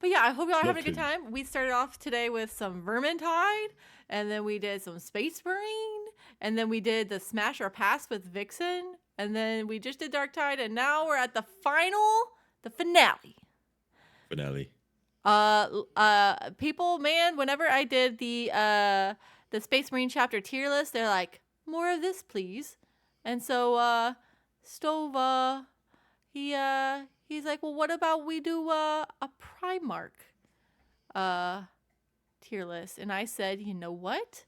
But yeah, I hope y'all are Love having a good to. time. We started off today with some Vermintide, and then we did some Space Marine, and then we did the Smash or Pass with Vixen, and then we just did Darktide, and now we're at the finale. People, man, whenever I did the Space Marine chapter tier list, they're like, more of this, please. And so Stova, he's like, well, what about we do a Primarch tier list? And I said, you know what?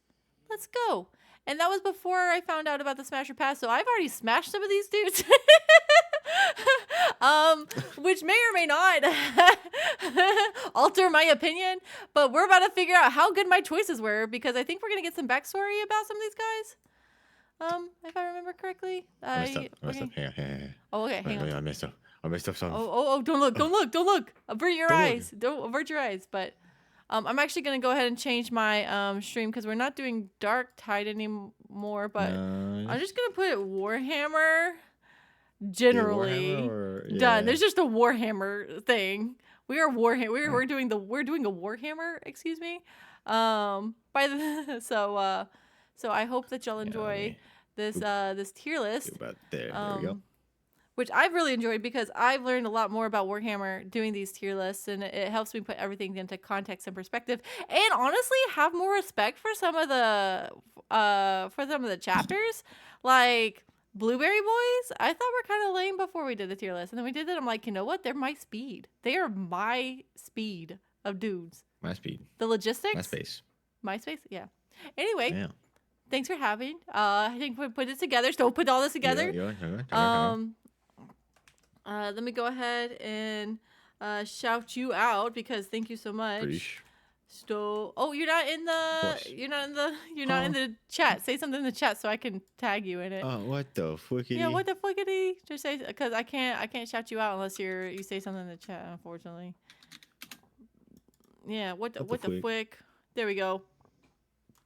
Let's go. And that was before I found out about the Smasher Pass, so I've already smashed some of these dudes. Which may or may not alter my opinion, but we're about to figure out how good my choices were, because I think we're gonna get some backstory about some of these guys. If I remember correctly. I messed up. Okay. Oh, okay, hang on. I messed up something. Oh, don't look. Avert your eyes. Don't avert your eyes. But I'm actually going to go ahead and change my stream, because we're not doing Darktide anymore, but I'm just going to put it Warhammer generally. Warhammer done. There's just a Warhammer thing. We are Warhammer. We're doing a Warhammer, excuse me. So I hope that y'all enjoy this tier list. About there we go. Which I've really enjoyed, because I've learned a lot more about Warhammer doing these tier lists, and it helps me put everything into context and perspective, and honestly have more respect for some of the chapters. Like Blueberry Boys, I thought were kind of lame before we did the tier list, and then we did it. I'm like, you know what? They're my speed. They are my speed of dudes. My speed. The logistics. My space. Yeah. Anyway. Yeah. Thanks for having. I think we put it together. So put all this together. Let me go ahead and shout you out, because thank you so much. Oh, you're not in the chat. Say something in the chat so I can tag you in it. Oh, what the fuckity? Yeah, what the fuckity? Just say, because I can't shout you out unless you say something in the chat, unfortunately. Yeah, what the flick? There we go.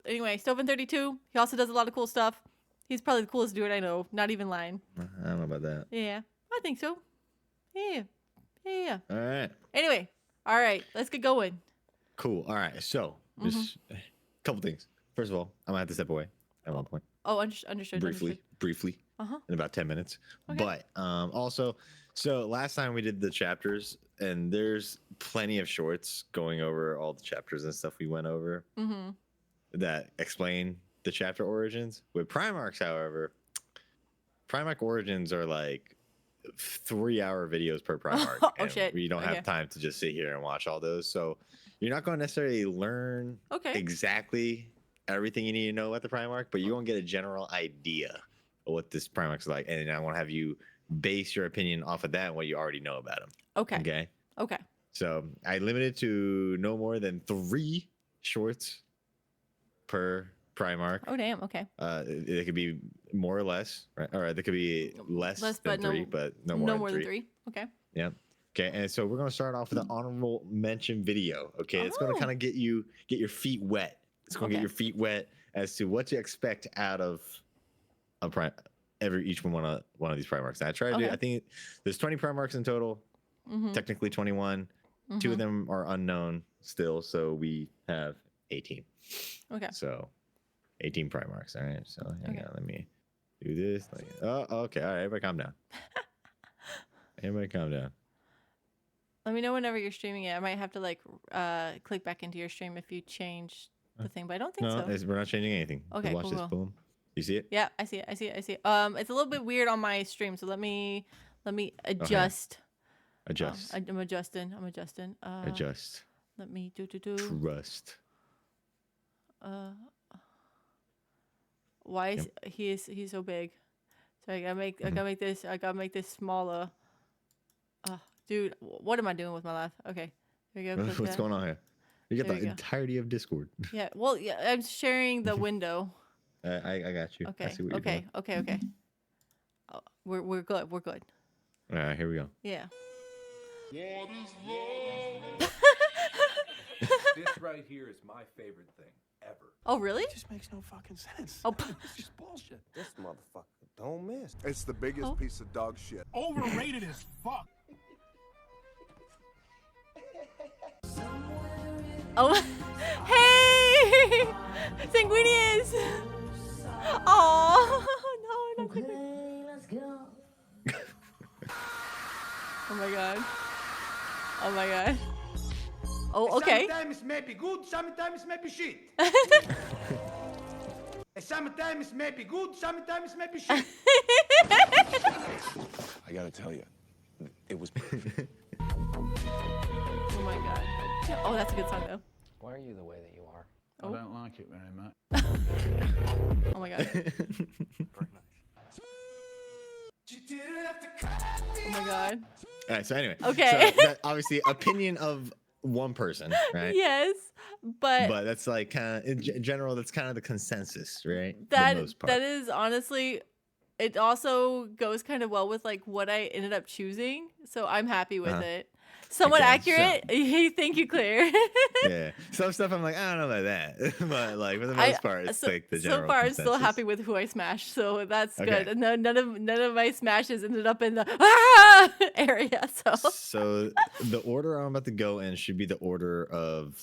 Anyway, Stoven32, he also does a lot of cool stuff. He's probably the coolest dude I know. Not even lying. I don't know about that. Yeah, I think so. Yeah. All right. Anyway, all right, let's get going. Cool. All right. So, just a couple things. First of all, I'm gonna have to step away at one point. Oh, understood. Briefly. In about 10 minutes. Okay. But also, so last time we did the chapters, and there's plenty of shorts going over all the chapters and stuff we went over that explain the chapter origins. With Primarchs, however, Primarch origins are like 3-hour videos per Primarch. Oh, shit. We don't have time to just sit here and watch all those. So you're not going to necessarily learn exactly everything you need to know about the Primarch, but you're going to get a general idea of what this Primarch's like. And I want to have you base your opinion off of that and what you already know about him. Okay. So I limited to no more than 3 shorts per Primarch. Oh, damn. Okay. It could be more or less, right? Or it could be less than 3, but no more than 3. Okay. Yeah. Okay. And so we're going to start off with an honorable mention video. Okay. It's going to kind of get your feet wet. It's going to get your feet wet as to what to expect out of each one of these Primarchs. And I tried to. I think there's 20 Primarchs in total. Technically 21. 2 of them are unknown still, so we have 18. Okay. So 18 Primarchs. All right. So hang on, let me do this. Okay. All right. Everybody calm down. Let me know whenever you're streaming it. I might have to click back into your stream if you change the thing, but I don't think so. No, we're not changing anything. Okay. Watch this. Boom. You see it? Yeah, I see it. It's a little bit weird on my stream, so let me adjust. Adjust. I'm adjusting. Adjust. Let me do. Trust. Why is he's so big? So I gotta make this smaller. Dude, what am I doing with my life? Okay, there you go. What's going on here? You got the entirety of Discord. Yeah, well, yeah, I'm sharing the window. I got you. Okay. I see what you're doing. Okay. Oh, we're good. We're good. All right, here we go. Yeah. What is love? This right here is my favorite thing ever. Oh, really? It just makes no fucking sense. Oh, it's just bullshit. This motherfucker don't miss. It's the biggest piece of dog shit. Overrated as fuck. Oh, hey, Sanguinius. Oh no, not Sanguinius. Let's go. Oh my god. Oh my god. Oh, okay. Sometimes may be good, sometimes may be shit. Sometimes may be good, sometimes may be shit. I gotta tell you, it was. Oh my god. Oh, that's a good song though. Why are you the way that you are? Oh. I don't like it very much. Oh my god. Oh my god. All right. So anyway. Okay. So that, obviously, opinion of one person, right? Yes, but that's like kind of in general. That's kind of the consensus, right? For the that most part. that is honestly, it also goes kind of well with like what I ended up choosing. So I'm happy with it. Somewhat Okay, accurate. Thank you, Claire. Yeah. Some stuff I'm like, I don't know about that, but like for the most part, it's like the general so far, I'm consensus. still happy with who I smashed, so that's Okay. good. No, none of my smashes ended up in the area. So the order I'm about to go in should be the order of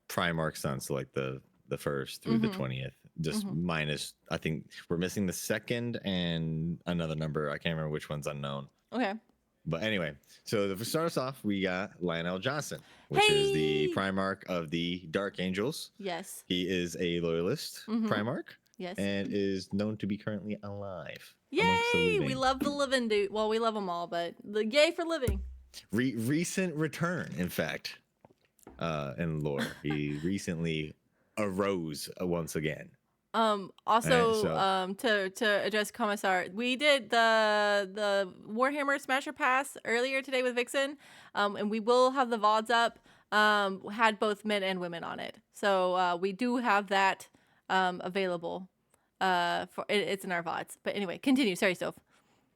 Primarch Sun, so like the first through the 20th, just minus. I think we're missing the second and another number. I can't remember which one's unknown. Okay. But anyway, so to start us off, we got Lionel Johnson, which is the Primarch of the Dark Angels. Yes. He is a loyalist Primarch. Yes. And is known to be currently alive. Yay! We love the living dude. Well, we love them all, but the yay for living. Recent return, in fact, in lore. He recently arose once again. Also, so- to address Commissar, we did the Warhammer Smasher Pass earlier today with Vixen, and we will have the VODs up. Had both men and women on it, so we do have that available. It's in our VODs. But anyway, continue. Sorry, Stove.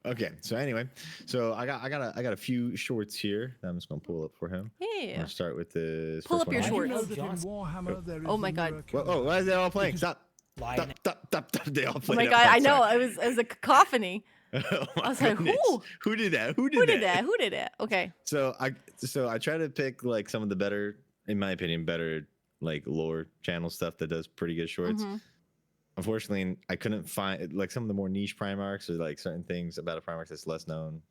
Okay, so anyway, so I got a few shorts here that I'm just gonna pull up for him. Yeah. I'm gonna start with this. Pull first up your one. shorts. Oh. Oh my god. Whoa, why is that all playing? Stop. Stop. They all Oh played. my at god. I once. know. Sorry. It was a cacophony. Oh my I was like, goodness. who? Who did that? Who Who did that? Who did it? Okay. So I try to pick like some of the better, in my opinion, better like lore channel stuff that does pretty good shorts. Unfortunately, I couldn't find like some of the more niche Primarchs or like certain things about a Primarch that's less known.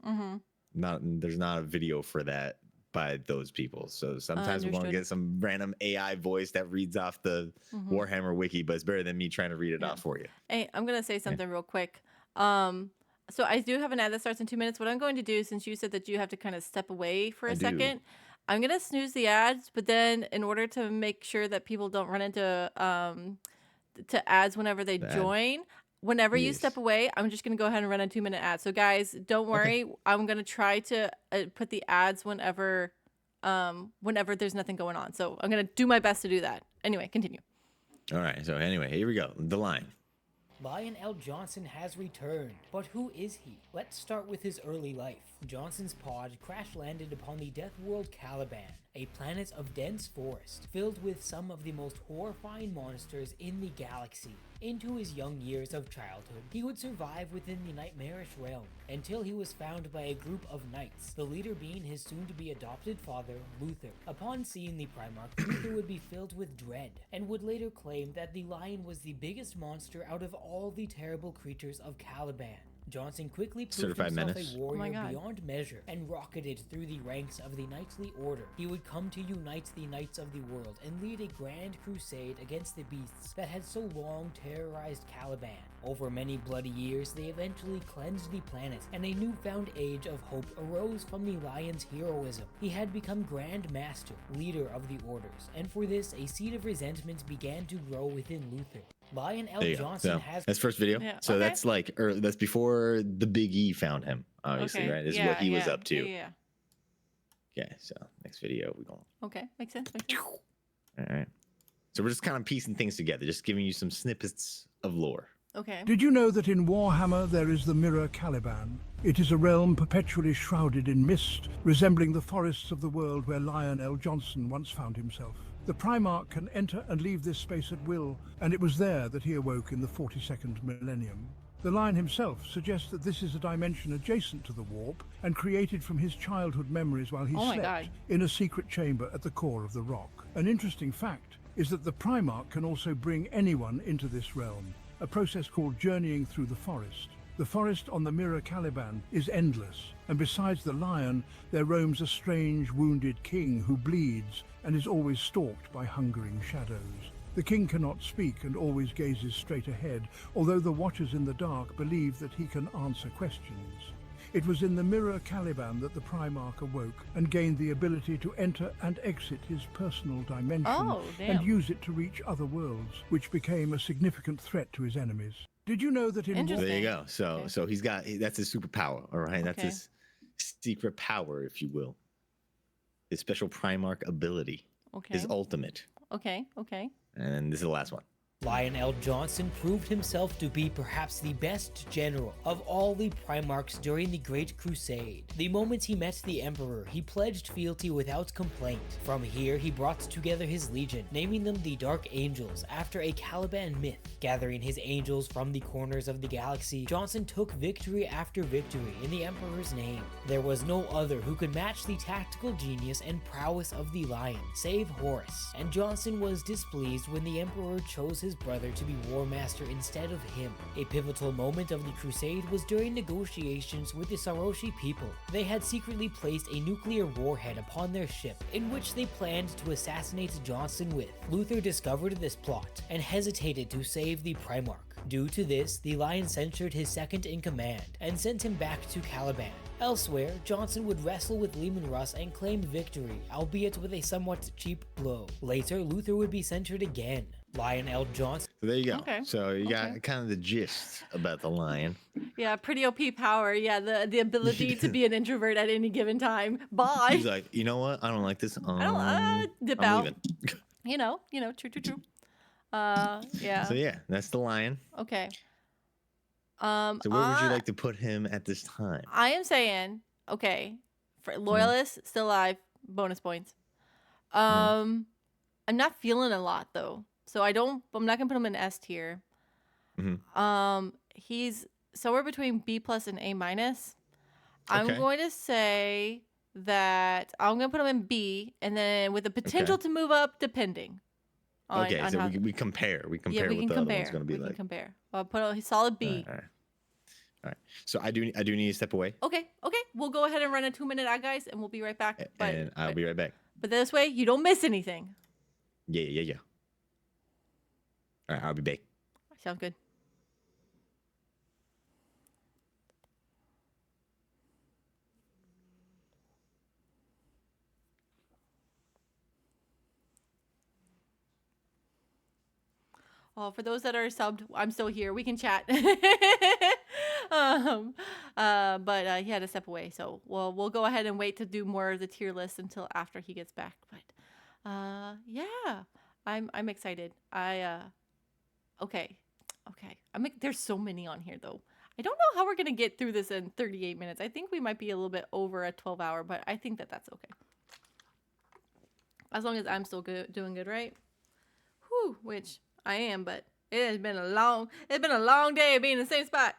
There's not a video for that by those people. So sometimes we want to Understood. get some random AI voice that reads off the Warhammer wiki, but it's better than me trying to read it off for you. Hey, I'm gonna say something real quick. So I do have an ad that starts in 2 minutes. What I'm going to do, since you said that you have to kind of step away for a second, I'm gonna snooze the ads. But then, in order to make sure that people don't run into to ads whenever they join, whenever you step away, I'm just gonna go ahead and run a 2-minute ad. So guys, don't worry. I'm gonna try to put the ads whenever there's nothing going on. So I'm gonna do my best to do that. Anyway, continue. All right. So anyway, here we go. The line. Lionel Johnson has returned, but who is he? Let's start with his early life. Johnson's pod crash-landed upon the death world Caliban, a planet of dense forest, filled with some of the most horrifying monsters in the galaxy. Into his young years of childhood, he would survive within the nightmarish realm, until he was found by a group of knights, the leader being his soon-to-be adopted father, Luther. Upon seeing the Primarch, Luther would be filled with dread, and would later claim that the lion was the biggest monster out of all the terrible creatures of Caliban. Johnson quickly proved Certified himself Menace. a warrior God. beyond measure and rocketed through the ranks of the knightly order. He would come to unite the knights of the world and lead a grand crusade against the beasts that had so long terrorized Caliban. Over many bloody years, they eventually cleansed the planet, and a newfound age of hope arose from the lion's heroism. He had become Grand Master, leader of the orders, and for this, a seed of resentment began to grow within Luther. Lionel There you go. Johnson So has that's first video. Yeah, So okay. that's like that's before the Big E found him, obviously, right? This is what he was up to. Yeah. Okay, so next video we going. Okay, makes sense. Makes sense. All right. So we're just kind of piecing things together, just giving you some snippets of lore. Okay. Did you know that in Warhammer there is the mirror Caliban? It is a realm perpetually shrouded in mist, resembling the forests of the world where Lionel Johnson once found himself. The Primarch can enter and leave this space at will, and it was there that he awoke in the 42nd millennium. The Lion himself suggests that this is a dimension adjacent to the warp and created from his childhood memories while he Oh my slept God. in a secret chamber at the core of the rock. An interesting fact is that the Primarch can also bring anyone into this realm, a process called journeying through the forest. The forest on the Mirror Caliban is endless, and besides the lion, there roams a strange, wounded king who bleeds and is always stalked by hungering shadows. The king cannot speak and always gazes straight ahead, although the watchers in the dark believe that he can answer questions. It was in the Mirror Caliban that the Primarch awoke and gained the ability to enter and exit his personal dimension and use it to reach other worlds, which became a significant threat to his enemies. Did you know that in Interesting. There you go. So he's got, that's his superpower, all right? That's Okay. his secret power, if you will. His special Primarch ability. Okay. His ultimate. Okay. Okay. And this is the last one. Lionel Johnson proved himself to be perhaps the best general of all the Primarchs during the Great Crusade. The moment he met the Emperor, he pledged fealty without complaint. From here, he brought together his legion, naming them the Dark Angels after a Caliban myth. Gathering his angels from the corners of the galaxy, Johnson took victory after victory in the Emperor's name. There was no other who could match the tactical genius and prowess of the Lion, save Horus, and Johnson was displeased when the Emperor chose his brother to be War Master instead of him. A pivotal moment of the Crusade was during negotiations with the Saroshi people. They had secretly placed a nuclear warhead upon their ship, in which they planned to assassinate Johnson with. Luther discovered this plot and hesitated to save the Primarch. Due to this, the Lion censured his second in command and sent him back to Caliban. Elsewhere, Johnson would wrestle with Leman Russ and claim victory, albeit with a somewhat cheap blow. Later, Luther would be censured again. Lionel Johnson. So there you go. Okay. So you got kind of the gist about the lion. Yeah, pretty OP power. Yeah, the ability to be an introvert at any given time. Bye. He's like, you know what? I don't like this. I don't dip I'm out. leaving. You know, true. Yeah. So yeah, that's the lion. Okay. So where would you like to put him at this time? I am saying, okay, for loyalists still alive, bonus points. I'm not feeling a lot though, so I'm not gonna put him in S tier. He's somewhere between B plus and A minus. I'm going to say that I'm gonna put him in B, and then with the potential to move up depending. On So how, we compare. We compare yeah, we what can the compare. other one's going to be we like. can compare. I'll put a solid B. All right. So I do need to step away. Okay. We'll go ahead and run a 2-minute ad, guys, and we'll be right back. And I'll be right back. But this way, you don't miss anything. Yeah. All right, I'll be back. Sounds good. Oh, for those that are subbed, I'm still here. We can chat. But he had to step away, so we'll go ahead and wait to do more of the tier list until after he gets back. But yeah, I'm excited. Okay. There's so many on here though. I don't know how we're gonna get through this in 38 minutes. I think we might be a little bit over a 12-hour, but I think that's okay. As long as I'm still doing good, right? Whew, which I am, but it's been a long day being in the same spot.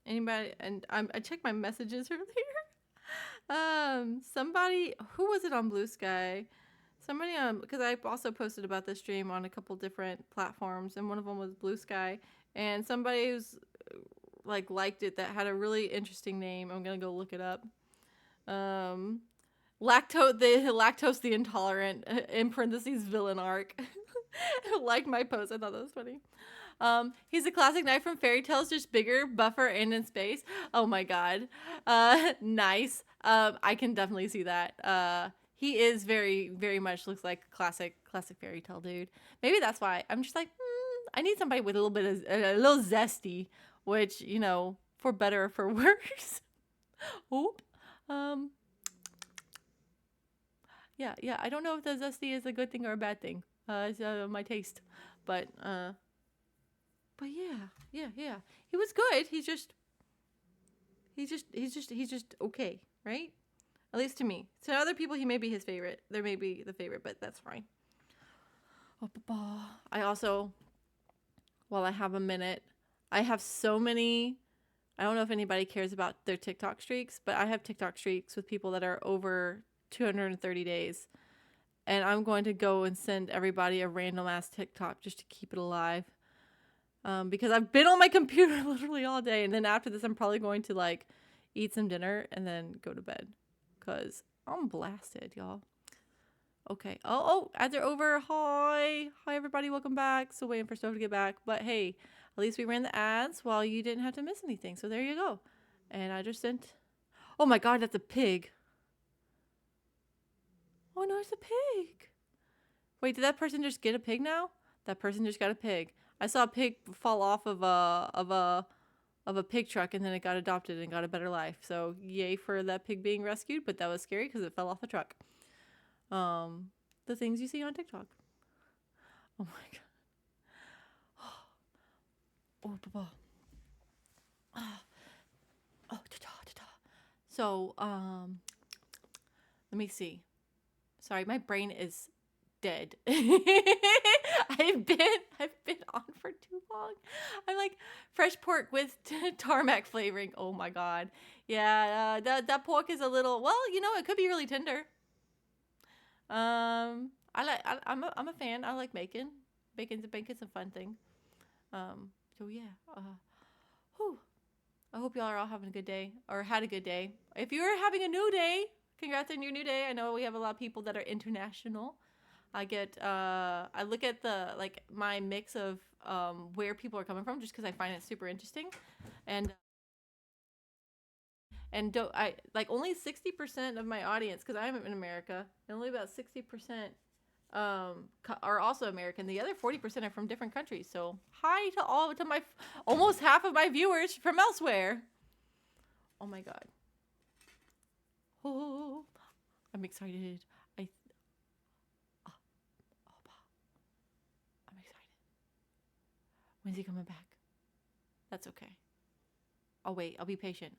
Anybody? And I checked my messages earlier. Somebody, who was it on Blue Sky? Somebody because I also posted about this stream on a couple different platforms, and one of them was Blue Sky, and somebody who's liked it that had a really interesting name. I'm gonna go look it up. Lactose the intolerant, in parentheses, villain arc. Liked my post. I thought that was funny. He's a classic knight from fairy tales, just bigger, buffer, and in space. Oh my god. Nice. I can definitely see that. He is very, very much looks like classic fairy tale dude. Maybe that's why I'm just like, I need somebody with a little zesty, which, for better or for worse. Oop. Yeah. I don't know if the zesty is a good thing or a bad thing. It's my taste, but yeah. He was good. He's just okay, right? At least to me. To other people, he may be his favorite. There may be the favorite, but that's fine. I also while I have a minute. I have so many. I don't know if anybody cares about their TikTok streaks, but I have TikTok streaks with people that are over 230 days. And I'm going to go and send everybody a random ass TikTok just to keep it alive. Because I've been on my computer literally all day. And then after this, I'm probably going to like eat some dinner and then go to bed. Because I'm blasted, y'all. Okay. Oh, ads are over. Hi, everybody. Welcome back. Still waiting for Stove to get back. But hey, at least we ran the ads while you didn't have to miss anything. So there you go. And I just sent. Oh my God, that's a pig. Oh no, it's a pig. Wait, did that person just get a pig now? That person just got a pig. I saw a pig fall off of a pig truck, and then it got adopted and got a better life. So yay for that pig being rescued, but that was scary because it fell off the truck. The things you see on TikTok. Oh my God. Oh, papa. Oh, ta-ta. So, let me see. Sorry, my brain is dead. I've been on for too long. I'm like fresh pork with tarmac flavoring. Oh my God. Yeah, that pork is a little, well, you know, it could be really tender. I'm a fan. I like bacon. Bacon's a fun thing. So yeah. Whew. I hope y'all are all having a good day or had a good day. If you're having a new day, congrats on your new day. I know we have a lot of people that are international. I look at my mix of where people are coming from just because I find it super interesting. And I like only 60% of my audience, because I'm in America, and only about 60% are also American. The other 40% are from different countries. So hi to my almost half of my viewers from elsewhere. Oh my God. Oh, I'm excited. I'm excited. When's he coming back? That's okay. I'll wait. I'll be patient.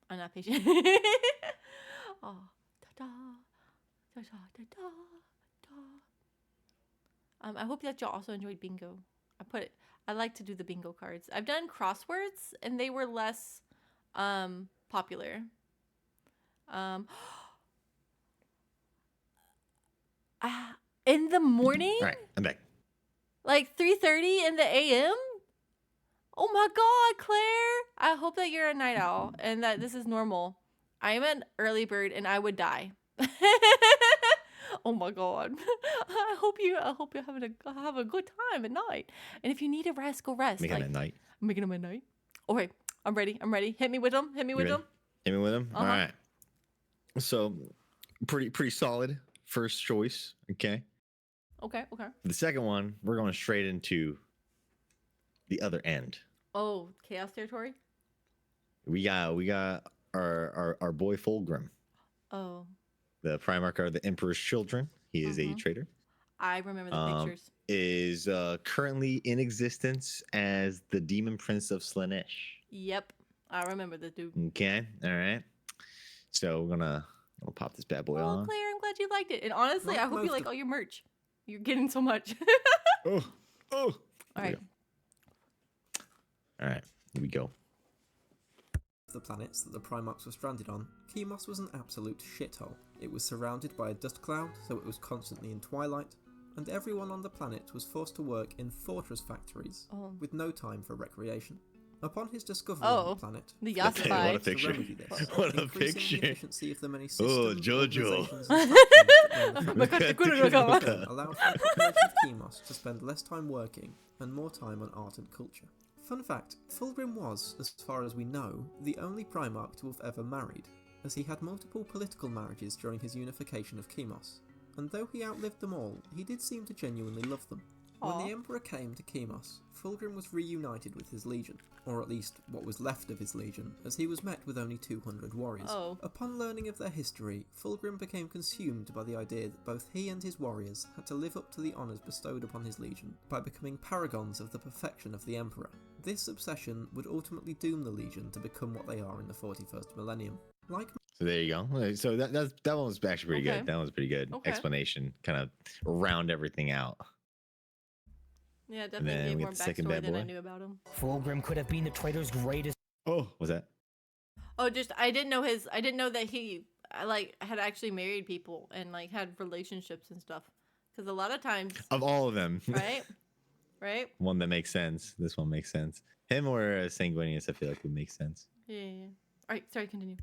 I'm not patient. Oh, da-da. I hope that y'all also enjoyed bingo. I like to do the bingo cards. I've done crosswords and they were less popular. In the morning? All right, I'm back. Like 3:30 in the AM? Oh my God, Claire! I hope that you're a night owl and that this is normal. I am an early bird and I would die. Oh my God! I hope you have a good time at night. And if you need a rest, go rest. Making them at night. I'm making them at night. Okay, I'm ready. Hit me with them. Hit me with them. Uh-huh. All right. So, pretty solid first choice. Okay. Okay. The second one, we're going straight into the other end. Oh, chaos territory. We got our boy Fulgrim. Oh. The Primarch are the Emperor's children. He is a traitor. I remember the pictures. Is currently in existence as the Demon Prince of Slaanesh. Yep, I remember the dude. Okay, all right. So we're gonna pop this bad boy on. Oh, Claire, I'm glad you liked it. And honestly, I hope you like all your merch. You're getting so much. Oh. All right. All right, here we go. The planets that the Primarchs were stranded on, Kemos was an absolute shithole. It was surrounded by a dust cloud, so it was constantly in twilight, and everyone on the planet was forced to work in fortress factories, with no time for recreation. Upon his discovery of the planet, the Yassify. What a picture. What a picture. The efficiency of the many systems, Jojo. allowed for the population of Kemos to spend less time working and more time on art and culture. Fun fact, Fulgrim was, as far as we know, the only Primarch to have ever married, as he had multiple political marriages during his unification of Kemos, and though he outlived them all, he did seem to genuinely love them. When the Emperor came to Kemos, Fulgrim was reunited with his legion, or at least what was left of his legion, as he was met with only 200 warriors. Upon learning of their history, Fulgrim became consumed by the idea that both he and his warriors had to live up to the honours bestowed upon his legion by becoming paragons of the perfection of the Emperor. This obsession would ultimately doom the legion to become what they are in the 41st millennium. So there you go. So that one was actually pretty Okay. good. That was pretty good Okay. explanation. Kind of round everything out. Yeah, then definitely we gave get more the second backstory bad than I boy. knew about him. Fulgrim could have been the traitor's greatest. Oh, what's that? Oh, just I didn't know that he like had actually married people and like had relationships and stuff. Because a lot of times, Of all of them, right, right, one that makes sense. This one makes sense. Him or Sanguinius, I feel like would make sense. yeah. All right, sorry, continue.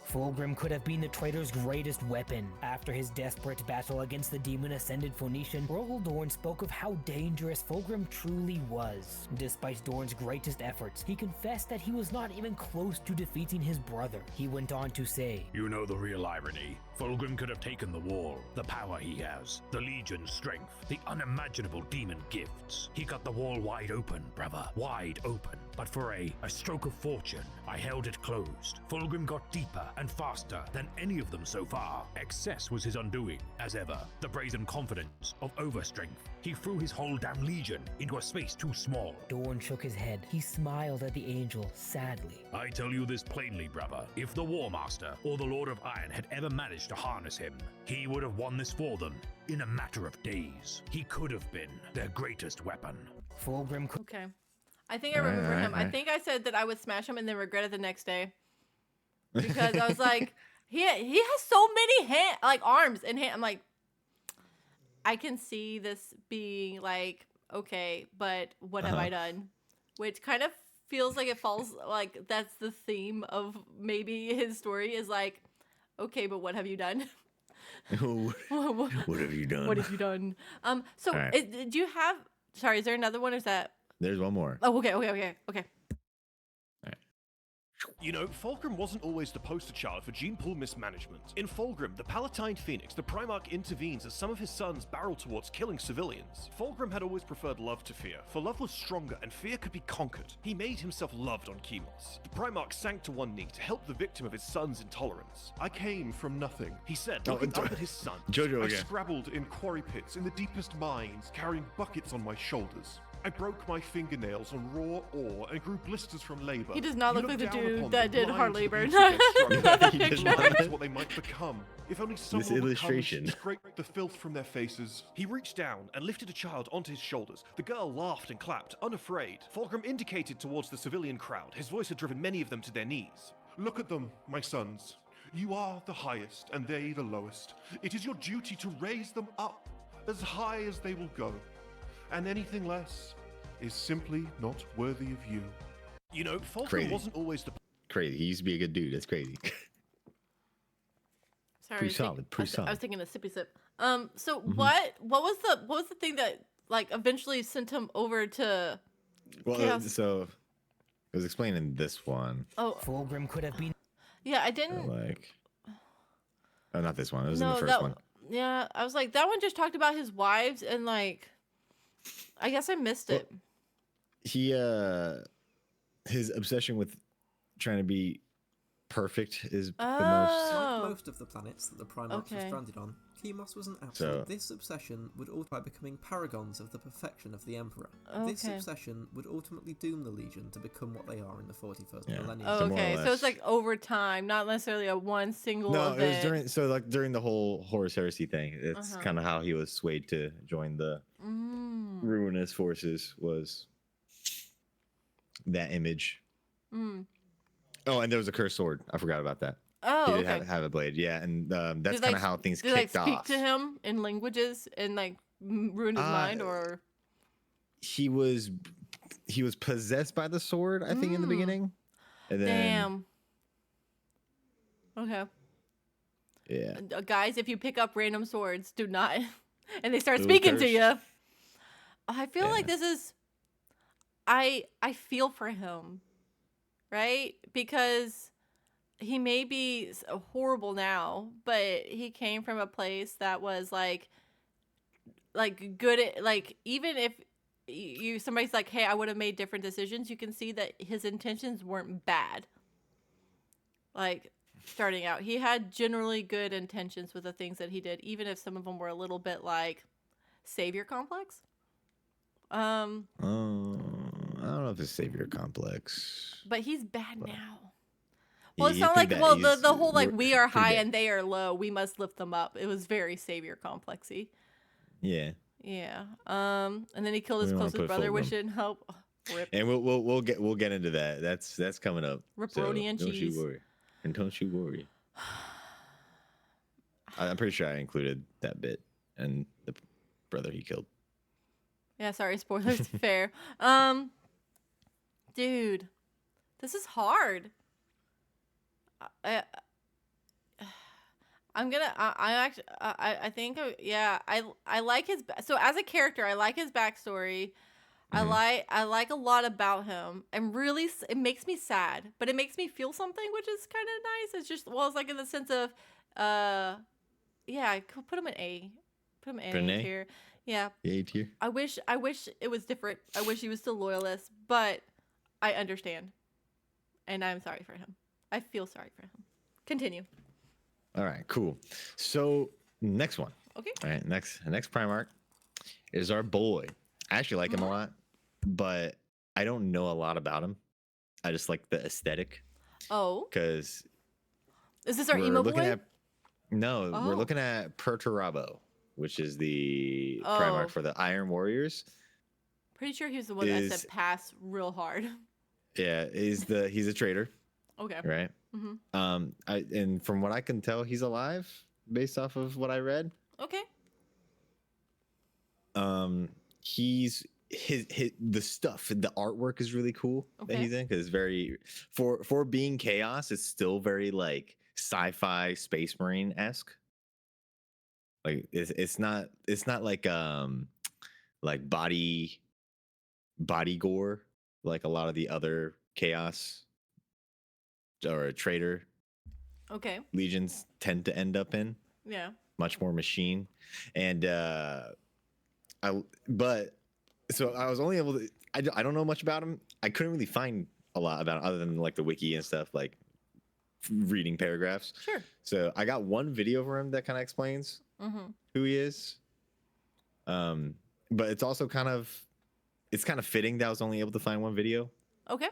Fulgrim could have been the traitor's greatest weapon. After his desperate battle against the demon-ascended Phoenician, Rogal Dorn spoke of how dangerous Fulgrim truly was. Despite Dorn's greatest efforts, he confessed that he was not even close to defeating his brother. He went on to say, "You know the real irony. Fulgrim could have taken the wall, the power he has, the Legion's strength, the unimaginable demon gifts. He cut the wall wide open, brother, wide open. But for a stroke of fortune, I held it closed. Fulgrim got deeper and faster than any of them so far. Excess was his undoing, as ever. The brazen confidence of overstrength. He threw his whole damn Legion into a space too small." Dorn shook his head. He smiled at the angel, sadly. "I tell you this plainly, brother. If the War Master or the Lord of Iron had ever managed to harness him, he would have won this for them in a matter of days. He could have been their greatest weapon." Fulgrim could... Okay, I think I remember him. I think I said that I would smash him and then regret it the next day because I was like, he has so many arms and hand. I'm like, I can see this being like, okay, but what have I done? Which kind of feels like it falls like that's the theme of maybe his story is like, okay, but what have you done? What have you done? What have you done? So right. do you have? Sorry, is there another one? Or is that? There's one more. Oh, okay. You know, Fulgrim wasn't always the poster child for gene pool mismanagement. In Fulgrim, the Palatine Phoenix, the Primarch intervenes as some of his sons barrel towards killing civilians. Fulgrim had always preferred love to fear, for love was stronger and fear could be conquered. He made himself loved on Chemos. The Primarch sank to one knee to help the victim of his son's intolerance. "I came from nothing," he said, looking up at his son. Jojo "I again. scrabbled in quarry pits in the deepest mines, carrying buckets on my shoulders. I broke my fingernails on raw ore and grew blisters from labor." He does not You look like the down dude upon that them, did blind hard to the labor. beauty of their struggle. He does Blind not. to what they might become. If only someone This would come and illustration. scrape the filth from their faces. He reached down and lifted a child onto his shoulders. The girl laughed and clapped, unafraid. Fulgrim indicated towards the civilian crowd. His voice had driven many of them to their knees. "Look at them, my sons. You are the highest, and they the lowest. It is your duty to raise them up, as high as they will go. And anything less is simply not worthy of you." You know, Fulgrim Crazy. wasn't always the Crazy. He used to be a good dude. That's crazy. Sorry, Pretty solid. Pretty solid. I was taking a sippy sip. So what was the thing that like eventually sent him over to? Well, Chaos? so it was explaining this one. Oh, Fulgrim could have been... yeah, I didn't. Like, oh, not this one. It was No, in the first one. Yeah, I was like that one just talked about his wives and like, I guess I missed it. He his obsession with trying to be perfect is the most. Oh. Like most of the planets that the Primarchs were stranded on, Chemos was an absolute. This obsession would ultimately becoming paragons of the perfection of the Emperor. This obsession would ultimately doom the Legion to become what they are in the 41st millennium. Oh, okay, so it's like over time, not necessarily a one single event. It was during the whole Horus Heresy thing. It's kind of how he was swayed to join the ruinous forces was that image. Oh, and there was a cursed sword. I forgot about that. Oh, he did have a blade. Yeah, and that's kind of how things kicked kicked off. Did speak to him in languages and like ruin his mind, or he was possessed by the sword? I think in the beginning. And then, Okay. Yeah. Guys, if you pick up random swords, do not, and they start speaking to you. I feel like this is. I feel for him, right? Because he may be horrible now, but he came from a place that was like good at, like, even if somebody's like, hey, I would have made different decisions, you can see that his intentions weren't bad. Like, starting out, he had generally good intentions with the things that he did, even if some of them were a little bit like savior complex. I don't know if it's savior complex. But he's bad now. Well, it You sounded think like that the whole like we're we are pretty high dead. and they are low. We must lift them up. It was very savior complexy. Yeah. Yeah. And then he killed his We wanna closest put brother, which Fulgrim. didn't help. Rip. And we'll get into that. That's coming up. Ripperoni and don't cheese. you worry. And don't you worry. I'm pretty sure I included that bit and the brother he killed. Yeah, sorry, spoilers. Fair. Dude, this is hard. I'm gonna. I actually. I think. Yeah. I like his. So as a character, I like his backstory. Mhm. I like a lot about him, and really, it makes me sad, but it makes me feel something, which is kind of nice. It's just, well, it's like in the sense of, yeah, I could put him in A, put him in Put an A A? tier. Yeah. A tier. I wish it was different. I wish he was still loyalist, but I understand, and I'm sorry for him. I feel sorry for him. Continue. All right, cool. So next one. Okay. All right, next Primarch is our boy. I actually like him a lot, but I don't know a lot about him. I just like the aesthetic. Oh. Because is this our emo boy? We're looking at Perturabo, which is the Primarch for the Iron Warriors. Pretty sure he was the one that said pass real hard. Yeah, he's a traitor. Okay. Right. Mm-hmm. And from what I can tell, he's alive based off of what I read. Okay. He's the stuff, the artwork is really cool that he's in, because very for being chaos, it's still very like sci-fi space marine esque. Like it's not like body gore like a lot of the other chaos or traitor legions tend to end up in. Yeah. Much more machine. And so I was only able to I don't know much about him. I couldn't really find a lot about him other than like the wiki and stuff, like reading paragraphs. Sure. So I got one video for him that kind of explains who he is. But it's also kind of fitting that I was only able to find one video. Okay.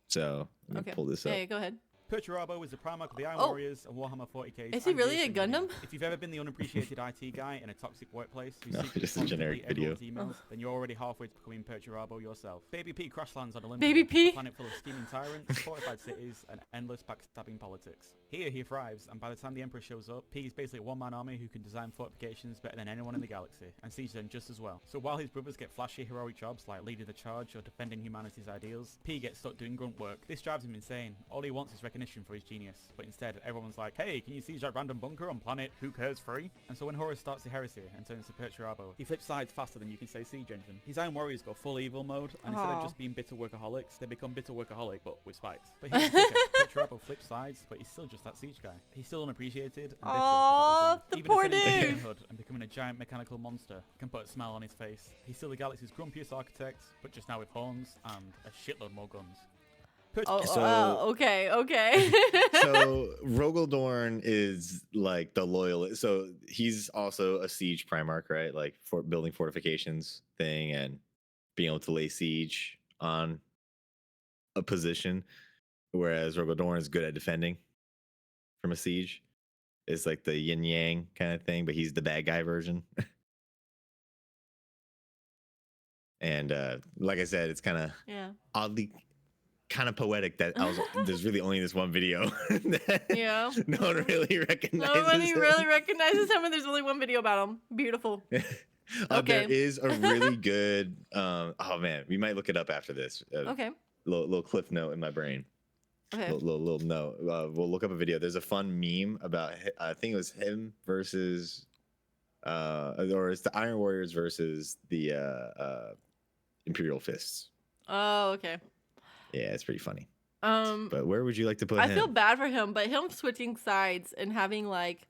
So let me pull this up. Yeah, go ahead. Perturabo is the Primarch of the Iron Warriors and Warhammer 40k. Is he really a Gundam? If you've ever been the unappreciated IT guy in a toxic workplace who No, secretly just a generic video. emails, then you're already halfway to becoming Perturabo yourself. Baby P crash lands on Olympia, Baby P? a planet full of scheming tyrants, fortified cities, and endless backstabbing politics. Here he thrives, and by the time the Emperor shows up, P is basically a one-man army who can design fortifications better than anyone in the galaxy, and siege them just as well. So while his brothers get flashy heroic jobs like leading the charge or defending humanity's ideals, P gets stuck doing grunt work. This drives him insane. All he wants is recognition for his genius, but instead everyone's like, hey, can you siege that random bunker on planet Who Cares Free? And so when Horus starts the heresy and turns to Perturabo, he flips sides faster than you can say siege engine. His Iron Warriors go full evil mode, and instead of just being bitter workaholics, they become bitter workaholic but with spikes. But here's the kicker. Perturabo flips sides, but he's still just that siege guy. He's still unappreciated and bitter. Aww, the Even poor ascending to dude. sainthood and becoming a giant mechanical monster can put a smile on his face. He's still the galaxy's grumpiest architect, but just now with horns and a shitload more guns. Okay. So Rogaldorn is like the loyalist. So he's also a siege Primarch, right? Like for building fortifications thing and being able to lay siege on a position. Whereas Rogaldorn is good at defending from a siege. It's like the yin yang kind of thing, but he's the bad guy version. And like I said, it's kind of oddly kind of poetic that there's really only this one video that no one really recognizes. Nobody really recognizes him, and there's only one video about him. Beautiful. There is a really good oh man, we might look it up after this. Okay. Little cliff note in my brain. Okay. Little note. We'll look up a video. There's a fun meme about I think it was him versus or it's the Iron Warriors versus the Imperial Fists. Oh, okay. Yeah, it's pretty funny. But where would you like to put him? I feel bad for him, but him switching sides and having like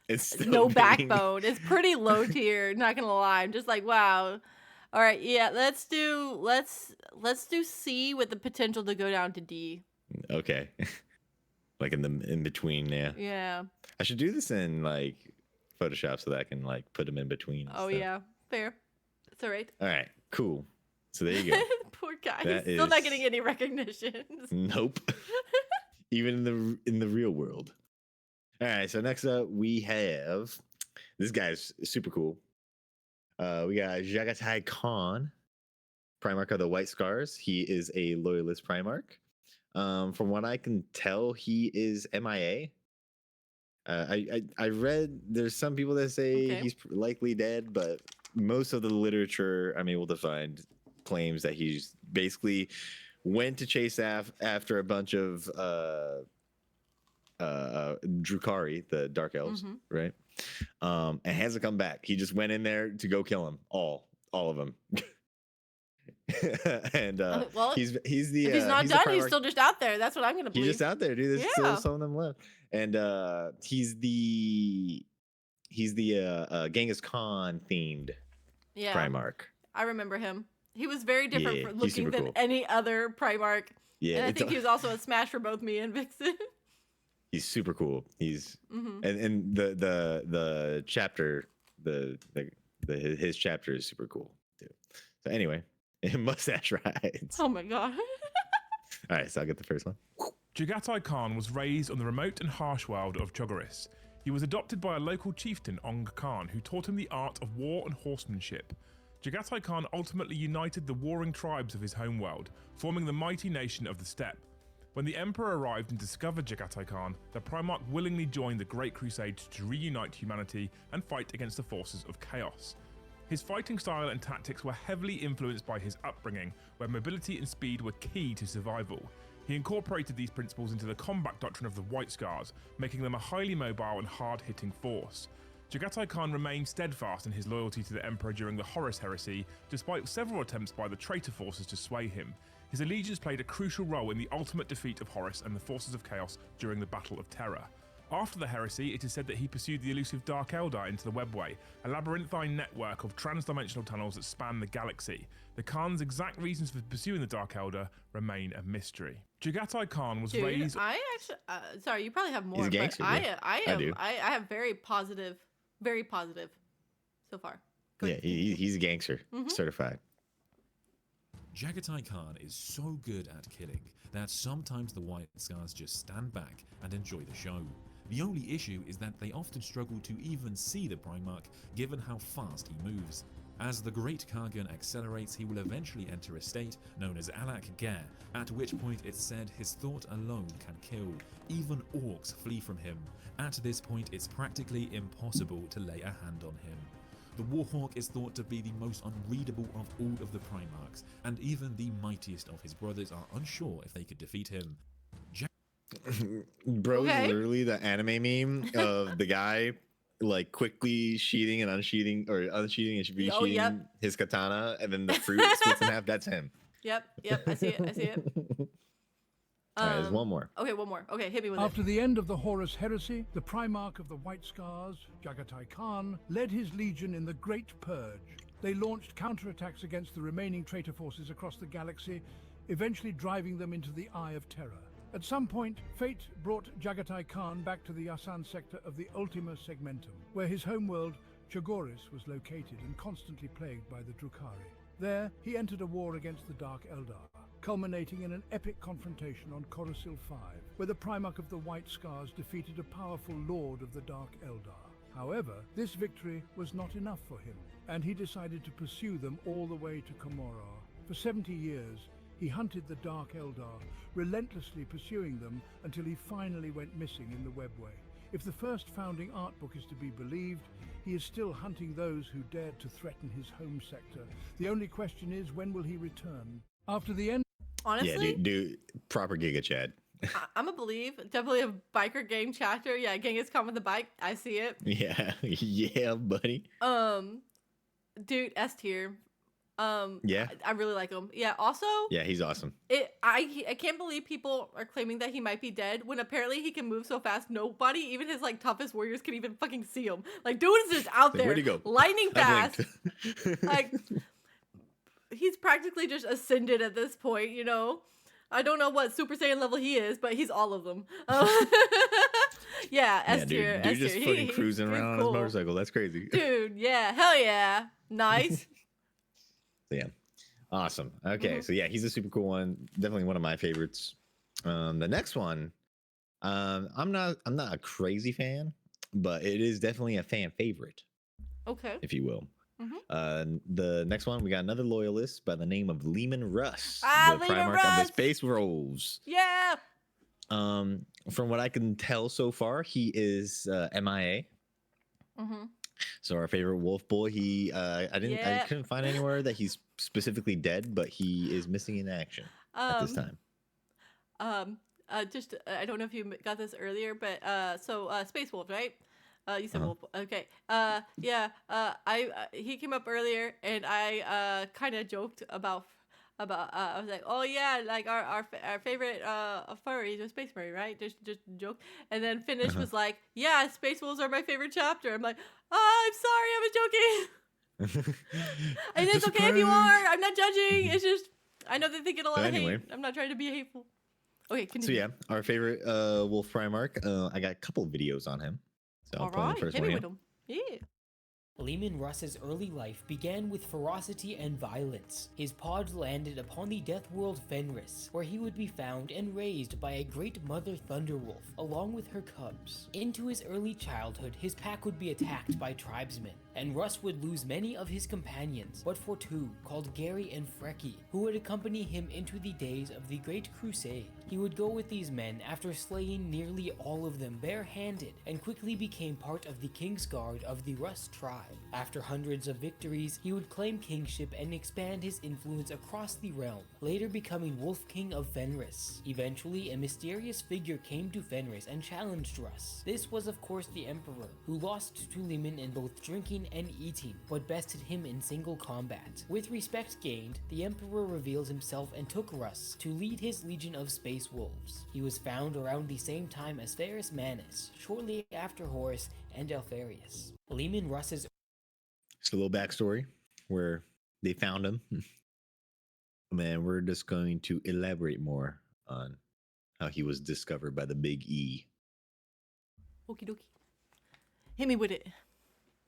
it's no backbone is pretty low tier. Not gonna lie, I'm just like, wow. All right, yeah, let's do C with the potential to go down to D. Okay, like in between, yeah. Yeah. I should do this in like Photoshop so that I can like put them in between. Oh yeah, fair. It's all right. All right, cool. So there you go. Poor guy. That He's still not is- getting any recognition. Nope. even in the real world. All right, so next up we have this guy's super cool. We got Jagatai Khan, Primarch of the White Scars. He is a loyalist Primarch. From what I can tell, he is MIA. I read there's some people that say he's likely dead, but most of the literature I'm able to find claims that he's basically went to chase after a bunch of Drukari, the Dark Elves, right? And hasn't come back. He just went in there to go kill them all of them. And well, he's the if he's not done, he's still just out there. That's what I'm gonna believe. He's just out there, dude. There's still some of them left. And he's the Genghis Khan themed Primarch. I remember him. He was very different for looking than cool. any other Primarch. Yeah, and I think he was also a smash for both me and Vixen. He's super cool. He's and the chapter his chapter is super cool too. So anyway, mustache rides. Oh my god. All right, so I'll get the first one. Jagatai Khan was raised on the remote and harsh world of Chogoris. He was adopted by a local chieftain, Ong Khan, who taught him the art of war and horsemanship. Jagatai Khan ultimately united the warring tribes of his homeworld, forming the mighty nation of the Steppe. When the Emperor arrived and discovered Jagatai Khan, the Primarch willingly joined the Great Crusade to reunite humanity and fight against the forces of chaos. His fighting style and tactics were heavily influenced by his upbringing, where mobility and speed were key to survival. He incorporated these principles into the combat doctrine of the White Scars, making them a highly mobile and hard-hitting force. Jagatai Khan remained steadfast in his loyalty to the Emperor during the Horus Heresy, despite several attempts by the traitor forces to sway him. His allegiance played a crucial role in the ultimate defeat of Horus and the forces of chaos during the Battle of Terror. After the heresy, it is said that he pursued the elusive Dark Eldar into the Webway, a labyrinthine network of trans-dimensional tunnels that span the galaxy. The Khan's exact reasons for pursuing the Dark Eldar remain a mystery. Jagatai Khan was raised... I actually... sorry, you probably have more, He's a gangster, but I do. I have very positive so far. Yeah, he's a gangster, certified. Jagatai Khan is so good at killing that sometimes the White Scars just stand back and enjoy the show. The only issue is that they often struggle to even see the Primarch, given how fast he moves. As the Great Kargan accelerates, he will eventually enter a state known as Alak Ger, at which point it's said his thought alone can kill. Even orcs flee from him. At this point, it's practically impossible to lay a hand on him. The Warhawk is thought to be the most unreadable of all of the Primarchs, and even the mightiest of his brothers are unsure if they could defeat him. Bro, is literally the anime meme of the guy like quickly sheathing and unsheathing or unsheathing and resheathing his katana, and then the fruit splits in half. That's him. Yep, I see it. All right, there's one more. Okay, one more. Okay, hit me with After the end of the Horus Heresy, the Primarch of the White Scars, Jagatai Khan, led his legion in the Great Purge. They launched counterattacks against the remaining traitor forces across the galaxy, eventually driving them into the Eye of Terror. At some point, fate brought Jagatai Khan back to the Yasan sector of the Ultima Segmentum, where his homeworld, Chogoris, was located and constantly plagued by the Drukari. There, he entered a war against the Dark Eldar, culminating in an epic confrontation on Coruscant 5, where the Primarch of the White Scars defeated a powerful Lord of the Dark Eldar. However, this victory was not enough for him, and he decided to pursue them all the way to Komorrah. For 70 years, he hunted the Dark Eldar, relentlessly pursuing them until he finally went missing in the Webway. If the first founding art book is to be believed, he is still hunting those who dared to threaten his home sector. The only question is, when will he return? After the end... Honestly? Yeah, dude, proper Giga Chad. I'm a believe. Definitely a biker gang chapter. Yeah, Genghis Khan with the bike. I see it. Yeah, buddy. Dude, S tier. Yeah. I really like him. Yeah, also... Yeah, he's awesome. I can't believe people are claiming that he might be dead when apparently he can move so fast nobody, even his like toughest warriors, can even fucking see him. Like, dude is just out there. Where'd he go? Lightning fast. Like, he's practically just ascended at this point, you know? I don't know what Super Saiyan level he is, but he's all of them. Yeah, S tier. Dude just fucking cruising around on his motorcycle. That's crazy. Dude, yeah. Hell yeah. Nice. Yeah. Awesome. Okay, so yeah, he's a super cool one. Definitely one of my favorites. The next one I'm not a crazy fan, but it is definitely a fan favorite, Okay. if you will. Mm-hmm. The next one, we got another loyalist by the name of Lehman Russ, the Lehman Primarch of the Russ! Space Wolves. Yeah. From what I can tell so far, he is MIA. Mm-hmm. So our favorite wolf boy, I couldn't find anywhere that he's specifically dead, but he is missing in action at this time. I don't know if you got this earlier, but Space Wolf, right? You said wolf. Okay. He came up earlier, and I kind of joked about I was like, oh yeah, like our favorite furry was Space Marine, right? Just joke. And then Finish was like, yeah, Space Wolves are my favorite chapter. I'm like, oh, I'm sorry, I was joking. And it's okay if you are. I'm not judging. It's just I know they think it a lot of hate. I'm not trying to be hateful. Okay, continue. So yeah, our favorite Wolf Primarch. I got a couple of videos on him. So I'll play the first hit one me here. with them. Yeah. Lehman Russ's early life began with ferocity and violence. His pod landed upon the death world Fenris, where he would be found and raised by a great mother Thunderwolf, along with her cubs. Into his early childhood, his pack would be attacked by tribesmen, and Russ would lose many of his companions, but for two, called Gary and Frecky, who would accompany him into the days of the Great Crusade. He would go with these men after slaying nearly all of them barehanded, and quickly became part of the King's Guard of the Russ tribe. After hundreds of victories, he would claim kingship and expand his influence across the realm, later becoming Wolf King of Fenris. Eventually, a mysterious figure came to Fenris and challenged Russ. This was of course the Emperor, who lost to Lehman in both drinking and eating, but bested him in single combat. With respect gained, the Emperor revealed himself and took Russ to lead his legion of Space Wolves. He was found around the same time as Ferris Manus, shortly after Horus and Alfarius. Lehman Russ's Just a little backstory where they found him. Man, we're just going to elaborate more on how he was discovered by the Big E. Okie dokie. Hit me with it.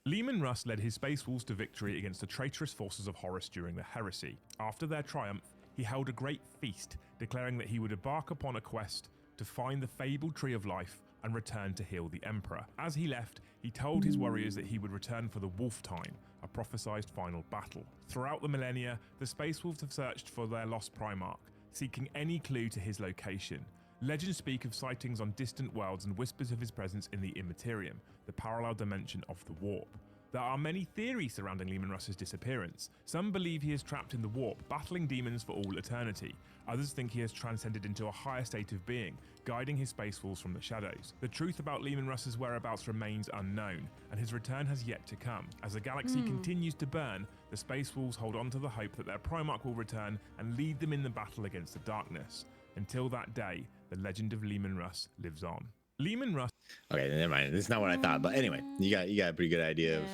Lehman Russ led his Space Wolves to victory against the traitorous forces of Horus during the Heresy. After their triumph, he held a great feast, declaring that he would embark upon a quest to find the fabled Tree of Life and return to heal the Emperor. As he left, he told his warriors that he would return for the Wolf Time, a prophesied final battle. Throughout the millennia, the Space Wolves have searched for their lost Primarch, seeking any clue to his location. Legends speak of sightings on distant worlds and whispers of his presence in the Immaterium, the parallel dimension of the Warp. There are many theories surrounding Lehman Russ's disappearance. Some believe he is trapped in the Warp, battling demons for all eternity. Others think he has transcended into a higher state of being, guiding his Space Wolves from the shadows. The truth about Lehman Russ's whereabouts remains unknown, and his return has yet to come. As the galaxy continues to burn, the Space Wolves hold on to the hope that their Primarch will return and lead them in the battle against the darkness. Until that day, the legend of Lehman Russ lives on. Lehman Russ. Okay, never mind. This is not what I thought, but anyway, you got a pretty good idea of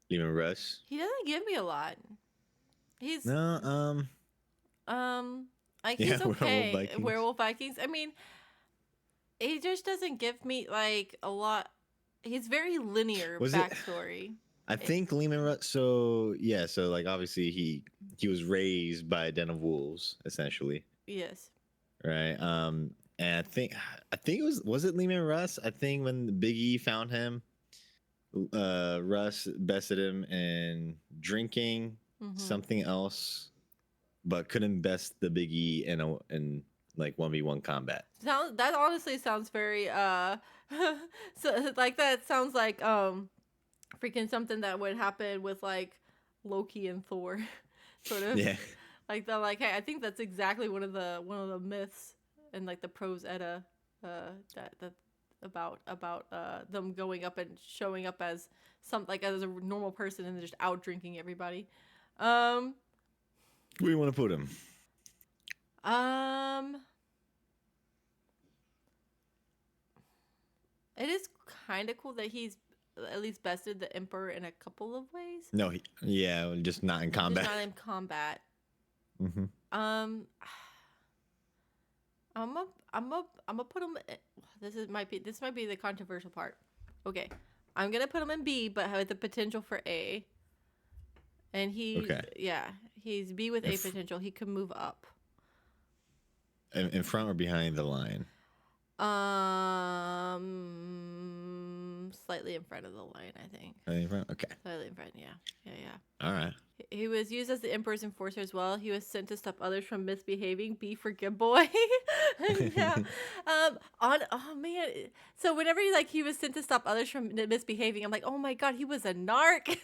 Lehman Russ. He doesn't give me a lot. He's no, like he's okay. Werewolf Vikings. I mean, he just doesn't give me like a lot. He's very linear backstory. I think Lehman Russ. So like obviously he was raised by a den of wolves, essentially. Yes. Right. And I think it was it Lehman Russ? I think when the Big E found him, Russ bested him in drinking something else, but couldn't best the Big E in like 1v1 combat. That honestly sounds very so like that sounds like freaking something that would happen with like Loki and Thor, sort of. Yeah. Like the hey, I think that's exactly one of the myths and like the prose edda that about them going up and showing up as as a normal person and just out drinking everybody. Where do you want to put him? It is kind of cool that he's at least bested the Emperor in a couple of ways. No, just not in combat. Just not in combat. Mm-hmm. I'm gonna put him. This might be the controversial part. Okay, I'm gonna put him in B, but with the potential for A. And he's B with A potential. He could move up. In front or behind the line? Slightly in front of the line, I think. Okay. Slightly in front, yeah. All right. He was used as the Emperor's enforcer as well. He was sent to stop others from misbehaving. Be for good boy. Yeah. Oh man. So whenever he was sent to stop others from misbehaving, I'm like, oh my god, he was a narc.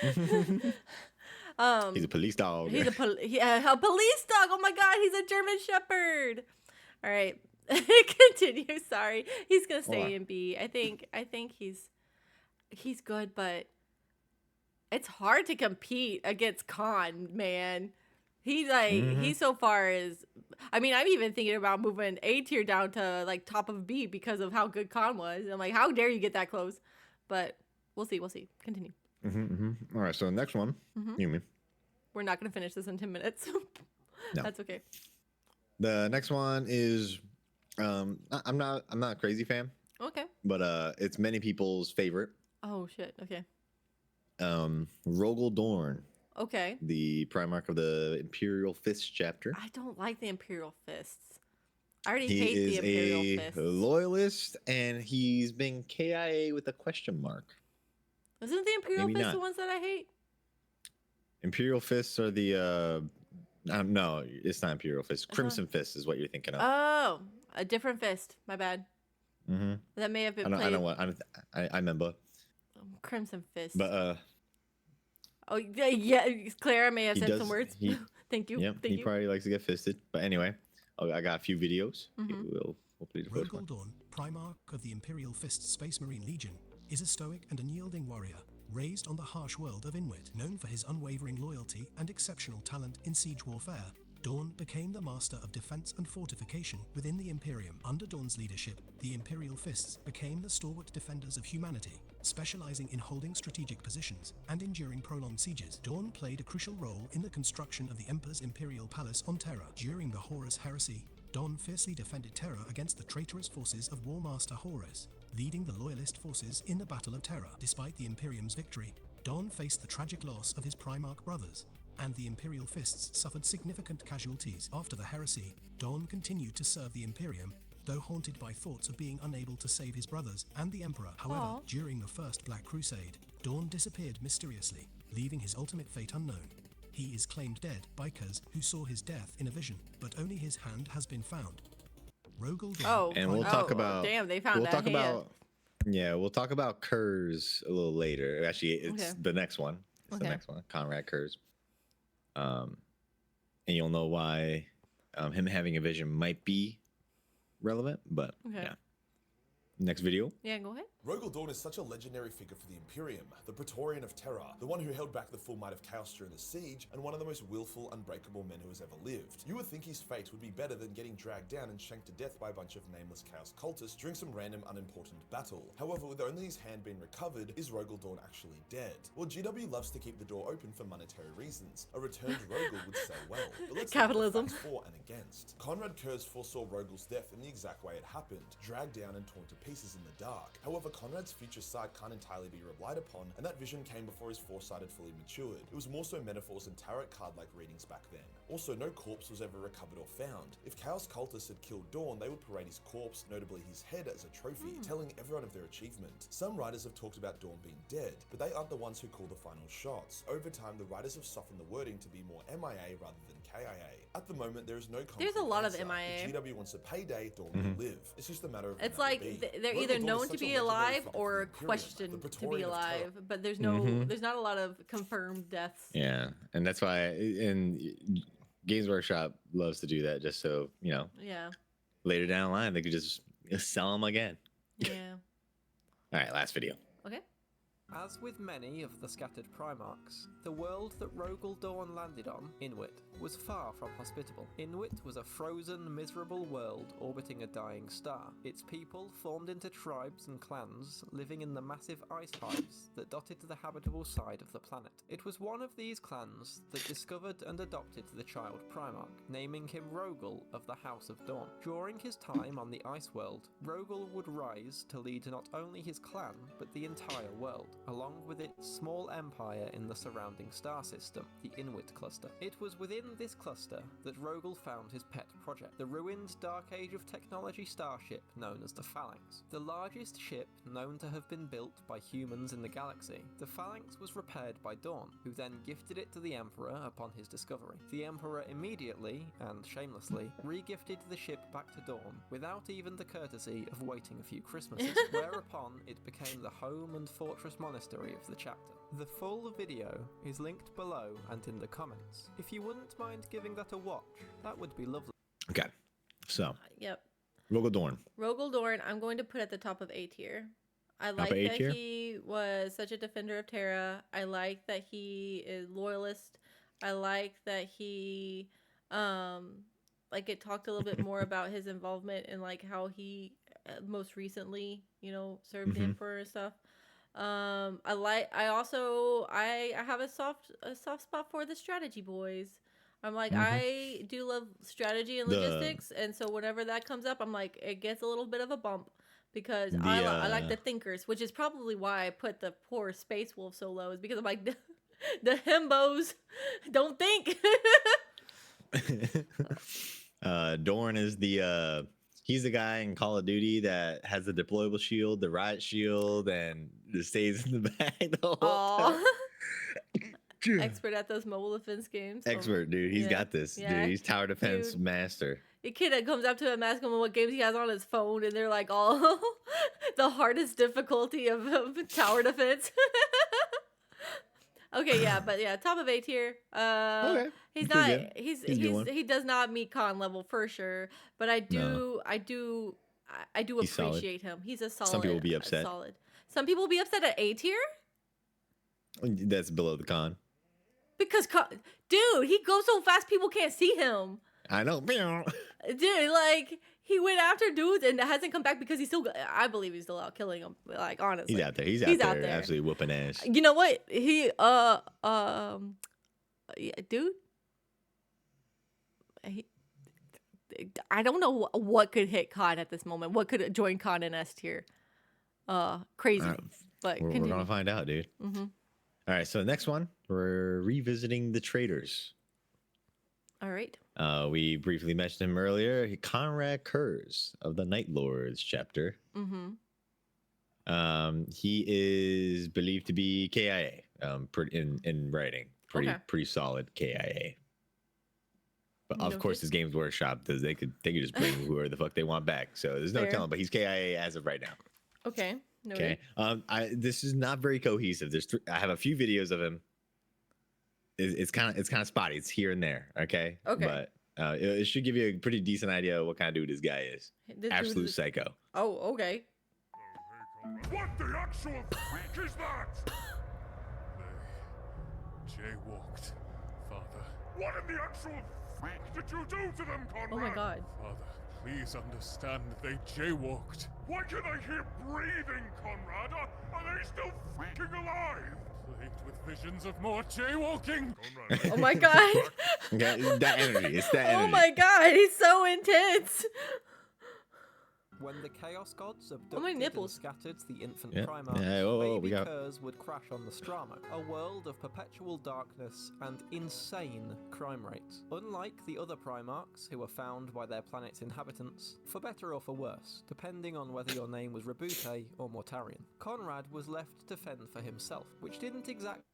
He's a police dog. He's a police dog. Oh my god, he's a German Shepherd. All right. Continue. Sorry. He's gonna stay in B. I think he's good, but it's hard to compete against Khan, man. He so far is. I mean, I'm even thinking about moving A tier down to like top of B because of how good Khan was. I'm like, how dare you get that close? But we'll see. Continue. All right. So the next one, you mean? We're not gonna finish this in 10 minutes. No. That's okay. The next one is, I'm not a crazy fan. Okay. But it's many people's favorite. Oh shit. Okay. Rogel Dorn. Okay. The Primarch of the Imperial Fist chapter. I don't like the Imperial Fists. I already hate the Imperial Fists. He is a loyalist, and he's been KIA with a question mark. Isn't the Imperial Fists the ones that I hate? Imperial Fists are the no, it's not Imperial Fist. Crimson Fist is what you're thinking of. Oh, a different fist. My bad. That may have been. I know what I remember. Crimson Fist. But oh yeah, Clara may have said some words. Thank you. Yeah, he probably likes to get fisted. But anyway, I got a few videos. We'll play the first one. Rogel Dorn, Primarch of the Imperial Fist Space Marine Legion, is a stoic and unyielding warrior raised on the harsh world of Inwit. Known for his unwavering loyalty and exceptional talent in siege warfare, Dorn became the master of defense and fortification within the Imperium. Under Dorn's leadership, the Imperial Fists became the stalwart defenders of humanity, specializing in holding strategic positions and enduring prolonged sieges. Dorn played a crucial role in the construction of the Emperor's Imperial Palace on Terra. During the Horus Heresy, Dorn fiercely defended Terra against the traitorous forces of Warmaster Horus, leading the Loyalist forces in the Battle of Terra. Despite the Imperium's victory, Dorn faced the tragic loss of his Primarch brothers, and the Imperial Fists suffered significant casualties. After the heresy, Dorn continued to serve the Imperium, though haunted by thoughts of being unable to save his brothers and the Emperor. However, during the First Black Crusade, Dorn disappeared mysteriously, leaving his ultimate fate unknown. He is claimed dead by Kaz, who saw his death in a vision, but only his hand has been found. Rogel Dorn. And we'll talk about. Damn, they found we'll that talk hand. about. Yeah, we'll talk about Kurz a little later. Actually, it's the next one. It's the next one. Conrad Kurz. And you'll know why him having a vision might be relevant, but yeah. Next video. Yeah, go ahead. Rogel Dorn is such a legendary figure for the Imperium, the Praetorian of Terra, the one who held back the full might of Chaos during the siege, and one of the most willful, unbreakable men who has ever lived. You would think his fate would be better than getting dragged down and shanked to death by a bunch of nameless Chaos cultists during some random unimportant battle. However, with only his hand being recovered, is Rogel Dorn actually dead? Well, GW loves to keep the door open for monetary reasons. A returned Rogel would sell well. But let's Capitalism. look at the facts for and against. Conrad Kurz foresaw Rogel's death in the exact way it happened, dragged down and torn to pieces in the dark. However, Conrad's future sight can't entirely be relied upon, and that vision came before his foresight had fully matured. It was more so metaphors and tarot card-like readings back then. Also, no corpse was ever recovered or found. If Chaos cultists had killed Dorn, they would parade his corpse, notably his head, as a trophy, telling everyone of their achievement. Some writers have talked about Dorn being dead, but they aren't the ones who call the final shots. Over time, the writers have softened the wording to be more MIA rather than KIA. At the moment, there is no concrete There's a lot answer. of MIA. If GW wants a payday, Dorn will live. It's just a matter of It's like they're either known to be alive or questioned to be alive, but there's no, there's not a lot of confirmed deaths. Yeah, and that's why in Games Workshop loves to do that, just so Yeah. later down the line they could just sell them again. Yeah. All right, last video. Okay. As with many of the scattered Primarchs, the world that Rogel Dorn landed on, Inwit, was far from hospitable. Inwit was a frozen, miserable world orbiting a dying star. Its people formed into tribes and clans, living in the massive ice hives that dotted the habitable side of the planet. It was one of these clans that discovered and adopted the child Primarch, naming him Rogel of the House of Dawn. During his time on the Ice World, Rogel would rise to lead not only his clan, but the entire world. along with its small empire in the surrounding star system, the Inwit Cluster. It was within this cluster that Rogel found his pet project, the ruined Dark Age of Technology starship known as the Phalanx. The largest ship known to have been built by humans in the galaxy, the Phalanx was repaired by Dawn, who then gifted it to the Emperor upon his discovery. The Emperor immediately, and shamelessly, re-gifted the ship back to Dawn without even the courtesy of waiting a few Christmases, whereupon it became the home and fortress monastery of the chapter. The full video is linked below and in the comments. If you wouldn't mind giving that a watch, that would be lovely. Okay, so. Yep. Rogel Dorn. Rogel Dorn, I'm going to put at the top of A tier. I like that he was such a defender of Terra. I like that he is loyalist. I like that he, like it talked a little bit more about his involvement and like how he most recently, you know, served the Emperor and stuff. I have a soft spot for the strategy boys. I'm like, I do love strategy and logistics, and so whenever that comes up, I'm like, it gets a little bit of a bump because I like the thinkers, which is probably why I put the poor Space Wolf so low, is because I'm like, the himbos don't think. Dorn is he's the guy in Call of Duty that has the deployable shield, the riot shield, and just stays in the back the whole time. Expert at those mobile defense games. Expert, dude. He's got this. Yeah. Dude, he's tower defense master. The kid that comes up to him, asking him what games he has on his phone, and they're like all the hardest difficulty of tower defense. Okay, yeah, but yeah, top of A tier. Okay. He's not. He does not meet con level for sure, but I do appreciate him. He's a solid. Some people will be upset. Solid. Some people will be upset at A tier. That's below the con. Because, dude, he goes so fast people can't see him. I know. Dude, like, he went after dudes and hasn't come back because I believe he's still out killing them. Like, honestly. He's out there. He's out there absolutely whooping ass. You know what? He, dude. I don't know what could hit Con at this moment. What could join Con in S tier? Crazy. But we're going to find out, dude. All right, so the next one, we're revisiting the Traitors. All right. We briefly mentioned him earlier. Conrad Kurz of the Night Lords chapter. He is believed to be KIA. In writing, pretty solid KIA. But of course, his Games Workshop, they could just bring whoever the fuck they want back. So there's no telling. But he's KIA as of right now. Okay. Okay. This is not very cohesive. I have a few videos of him. It's kind of spotty. It's here and there. Okay. Okay. But it should give you a pretty decent idea of what kind of dude this guy is. Absolute psycho. Oh, okay. What the actual freak is that? They jaywalked, Father. What in the actual freak did you do to them, Conrad? Oh my God. Father, please understand they jaywalked. Why can I hear breathing, Conrad? Are they still fucking alive? Plagued with visions of more jaywalking. Conrad. Oh my God. Okay, that energy. It's that energy. Oh my God, he's so intense. When the Chaos Gods abducted and scattered the infant Primarchs, baby Kurz would crash on the Stramo, a world of perpetual darkness and insane crime rates. Unlike the other Primarchs, who were found by their planet's inhabitants, for better or for worse, depending on whether your name was Rabute or Mortarion, Conrad was left to fend for himself, which didn't exactly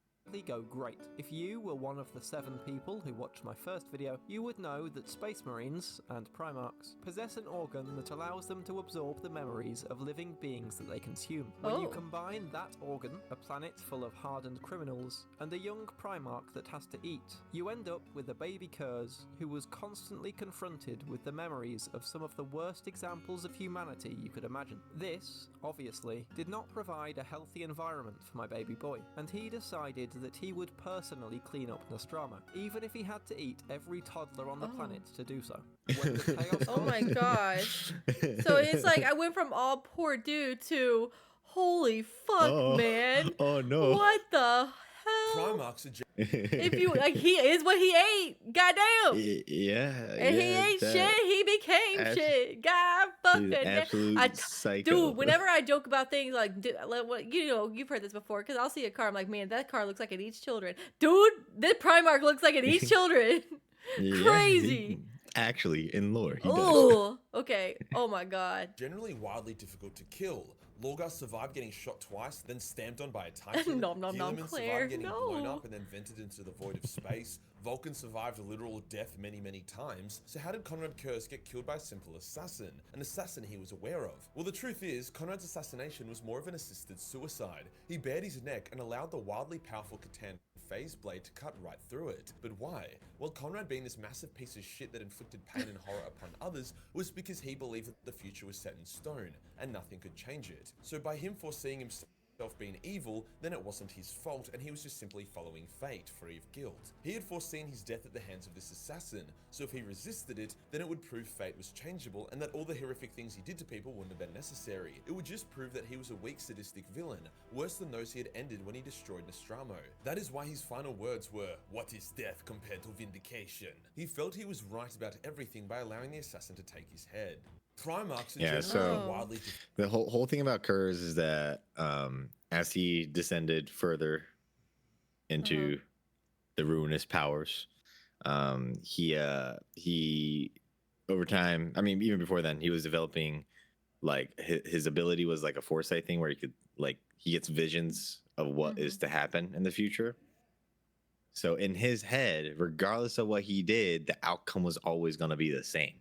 go great. If you were one of the 7 people who watched my first video, you would know that Space Marines and Primarchs possess an organ that allows them to absorb the memories of living beings that they consume. When you combine that organ, a planet full of hardened criminals, and a young Primarch that has to eat, you end up with a baby Kurz who was constantly confronted with the memories of some of the worst examples of humanity you could imagine. This, obviously, did not provide a healthy environment for my baby boy, and he decided that he would personally clean up Nostromo, even if he had to eat every toddler on the planet to do so. When the Chaos Oh my gosh. So it's like I went from all poor dude to holy fuck, man. Oh no. What the hell? Primarchs are If you like, he is what he ate. Goddamn. Yeah. And he ain't shit. He became shit. God fucking damn. Absolute psycho. Dude, whenever I joke about things like, you know, you've heard this before, because I'll see a car, I'm like, man, that car looks like it eats children. Dude, this Primarch looks like it eats children. Crazy. Actually, in lore, he does. Oh, okay. Oh my god. Generally wildly difficult to kill. Lorgar survived getting shot twice, then stamped on by a titan. Nom nom nom, Guilliman Claire, survived getting blown no. up and then vented into the void of space. Vulcan survived a literal death many, many times. So how did Conrad Kurz get killed by a simple assassin? An assassin he was aware of? Well, the truth is, Conrad's assassination was more of an assisted suicide. He bared his neck and allowed the wildly powerful Catan phase blade to cut right through it. But why? Well, Conrad, being this massive piece of shit that inflicted pain and horror upon others, was because he believed that the future was set in stone and nothing could change it. So by him foreseeing himself being evil, then it wasn't his fault and he was just simply following fate, free of guilt. He had foreseen his death at the hands of this assassin, so if he resisted it, then it would prove fate was changeable and that all the horrific things he did to people wouldn't have been necessary. It would just prove that he was a weak, sadistic villain, worse than those he had ended when he destroyed Nostromo. That is why his final words were, "What is death compared to vindication?" He felt he was right about everything by allowing the assassin to take his head. Primarchs are generally wildly the whole thing about Kurz is that as he descended further into the ruinous powers, he over time, I mean, even before then, he was developing like his ability was like a foresight thing where he could like he gets visions of what is to happen in the future. So in his head, regardless of what he did, the outcome was always going to be the same.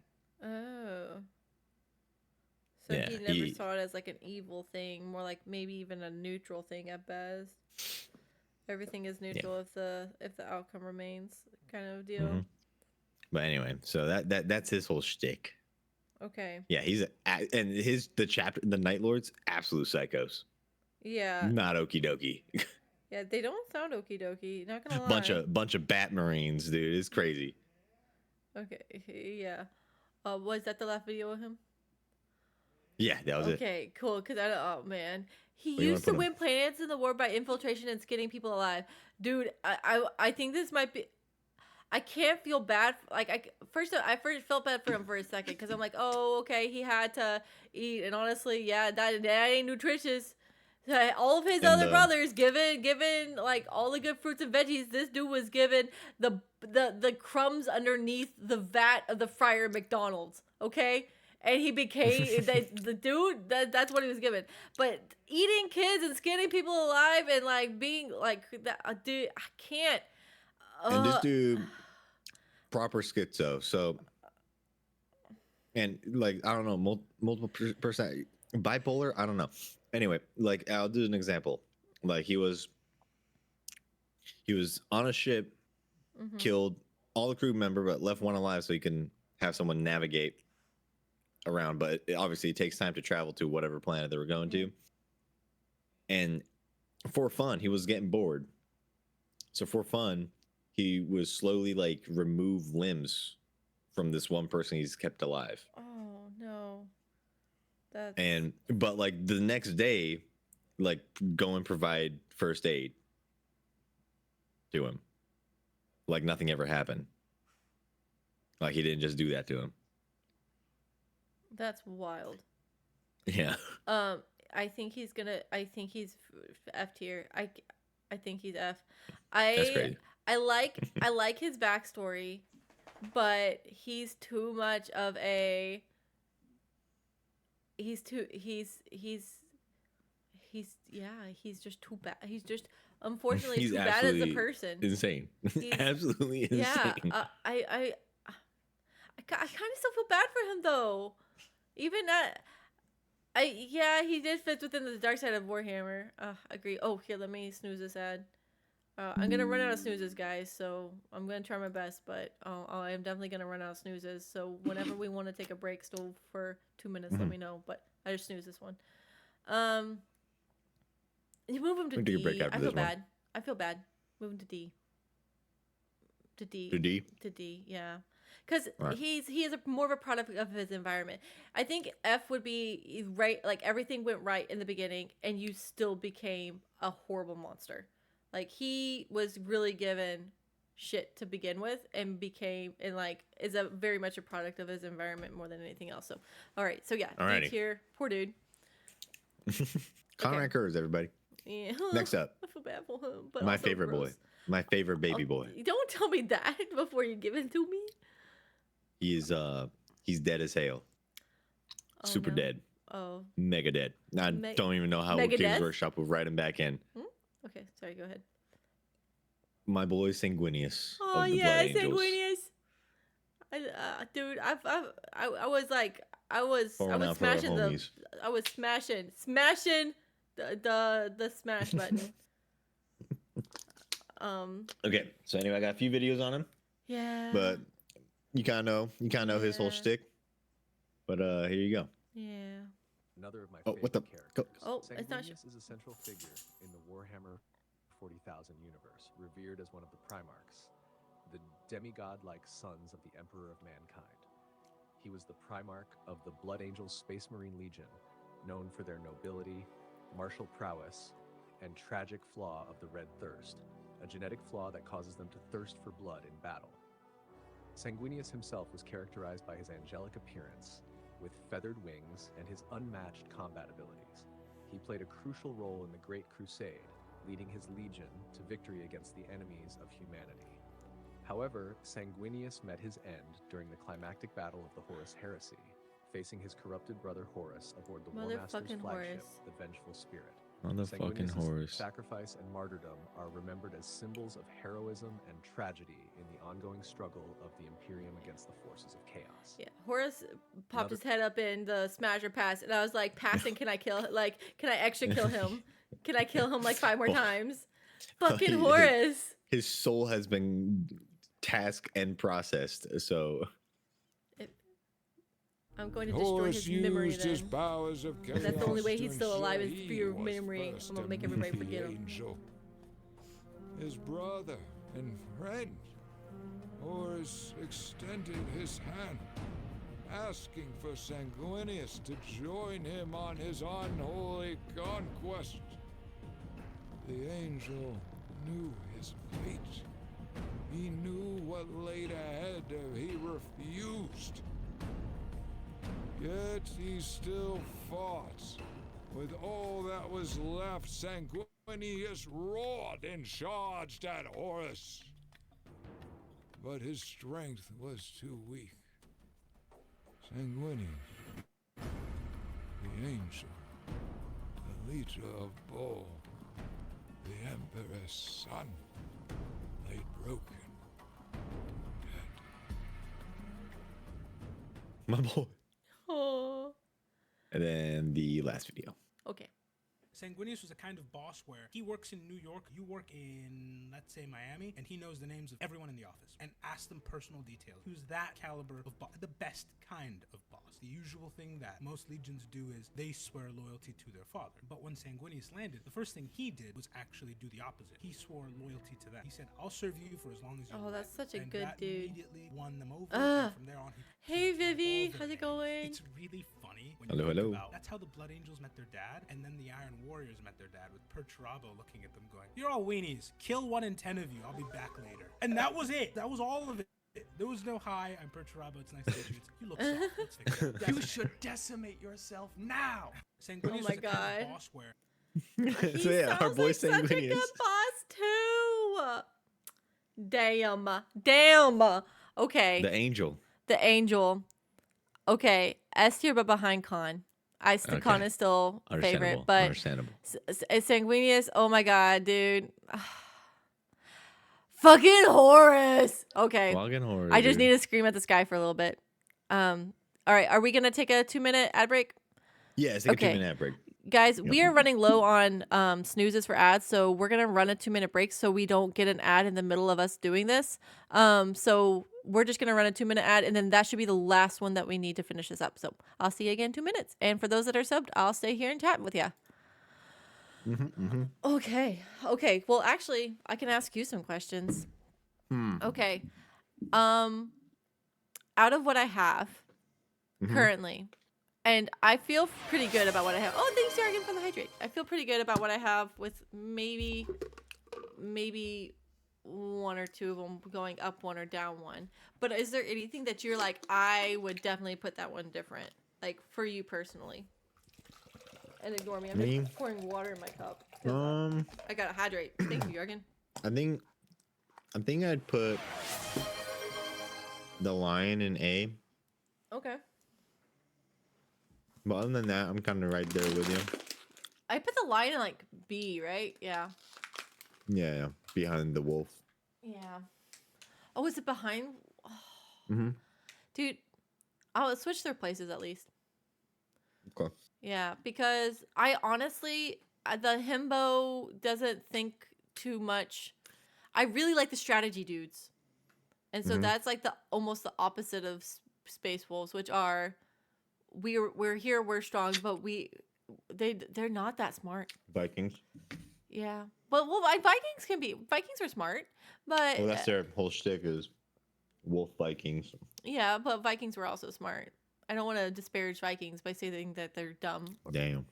Oh. So Yeah, he never saw it as like an evil thing, more like maybe even a neutral thing at best. Everything is neutral if the outcome remains, kind of deal. But anyway, so that's his whole shtick. Okay. Yeah, the Night Lords, absolute psychos. Yeah. Not okie dokie. Yeah, they don't sound okie dokie. Not gonna lie. bunch of Bat Marines, dude. It's crazy. Okay. Yeah. Was that the last video of him? Yeah, that was it. Okay, cool. Because oh man, he used to win planets in the war by infiltration and skinning people alive. Dude, I think this might be. I can't feel bad. Like I first felt bad for him for a second because I'm like, oh okay, he had to eat, and honestly, yeah, that ain't nutritious. All of his other brothers given like all the good fruits and veggies. This dude was given the crumbs underneath the vat of the fryer McDonald's. Okay. And he became the dude. That's what he was given. But eating kids and skinning people alive and like being like that, dude, I can't. And this dude, proper schizo. So, and like I don't know, multiple percent bipolar. I don't know. Anyway, like I'll do an example. Like he was on a ship, killed all the crew member, but left one alive so he can have someone navigate around, but obviously it takes time to travel to whatever planet they were going to. And for fun, he was getting bored. So for fun, he was slowly like remove limbs from this one person he's kept alive. Oh no. But like the next day, like go and provide first aid to him. Like nothing ever happened. Like he didn't just do that to him. That's wild. Yeah. I think he's F tier. I think he's F. That's crazy. I like his backstory, but he's too much of a. He's just too bad. He's just unfortunately too bad as a person. Insane. Absolutely insane. Yeah. I kind of still feel bad for him though. Even he did fit within the dark side of Warhammer. Agree. Oh, here, let me snooze this ad. I'm gonna run out of snoozes, guys. So I'm gonna try my best, but I am definitely gonna run out of snoozes. So whenever we want to take a break, still for 2 minutes, let me know. But I just snooze this one. You move him to D. I feel bad. I feel bad. Move him to D. To D. Yeah. Because he is more of a product of his environment. I think F would be right, like everything went right in the beginning, and you still became a horrible monster. Like he was really given shit to begin with and is a very much a product of his environment more than anything else. So all right, so yeah, D tier, poor dude. Conrad Kurz, everybody. Yeah. Next up, I feel bad for him, but my also favorite gross. boy, my favorite baby boy. Don't tell me that before you give it to me. He's dead as hell. Super dead. Oh. Mega dead. I don't even know how Games Workshop will write him back in. Okay, sorry, go ahead. My boy Sanguinius. Oh yeah, Sanguinius. Dude, I was smashing the smash button. Okay, so anyway, I got a few videos on him. Yeah. But you kind of know his whole shtick. But here you go. Yeah. Another of my favorite characters. It's not. Sanguinius is a central figure in the Warhammer 40,000 universe, revered as one of the Primarchs, the demigod-like sons of the Emperor of Mankind. He was the Primarch of the Blood Angels Space Marine Legion, known for their nobility, martial prowess, and tragic flaw of the Red Thirst, a genetic flaw that causes them to thirst for blood in battle. Sanguinius himself was characterized by his angelic appearance, with feathered wings and his unmatched combat abilities. He played a crucial role in the Great Crusade, leading his legion to victory against the enemies of humanity. However, Sanguinius met his end during the climactic battle of the Horus Heresy, facing his corrupted brother Horus aboard the War Master's flagship, the Vengeful Spirit. Motherfucking Horus. Sacrifice and martyrdom are remembered as symbols of heroism and tragedy in the ongoing struggle of the Imperium against the forces of chaos. Yeah, Horus popped his head up in the Smasher Pass, and I was like, passing, can I kill, can I extra kill him? Can I kill him 5 more times? Fucking Horus. His soul has been tasked and processed, so... I'm going to destroy his memory then. His powers of chaos. That's the only way he's still alive is through your memory. I'm going to make everybody forget him. His brother and friend, Horus extended his hand, asking for Sanguinius to join him on his unholy conquest. The angel knew his fate. He knew what laid ahead if he refused. Yet he still fought. With all that was left, Sanguinius roared and charged at Horus. But his strength was too weak. Sanguinius, the angel, the leader of Baal, the Emperor's son, lay broken, dead. My boy. Oh. And then the last video. Okay. Sanguinius was a kind of boss where he works in New York, you work in, let's say, Miami, and he knows the names of everyone in the office and asks them personal details. He was that caliber of boss, the best kind of boss. The usual thing that most legions do is they swear loyalty to their father. But when Sanguinius landed, the first thing he did was actually do the opposite. He swore loyalty to them. He said, I'll serve you for as long as you want. Oh, that's such a and good that dude. Immediately won them over. And from there on, hey, Vivi, how's it going? It's really funny when hello, you think hello. about that's how the Blood Angels met their dad, and then the Iron Warriors met their dad, with Perturabo looking at them going, you're all weenies. Kill 1 in 10 of you. I'll be back later. And that was it. That was all of it. There was no hi, I'm Perturabo, it's nice to meet you. You look soft. Let's fix it. You should decimate yourself now. Sanguinius was a kind of boss where So yeah, our boy such a Sanguinius. good boss too. Damn. Okay. The angel. The angel. Okay, S tier, but behind Khan. Khan is still favorite, but understandable. Sanguinius. Oh my god, dude. Fucking Horus. Okay. Fucking Horus. I just need to scream at the sky for a little bit. All right, are we gonna take a 2-minute ad break? Yeah, let's take a 2-minute ad break. Guys, we are running low on snoozes for ads, so we're gonna run a 2-minute break so we don't get an ad in the middle of us doing this. So we're just gonna run a 2-minute ad, and then that should be the last one that we need to finish this up. So I'll see you again in 2 minutes. And for those that are subbed, I'll stay here and chat with you. Okay. Well, actually, I can ask you some questions. Okay. Out of what I have currently, and I feel pretty good about what I have. Oh, thanks, Jargon, for the hydrate. I feel pretty good about what I have with maybe maybe one or two of them going up one or down one. But is there anything that you're like, I would definitely put that one different, like for you personally? And ignore me. I'm just pouring water in my cup. I gotta hydrate. Thank you, Jurgen. I think I'd put the lion in A. Okay. But other than that, I'm kind of right there with you. I put the lion in like B, right? Yeah. Yeah, behind the wolf. Yeah. Oh, is it behind? Mm-hmm. Dude, I'll switch their places at least. Okay. Yeah, because I honestly, the himbo doesn't think too much. I really like the strategy dudes. And so that's like almost the opposite of Space Wolves, which are we're here, we're strong, but they're not that smart. Vikings. Yeah. Well, Vikings are smart, but Well, that's their whole shtick is wolf Vikings. yeah, but Vikings were also smart. I don't want to disparage Vikings by saying that they're dumb. Damn.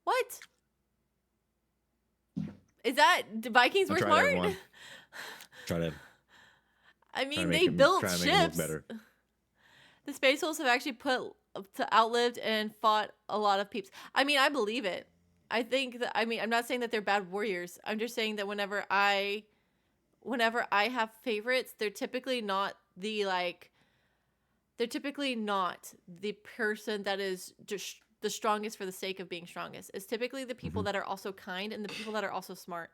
What? Is that Vikings were smart? Try to. I mean, they built ships. Try to make them look better. The Space Wolves have actually outlived and fought a lot of peeps. I mean, I believe it. I think that, I mean, I'm not saying that they're bad warriors. I'm just saying that whenever I have favorites, they're typically not the person that is just the strongest for the sake of being strongest. It's typically the people that are also kind and the people that are also smart.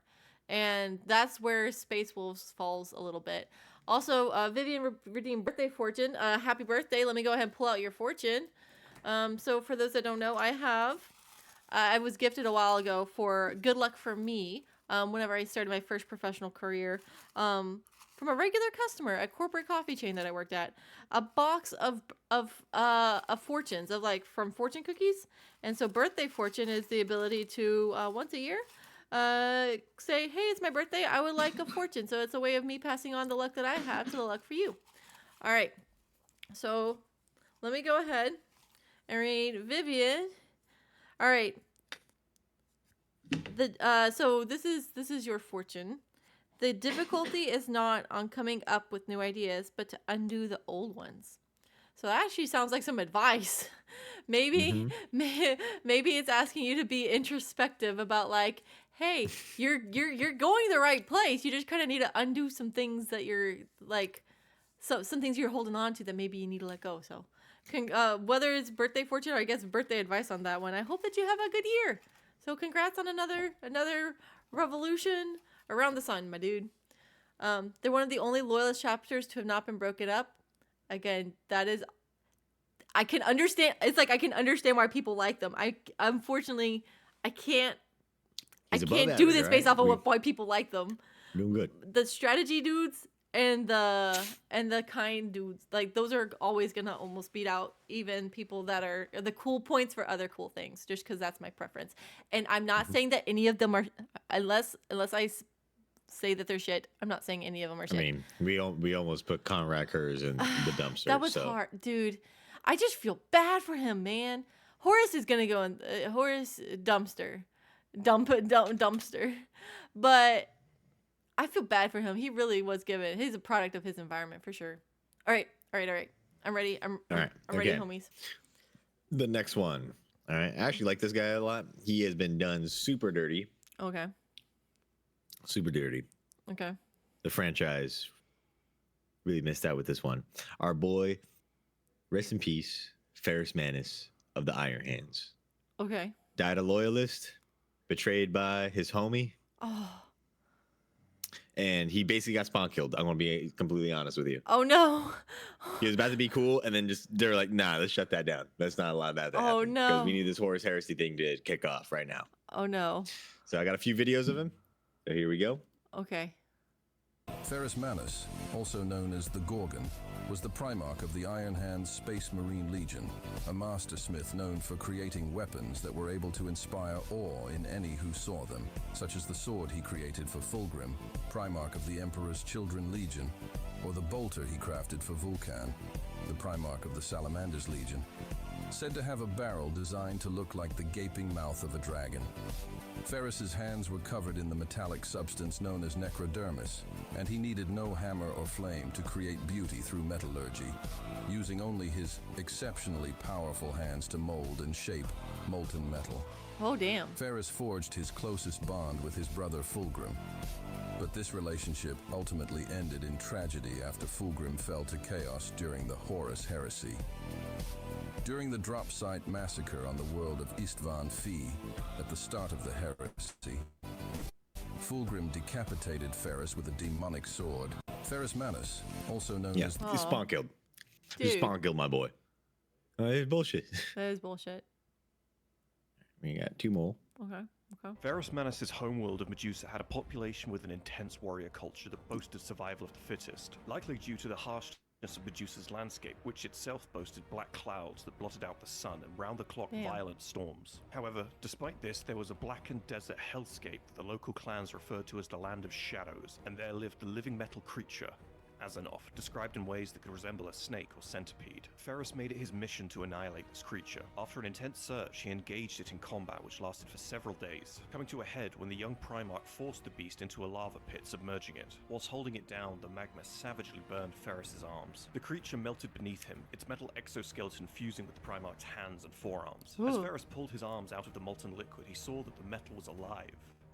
And that's where Space Wolves falls a little bit. Also, Vivian redeemed birthday fortune. Happy birthday. Let me go ahead and pull out your fortune. So for those that don't know, I was gifted a while ago for good luck for me whenever I started my first professional career from a regular customer, a corporate coffee chain that I worked at, a box of fortunes from fortune cookies. And so birthday fortune is the ability to once a year say, hey, it's my birthday, I would like a fortune. So it's a way of me passing on the luck that I have to the luck for you. All right, so let me go ahead and read Vivian. All right, so this is your fortune. The difficulty is not on coming up with new ideas, but to undo the old ones. So that actually sounds like some advice. Maybe it's asking you to be introspective about like, hey, you're going the right place. You just kind of need to undo some things that you're like, some things you're holding on to that maybe you need to let go. So, whether it's birthday fortune or I guess birthday advice on that one, I hope that you have a good year. So congrats on another revolution around the sun, my dude. They're one of the only loyalist chapters to have not been broken up. Again, that is, I can understand. It's like I can understand why people like them. Unfortunately, I can't do this based off of why people like them. Doing good. The strategy dudes and the kind dudes, like those are always gonna almost beat out even people that are the cool points for other cool things, just because that's my preference. And I'm not saying that any of them are, unless I say that they're shit. I'm not saying any of them are shit. I mean, we almost put Conrad Kurz in the dumpster. That was hard, dude. I just feel bad for him, man. Horace is gonna go in Horace dumpster, but I feel bad for him. He really was given. He's a product of his environment for sure. All right. I'm ready. I'm ready, homies. The next one. All right. I actually like this guy a lot. He has been done super dirty. Okay. Super dirty. Okay. The franchise really missed out with this one. Our boy, rest in peace, Ferrus Manus of the Iron Hands. Okay. Died a loyalist, betrayed by his homie. Oh. And he basically got spawn killed. I'm going to be completely honest with you. Oh, no. He was about to be cool, and then they're like, nah, let's shut that down. Let's not allow that to happen. Oh, no. Because we need this Horus Heresy thing to kick off right now. Oh, no. So I got a few videos of him. So here we go. Okay. Ferrus Manus, also known as the Gorgon, was the Primarch of the Iron Hands Space Marine Legion, a mastersmith known for creating weapons that were able to inspire awe in any who saw them, such as the sword he created for Fulgrim, Primarch of the Emperor's Children Legion, or the bolter he crafted for Vulcan, the Primarch of the Salamanders Legion. said to have a barrel designed to look like the gaping mouth of a dragon. Ferris's hands were covered in the metallic substance known as necrodermis, and he needed no hammer or flame to create beauty through metallurgy, using only his exceptionally powerful hands to mold and shape molten metal. Oh, damn. Ferris forged his closest bond with his brother Fulgrim, but this relationship ultimately ended in tragedy after Fulgrim fell to chaos during the Horus Heresy. During the drop site massacre on the world of Istvan Fee at the start of the heresy, Fulgrim decapitated Ferris with a demonic sword. Ferris Manus, also known as... he spawn killed. He Dude. spawn killed my boy. It's bullshit. That is bullshit. We got 2 more. Okay. Varus Manus' homeworld of Medusa had a population with an intense warrior culture that boasted survival of the fittest, likely due to the harshness of Medusa's landscape, which itself boasted black clouds that blotted out the sun and round-the-clock violent storms. However, despite this, there was a blackened desert hellscape that the local clans referred to as the Land of Shadows, and there lived the living metal creature, Azanoth, described in ways that could resemble a snake or centipede. Ferris made it his mission to annihilate this creature. After an intense search, he engaged it in combat which lasted for several days, coming to a head when the young Primarch forced the beast into a lava pit, submerging it. Whilst holding it down, the magma savagely burned Ferris's arms. The creature melted beneath him, its metal exoskeleton fusing with the Primarch's hands and forearms. As Ferris pulled his arms out of the molten liquid, he saw that the metal was alive.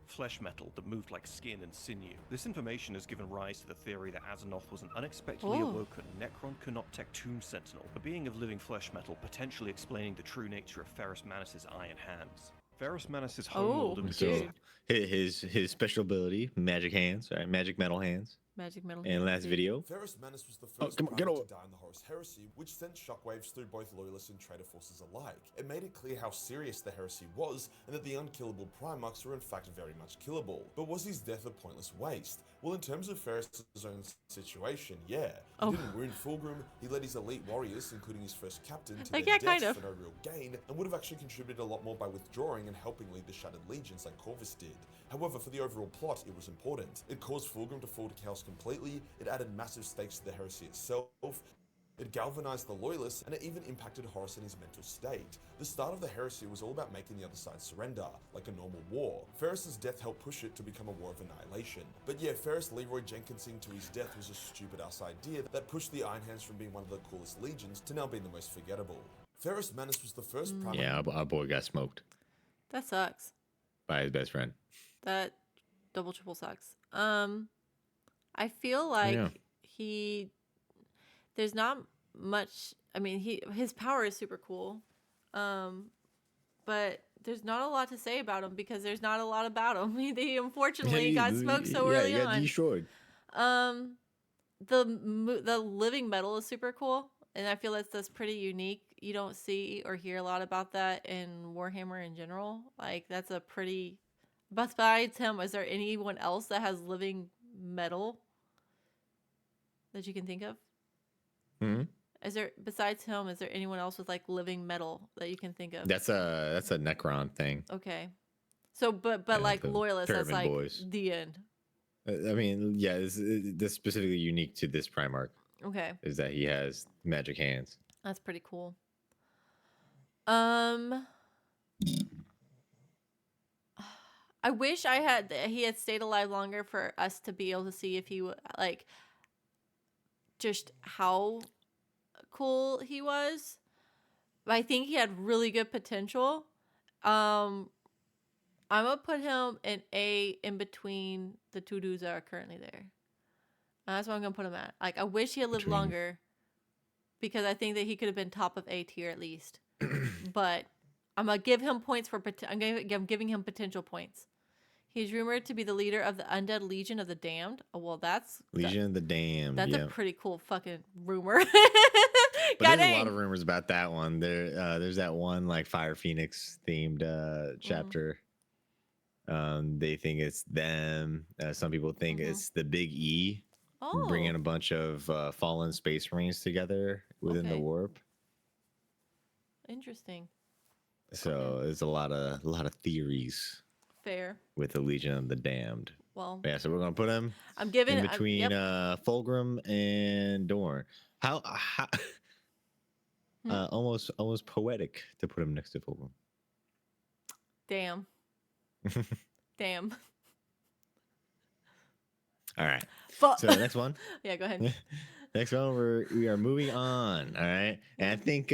Flesh metal that moved like skin and sinew. This information has given rise to the theory that Azanoth was an unexpectedly awoken Necron Canoptech tomb sentinel, a being of living flesh metal, potentially explaining the true nature of Ferris Manus' iron hands. Ferris Manus' homeworld of Medusa. His special ability, magic hands, right? Magic metal hands. Magic metal. And last video. Ferris Manus was the first Primarch to die in the Horus Heresy, which sent shockwaves through both loyalists and traitor forces alike. It made it clear how serious the heresy was, and that the unkillable Primarchs were in fact very much killable. But was his death a pointless waste? Well, in terms of Ferris' own situation, yeah. He didn't wound Fulgrim, he led his elite warriors, including his first captain, to their deaths for no real gain, and would have actually contributed a lot more by withdrawing and helping lead the Shattered Legions like Corvus did. However, for the overall plot, it was important. It caused Fulgrim to fall to chaos completely, it added massive stakes to the heresy itself, it galvanized the loyalists, and it even impacted Horus in his mental state. The start of the heresy was all about making the other side surrender, like a normal war. Ferris's death helped push it to become a war of annihilation. But yeah, Ferris Leroy Jenkinsing to his death was a stupid-ass idea that pushed the Iron Hands from being one of the coolest legions to now being the most forgettable. Ferris Manus was the first Primarch. Yeah, our boy got smoked. That sucks. By his best friend. That double triple sucks. I feel like there's not much. I mean, his power is super cool, but there's not a lot to say about him because there's not a lot about him. He unfortunately got smoked so early on. Yeah, destroyed. The living metal is super cool, and I feel that's pretty unique. You don't see or hear a lot about that in Warhammer in general. Like that's a pretty. Besides him, is there anyone else that has living metal that you can think of? Besides him, is there anyone else with like living metal that you can think of? That's a Necron thing. Okay. So, but like loyalists, that's like the end. I mean, yeah, this specifically unique to this Primarch. Okay. Is that he has magic hands. That's pretty cool. I wish he had stayed alive longer for us to be able to see if he like just how cool he was. But I think he had really good potential. I'm gonna put him in A in between the two dudes that are currently there. And that's what I'm gonna put him at. Like I wish he had lived longer because I think that he could have been top of A tier at least. But I'm gonna give him points for I'm giving him potential points. He's rumored to be the leader of the Undead Legion of the Damned. Oh, well, that's... Legion of the Damned, That's a pretty cool fucking rumor. But there's a lot of rumors about that one. There's that one, like, Fire Phoenix themed chapter. They think it's them. Some people think it's the Big E. Bringing a bunch of fallen Space Marines together within the warp. Interesting. So there's a lot of theories. Fair. With the Legion of the Damned. Well, yeah, so we're gonna put him in between Fulgrim and Dorn. How almost poetic to put him next to Fulgrim. Damn. Damn. All right. Fuck. So the next one. Yeah, go ahead. Next one, we are moving on. All right, and I think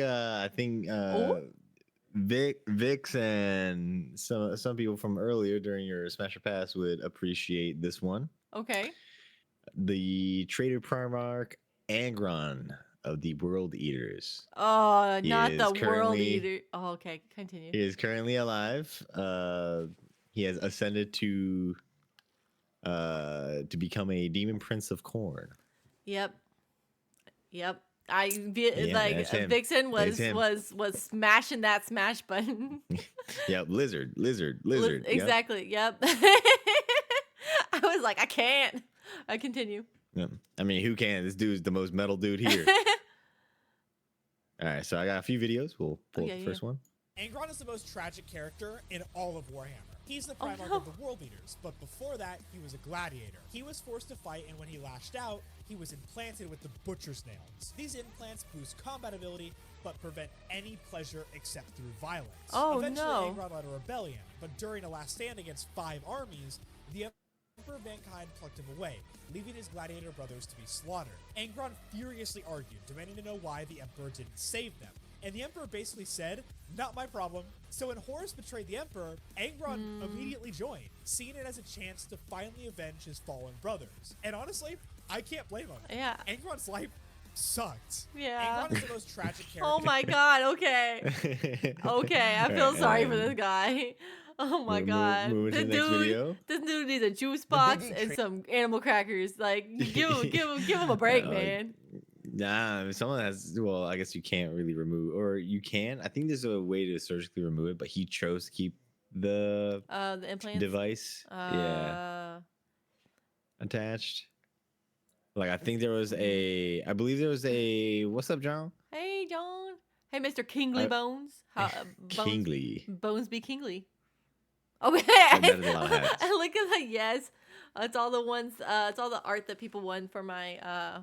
Vix and some people from earlier during your Smasher Pass would appreciate this one. Okay. The Trader Primarch Angron of the World Eaters. Oh, not the World Eater. Oh, okay, continue. He is currently alive. He has ascended to become a Demon Prince of Corn. Yep. Vixen was smashing that smash button. Yep, lizard. Exactly. Yep. I was like, I can't. I continue. Yep. I mean, who can? This dude's the most metal dude here. All right, so I got a few videos. We'll pull up the first one. Angron is the most tragic character in all of Warhammer. He's the Primarch of the World Eaters, but before that, he was a gladiator. He was forced to fight, and when he lashed out, he was implanted with the Butcher's Nails. These implants boost combat ability, but prevent any pleasure except through violence. Eventually, Angron led a rebellion, but during a last stand against 5 armies, the Emperor of Mankind plucked him away, leaving his gladiator brothers to be slaughtered. Angron furiously argued, demanding to know why the Emperor didn't save them. And the Emperor basically said, not my problem. So when Horus betrayed the Emperor, Angron immediately joined, seeing it as a chance to finally avenge his fallen brothers. And honestly, I can't blame him. Yeah. Angron's life sucked. Yeah. Angron is the most tragic character. Oh my god, okay. Okay, I feel sorry for this guy. Oh my god. This dude needs a juice box and some animal crackers. Like, give him a break, man. Nah, someone has. Well, I guess you can't really remove, or you can. I think there's a way to surgically remove it, but he chose to keep the implant device. Attached. Like, I think there was a. I believe there was a. What's up, John? Hey, John. Hey, Mr. Kingly Bones. Kingly. Bones be Kingly. Okay. That is a lot of hats. Look at that. Yes, it's all the ones. It's all the art that people won for my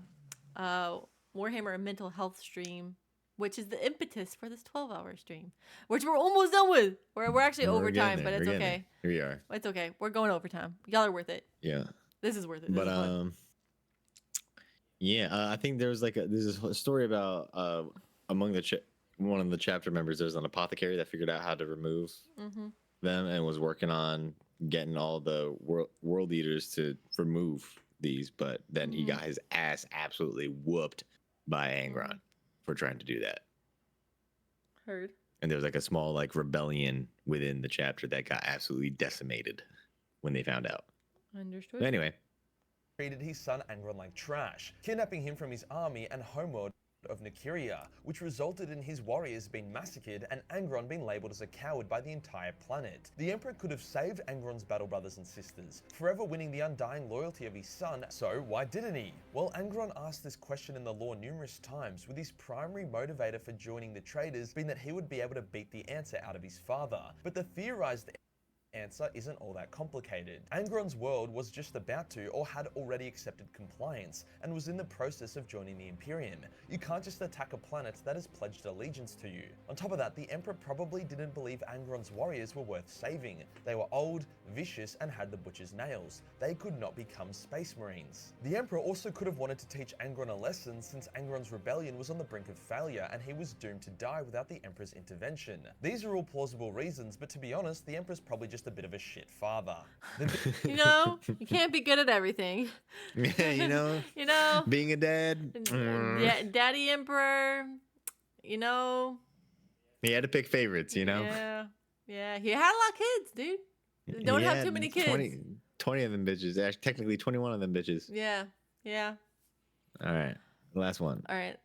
Warhammer Mental Health stream, which is the impetus for this 12-hour stream, which we're almost done with. We're actually overtime, but it's okay. Here we are. It's okay. We're going overtime. Y'all are worth it. Yeah. This is worth it. But I think there's a story about among one of the chapter members. There's an apothecary that figured out how to remove them and was working on getting all the world eaters to remove these, but then he got his ass absolutely whooped by Angron for trying to do that. Heard. And there was like a small rebellion within the chapter that got absolutely decimated when they found out. Understood. But anyway. Treated his son Angron like trash, kidnapping him from his army and homeworld of Nykiria, which resulted in his warriors being massacred and Angron being labeled as a coward by the entire planet. The Emperor could have saved Angron's battle brothers and sisters, forever winning the undying loyalty of his son, so why didn't he? Well, Angron asked this question in the lore numerous times, with his primary motivator for joining the traitors being that he would be able to beat the answer out of his father. But the theorized answer isn't all that complicated. Angron's world was just about to or had already accepted compliance and was in the process of joining the Imperium. You can't just attack a planet that has pledged allegiance to you. On top of that, the Emperor probably didn't believe Angron's warriors were worth saving. They were old, vicious, and had the Butcher's Nails. They could not become Space Marines. The Emperor also could have wanted to teach Angron a lesson since Angron's rebellion was on the brink of failure and he was doomed to die without the Emperor's intervention. These are all plausible reasons, but to be honest, the Emperor's probably just a bit of a shit father. You know, you can't be good at everything. Yeah, you know, being a dad. Yeah, Daddy Emperor. You know, he had to pick favorites. You know. Yeah. He had a lot of kids, dude. Don't have too many kids. 20 of them bitches. Actually, technically 21 of them bitches. Yeah. All right, last one. All right.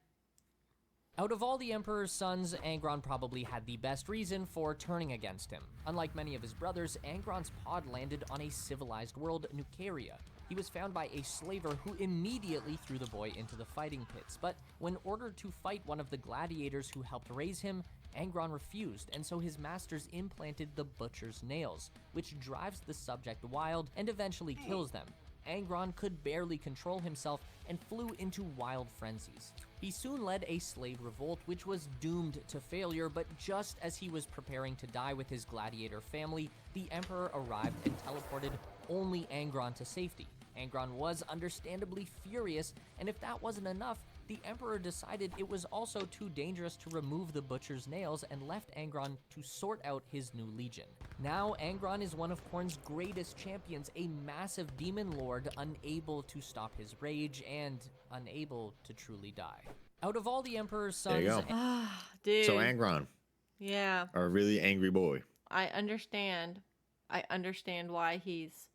Out of all the Emperor's sons, Angron probably had the best reason for turning against him. Unlike many of his brothers, Angron's pod landed on a civilized world, Nykiria. He was found by a slaver who immediately threw the boy into the fighting pits, but when ordered to fight one of the gladiators who helped raise him, Angron refused, and so his masters implanted the Butcher's Nails, which drives the subject wild and eventually kills them. Angron could barely control himself and flew into wild frenzies. He soon led a slave revolt which was doomed to failure, but just as he was preparing to die with his gladiator family, the Emperor arrived and teleported only Angron to safety. Angron was understandably furious, and if that wasn't enough, the Emperor decided it was also too dangerous to remove the Butcher's nails and left Angron to sort out his new legion. Now, Angron is one of Khorne's greatest champions, a massive demon lord unable to stop his rage and unable to truly die. Out of all the Emperor's sons... There you go. Dude. So Angron. Yeah. A really angry boy. I understand why he's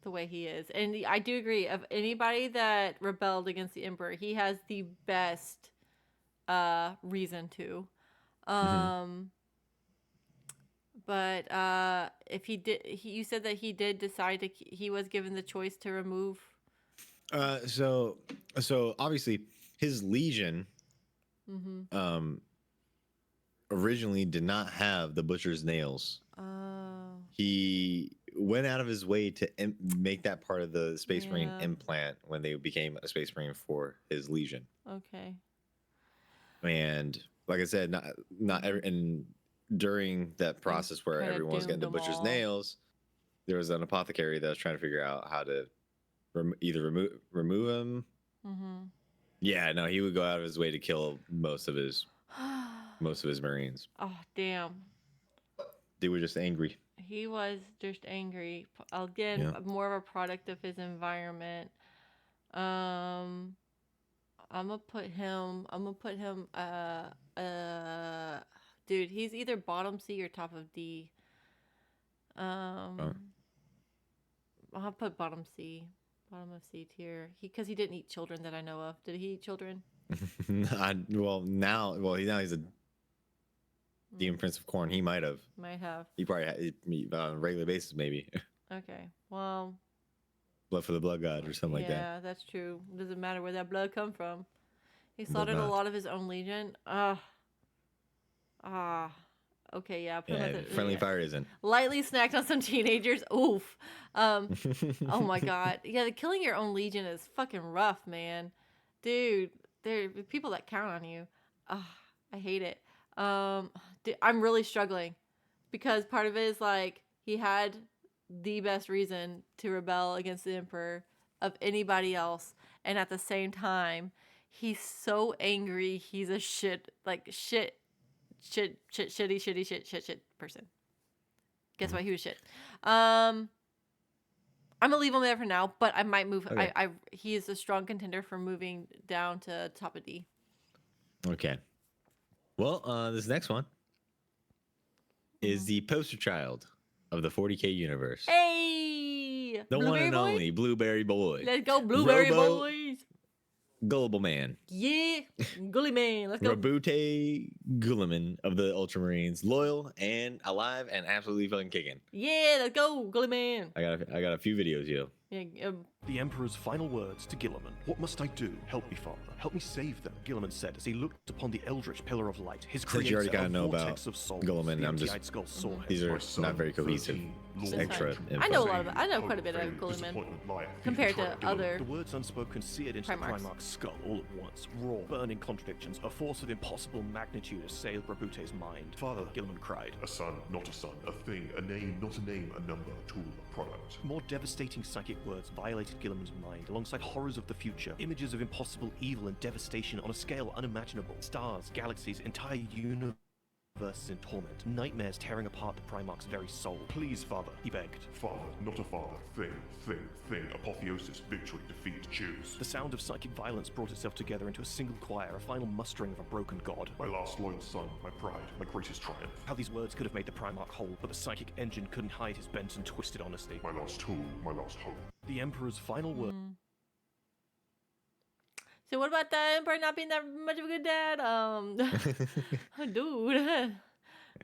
the way he is. And I do agree, of anybody that rebelled against the Emperor, he has the best reason to. But if he did, you said that he did decide to, he was given the choice to remove. So obviously his legion originally did not have the Butcher's nails. He went out of his way to make that part of the Space Marine implant when they became a Space Marine for his legion. Okay. And like I said, not every, and during that process where everyone was getting the Butcher's nails, there was an apothecary that was trying to figure out how to either remove him. Yeah, no, he would go out of his way to kill most of his Marines. Oh, damn. They were just angry. He was just angry. Again, more of a product of his environment. I'm gonna put him. Dude, he's either bottom C or top of D. I'll put bottom C. Bottom of C tier. Because he didn't eat children that I know of. Did he eat children? Now he's a Demon Prince of Khorne. He might have. Might have. He probably had on a regular basis, maybe. Okay. Well. Blood for the Blood God or something like that. Yeah, that's true. Doesn't matter where that blood come from. He slaughtered a lot of his own legion. Okay, yeah. Friendly Fire isn't. Lightly snacked on some teenagers. Oof. Oh my god. Yeah, killing your own legion is fucking rough, man. Dude, there are people that count on you. I hate it. Dude, I'm really struggling because part of it is like he had the best reason to rebel against the Emperor of anybody else, and at the same time, he's so angry. He's a shit person. Guess what? He was shit. I'm gonna leave him there for now, but I might move. Okay. He is a strong contender for moving down to top of D. Okay. Well, this next one is the poster child of the 40K universe. Hey, the one and only Blueberry Boy. Let's go, Blueberry Boys. Gullible Man. Yeah, Gully Man. Let's go. Rabute Gulliman of the Ultramarines, loyal and alive and absolutely fucking kicking. Yeah, let's go, Gully Man. I got a few videos, yo. Yeah, The Emperor's final words to Gilliman. What must I do? Help me, Father. Help me save them, Gilliman said as he looked upon the eldritch pillar of light. His Since you already creator, kind of know about vortex of souls. Gulliman, The I'm just empty-eyed skull saw him. these are not very cohesive. Extra I know a lot of it. I know quite a bit of Gully Man compared to other. The words unspoken seared into the Primarch's skull all at once. Raw, burning contradictions. A force of impossible magnitude assailed Rabute's mind. Father, Gilliman cried. A son, not a son. A thing, a name, not a name. A number, a tool, a product. More devastating psychic words violated Gilliman's mind, alongside horrors of the future, images of impossible evil and devastation on a scale unimaginable. Stars, galaxies, entire universes in torment, nightmares tearing apart the Primarch's very soul. Please, Father, he begged. Father, not a father. Thing. Apotheosis, victory, defeat, choose. The sound of psychic violence brought itself together into a single choir, a final mustering of a broken god. My last loyal son, my pride, my greatest triumph. How these words could have made the Primarch whole, but the psychic engine couldn't hide his bent and twisted honesty. My last tool, my last hope. The Emperor's final word. So what about the Emperor not being that much of a good dad? Dude.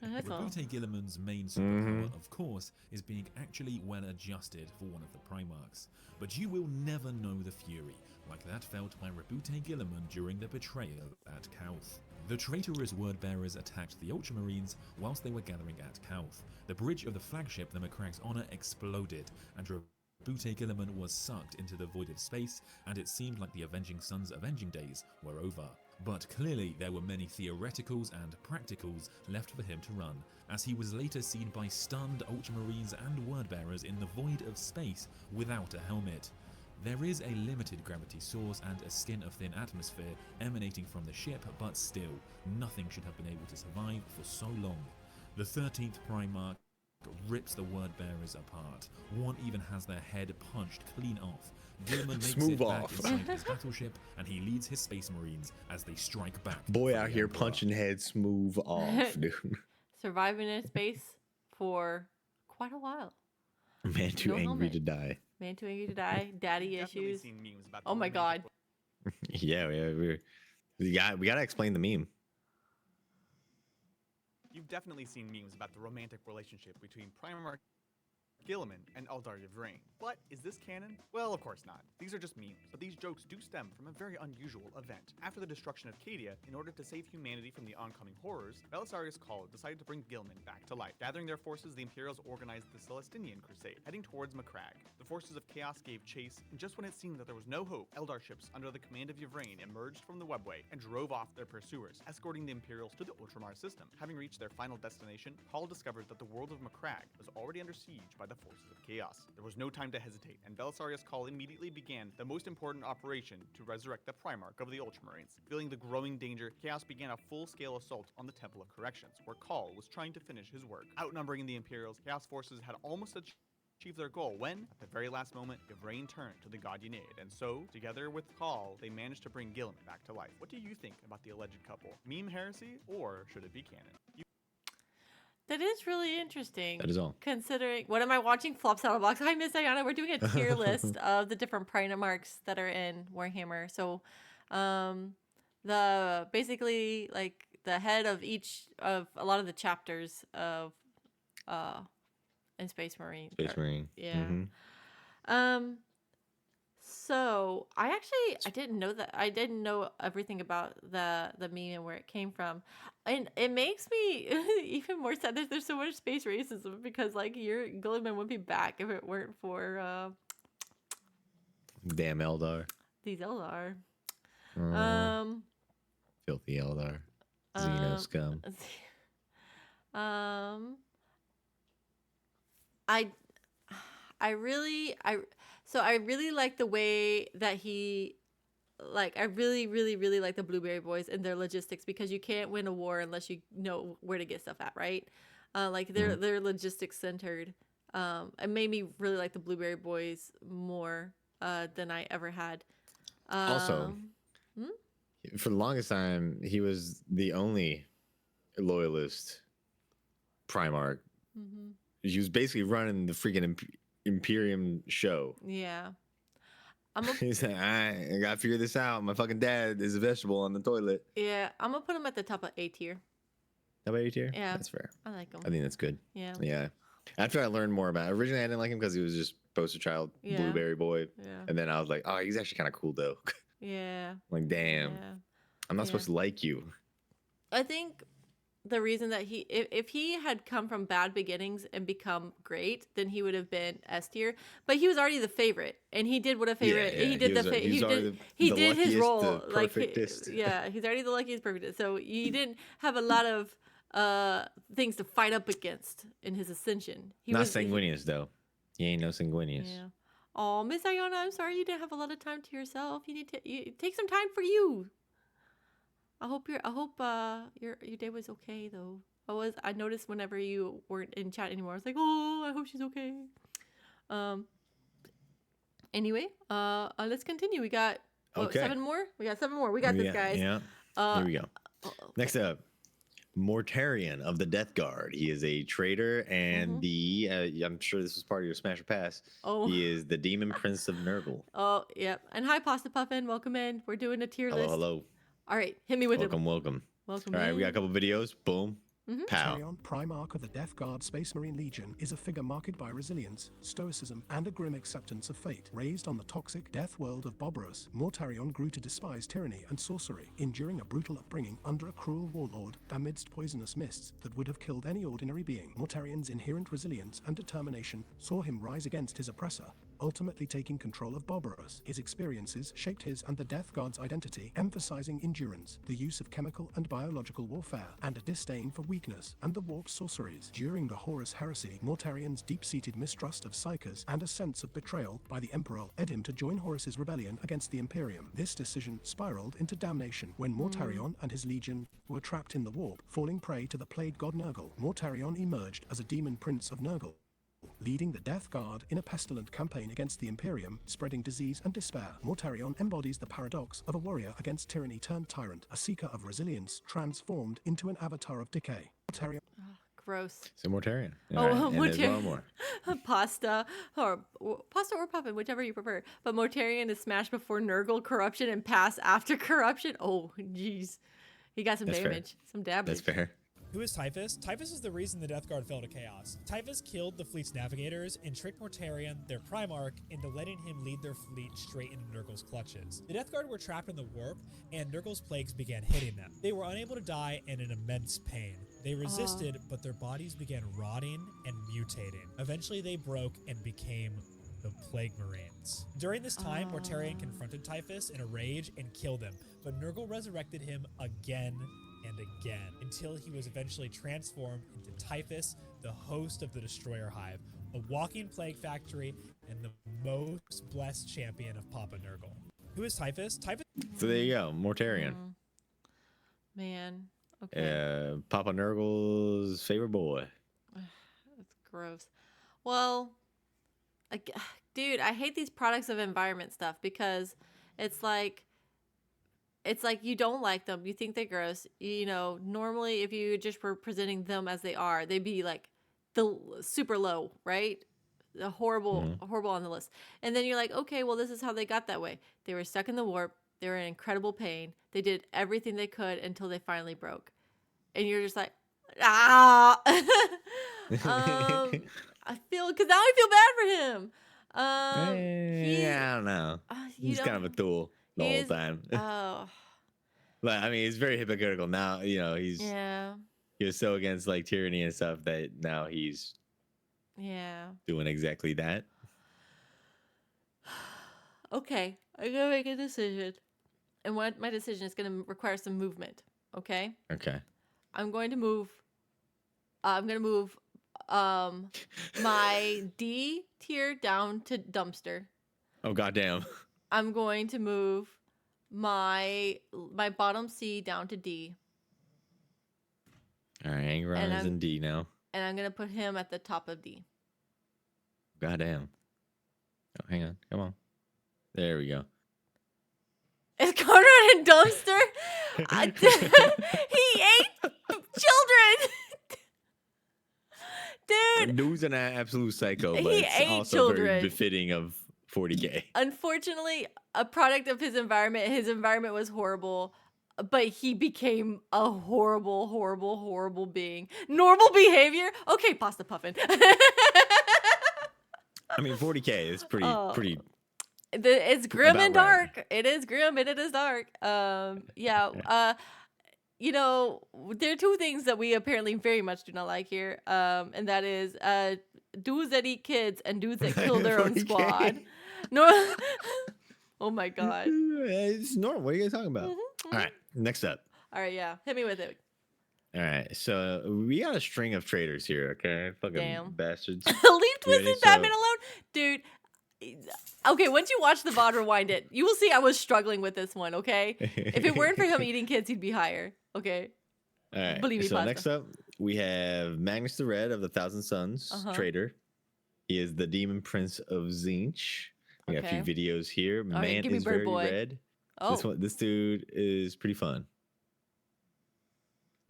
Rabute Gilliman's main superpower, of course, is being actually well adjusted for one of the Primarchs. But you will never know the fury like that felt by Rabute Gilliman during the betrayal at Kauth. The traitorous word-bearers attacked the Ultramarines whilst they were gathering at Kauth. The bridge of the flagship, the Macragge's Honor, exploded, and Rabute Gilliman was sucked into the void of space, and it seemed like the Avenging Sun's avenging days were over. But clearly there were many theoreticals and practicals left for him to run, as he was later seen by stunned Ultramarines and Wordbearers in the void of space without a helmet. There is a limited gravity source and a skin of thin atmosphere emanating from the ship, but still, nothing should have been able to survive for so long. The 13th Primarch rips the Wordbearers apart. One even has their head punched clean off. Gilliman makes Smooth it back off. inside his battleship, and he leads his Space Marines as they strike back. Boy for out the here Emperor. punching heads smooth off, dude. Surviving in space for quite a while. Man too No angry helmet. to die. Man too angry to die. Daddy Definitely issues. seen memes about Oh my god. Yeah, we gotta explain the meme. You've definitely seen memes about the romantic relationship between Primarch Gilliman and Eldar Yvraine. But is this canon? Well, of course not. These are just memes, but these jokes do stem from a very unusual event. After the destruction of Cadia, in order to save humanity from the oncoming horrors, Belisarius Cawl decided to bring Gilliman back to life. Gathering their forces, the Imperials organized the Celestinian Crusade, heading towards Macragge. The forces of Chaos gave chase, and just when it seemed that there was no hope, Eldar ships under the command of Yvraine emerged from the webway and drove off their pursuers, escorting the Imperials to the Ultramar system. Having reached their final destination, Cawl discovered that the world of Macragge was already under siege by the forces of Chaos. There was no time to hesitate, and Belisarius Cawl immediately began the most important operation to resurrect the Primarch of the Ultramarines. Feeling the growing danger, Chaos began a full-scale assault on the Temple of Corrections, where Cawl was trying to finish his work. Outnumbering the Imperials, Chaos forces had almost achieved their goal when, at the very last moment, Yvraine turned to the god Yenneid, and so, together with Cawl, they managed to bring Gilliman back to life. What do you think about the alleged couple? Meme heresy, or should it be canon? That is really interesting. That is all. Considering, what am I watching? Flops out of box. Hi, Miss Ayana. We're doing a tier list of the different Primarchs that are in Warhammer. So, the basically like the head of each of a lot of the chapters of, in Space Marine. Space Marine. Yeah. Mhm. So I didn't know that. I didn't know everything about the meme and where it came from, and it makes me even more sad that there's so much space racism because like your Gilliman would be back if it weren't for Damn Eldar. these Eldar. Filthy Eldar. Xeno scum. I really like the way that he, like, I really, really, really like the Blueberry Boys and their logistics because you can't win a war unless you know where to get stuff at, right? Like they're logistics centered. It made me really like the Blueberry Boys more than I ever had. Also, for the longest time, he was the only loyalist Primarch. He was basically running the freaking Imperium show. Yeah. He said, I gotta figure this out. My fucking dad is a vegetable on the toilet. Yeah, I'm gonna put him at the top of A tier. How about A tier? Yeah, That's fair. I like him. I think that's good. Yeah. Yeah. After I learned more about it, originally I didn't like him because he was just poster child Blueberry Boy. Yeah. And then I was like, oh, he's actually kind of cool though. Yeah. Like, damn. Yeah. I'm not supposed to like you. I think the reason that if he had come from bad beginnings and become great, then he would have been S tier. But he was already the favorite, and he did what a favorite. Yeah, he did he did his role. Like he's already the luckiest, perfectest. So you didn't have a lot of things to fight up against in his ascension. He Not was Sanguinius though. He ain't no Sanguinius. Yeah. Oh, Miss Ayana, I'm sorry you didn't have a lot of time to yourself. You need to take some time for you. I hope your day was okay though. I noticed whenever you weren't in chat anymore, I was like, oh, I hope she's okay. Anyway, let's continue. We got 7 more. We got 7 more. We got this, guys. Yeah. Here we go. Next up, Mortarion of the Death Guard. He is a traitor, and I'm sure this was part of your Smash or Pass. Oh. He is the Demon Prince of Nurgle. Oh, yep. And hi, Pasta Puffin. Welcome in. We're doing a tier list. Hello. All right, hit me with Welcome. Welcome. All right, we got a couple videos. Boom. Pow. Mortarion, Primarch of the Death Guard Space Marine Legion, is a figure marked by resilience, stoicism, and a grim acceptance of fate. Raised on the toxic death world of Bobros, Mortarion grew to despise tyranny and sorcery, enduring a brutal upbringing under a cruel warlord amidst poisonous mists that would have killed any ordinary being. Mortarion's inherent resilience and determination saw him rise against his oppressor, ultimately taking control of Barbaros. His experiences shaped his and the Death Guard's identity, emphasizing endurance, the use of chemical and biological warfare, and a disdain for weakness and the warped sorceries. During the Horus Heresy, Mortarion's deep-seated mistrust of Psykers and a sense of betrayal by the Emperor led him to join Horus's rebellion against the Imperium. This decision spiraled into damnation when Mortarion and his legion were trapped in the warp, falling prey to the plague god Nurgle. Mortarion emerged as a demon prince of Nurgle, leading the Death Guard in a pestilent campaign against the Imperium, spreading disease and despair. Mortarion embodies the paradox of a warrior against tyranny turned tyrant, a seeker of resilience transformed into an avatar of decay. Mortarion. Gross. So Mortarion. Mortarion. Pasta or puffin, whichever you prefer. But Mortarion is smashed before Nurgle corruption and pass after corruption. Oh, jeez. He got some damage. Some damage. That's fair. Who is Typhus? Typhus is the reason the Death Guard fell to chaos. Typhus killed the fleet's navigators and tricked Mortarion, their Primarch, into letting him lead their fleet straight into Nurgle's clutches. The Death Guard were trapped in the warp, and Nurgle's plagues began hitting them. They were unable to die and in immense pain. They resisted, but their bodies began rotting and mutating. Eventually they broke and became the Plague Marines. During this time, Mortarion confronted Typhus in a rage and killed him, but Nurgle resurrected him again and again, until he was eventually transformed into Typhus, the host of the Destroyer Hive, a walking plague factory, and the most blessed champion of Papa Nurgle. Who is Typhus? Typhus. So there you go, Mortarion. Man. Okay. Papa Nurgle's favorite boy. That's gross. Well, dude, I hate these products of environment stuff because it's like you don't like them. You think they're gross. You know, normally if you just were presenting them as they are, they'd be like the super low, right? The horrible on the list. And then you're like, okay, well, this is how they got that way. They were stuck in the warp. They were in incredible pain. They did everything they could until they finally broke. And you're just like, I feel, because now I feel bad for him. I don't know. He's kind of a tool the whole time. Oh. But I mean, he's very hypocritical now. You know, he was so against like tyranny and stuff that now he's doing exactly that. Okay, I'm gonna make a decision, and what my decision is gonna require some movement. Okay. Okay. I'm going to move. I'm gonna move my D tier down to dumpster. Oh goddamn. I'm going to move my bottom C down to D. All right, Angron is in D now. And I'm gonna put him at the top of D. Goddamn. Oh, hang on. Come on. There we go. Is Conrad in dumpster? He ate children. Dude. Dude's an absolute psycho, but He ate it's also children. very befitting of 40K. Unfortunately, a product of his environment was horrible, but he became a horrible, horrible, horrible being. Normal behavior? Okay, pasta puffin. I mean, 40K is pretty. It's grim and dark. Right. It is grim and it is dark. You know, there are two things that we apparently very much do not like here, and that is dudes that eat kids and dudes that kill their own squad. No, oh my god, it's normal. What are you guys talking about? All right, next up. All right, yeah, hit me with it. All right, so we got a string of traitors here. Okay, fucking bastards. Leave Twisted Batman alone, dude. Okay, once you watch the VOD, rewind it. You will see I was struggling with this one, okay? If it weren't for him eating kids, he'd be higher, okay? All right, Believe me, so pasta. next up, we have Magnus the Red of the Thousand Suns, traitor. He is the demon prince of Tzeentch. We got a few videos here. All right, Man give me is Bird very Boy. red. Oh. This dude is pretty fun.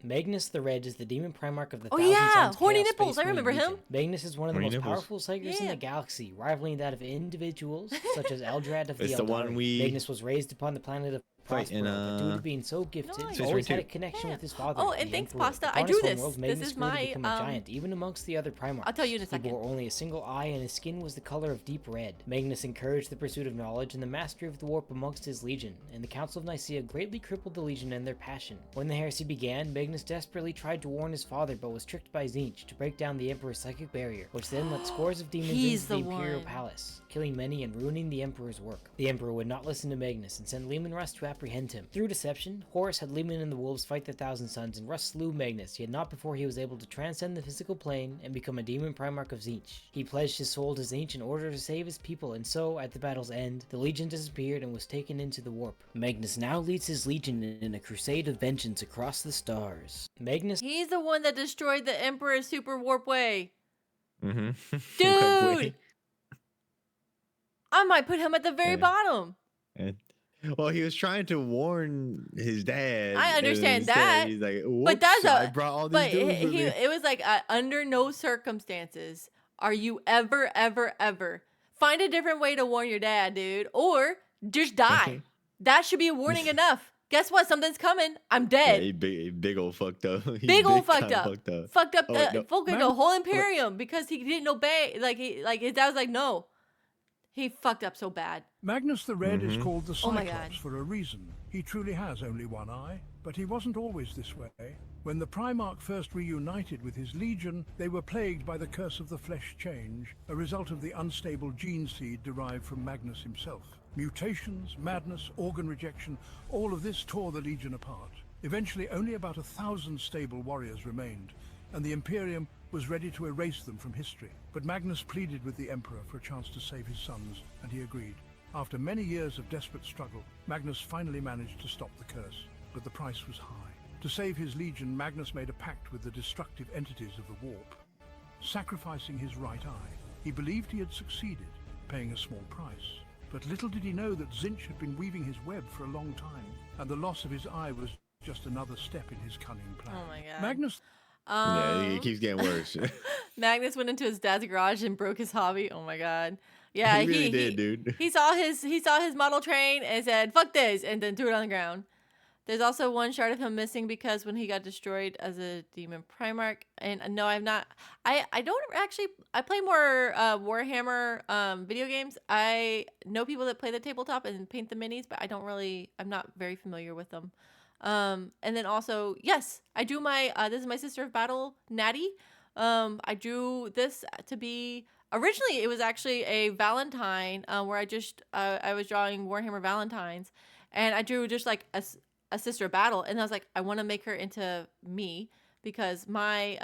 Magnus the Red is the demon primarch of the Oh, Thousand yeah, Suns horny Chaos nipples, Space I remember Marine him. Legion. Magnus is one of the Horny most nipples. powerful psychers in the galaxy, rivaling that of individuals such as Eldrad of the It's the one Eldari. we- Magnus was raised upon the planet of fighting, Prospero, but due to being so gifted, Nice. always had a Two. connection with his father. Oh, and the thanks, Emperor. Pasta. Upon I his drew this. homeworld, This Magnus is grew to my, become a giant, even amongst the other Primarchs. I'll tell you in a second. He bore only a single eye, and his skin was the color of deep red. Magnus encouraged the pursuit of knowledge and the mastery of the warp amongst his legion, and the Council of Nicaea greatly crippled the legion and their passion. When the heresy began, Magnus desperately tried to warn his father, but was tricked by Tzeentch to break down the Emperor's psychic barrier, which then let scores of demons into the Imperial Palace, killing many and ruining the Emperor's work. The Emperor would not listen to Magnus and sent Leman Russ to apprehend him. Through deception, Horus had Leman and the Wolves fight the Thousand Sons, and Russ slew Magnus, yet not before he was able to transcend the physical plane and become a demon Primarch of Tzeentch. He pledged his soul to Tzeentch in order to save his people, and so, at the battle's end, the Legion disappeared and was taken into the warp. Magnus now leads his Legion in a crusade of vengeance across the stars. Magnus... He's the one that destroyed the Emperor's super warp way. Mm-hmm. Dude! I might put him at the very bottom. Well, he was trying to warn his dad. I understand that. He's like, but that's I brought all these dudes with me. it was like under no circumstances are you ever find a different way to warn your dad, dude, or just die. That should be a warning enough. Guess what? Something's coming. I'm dead. Yeah, he big old fucked up. Big old fucked up. Fucked up no. the whole Imperium because he didn't obey. Like his dad was like, no. He fucked up so bad. Magnus the Red is called the Oh my Cyclops God. for a reason. He truly has only one eye, but he wasn't always this way. When the Primarch first reunited with his legion, they were plagued by the curse of the flesh change, a result of the unstable gene seed derived from Magnus himself. Mutations, madness, organ rejection, all of this tore the legion apart. Eventually, only about 1,000 stable warriors remained, and the Imperium was ready to erase them from history. But Magnus pleaded with the Emperor for a chance to save his sons, and he agreed. After many years of desperate struggle, Magnus finally managed to stop the curse, but the price was high. To save his legion, Magnus made a pact with the destructive entities of the warp. Sacrificing his right eye, he believed he had succeeded, paying a small price. But little did he know that Tzeentch had been weaving his web for a long time, and the loss of his eye was just another step in his cunning plan. Oh my God. Magnus... Yeah, it keeps getting worse. Magnus went into his dad's garage and broke his hobby. Oh my God. Yeah, he really did, dude. He saw his model train and said, "Fuck this," and then threw it on the ground. There's also one shard of him missing because when he got destroyed as a demon Primarch, and no, I'm not. I don't actually. I play more Warhammer video games. I know people that play the tabletop and paint the minis, but I don't really. I'm not very familiar with them. And then also, yes, I drew my. This is my Sister of Battle, Natty. I drew this to be. Originally, it was actually a Valentine where I was drawing Warhammer Valentines, and I drew just like a Sister of Battle, and I was like, I want to make her into me because my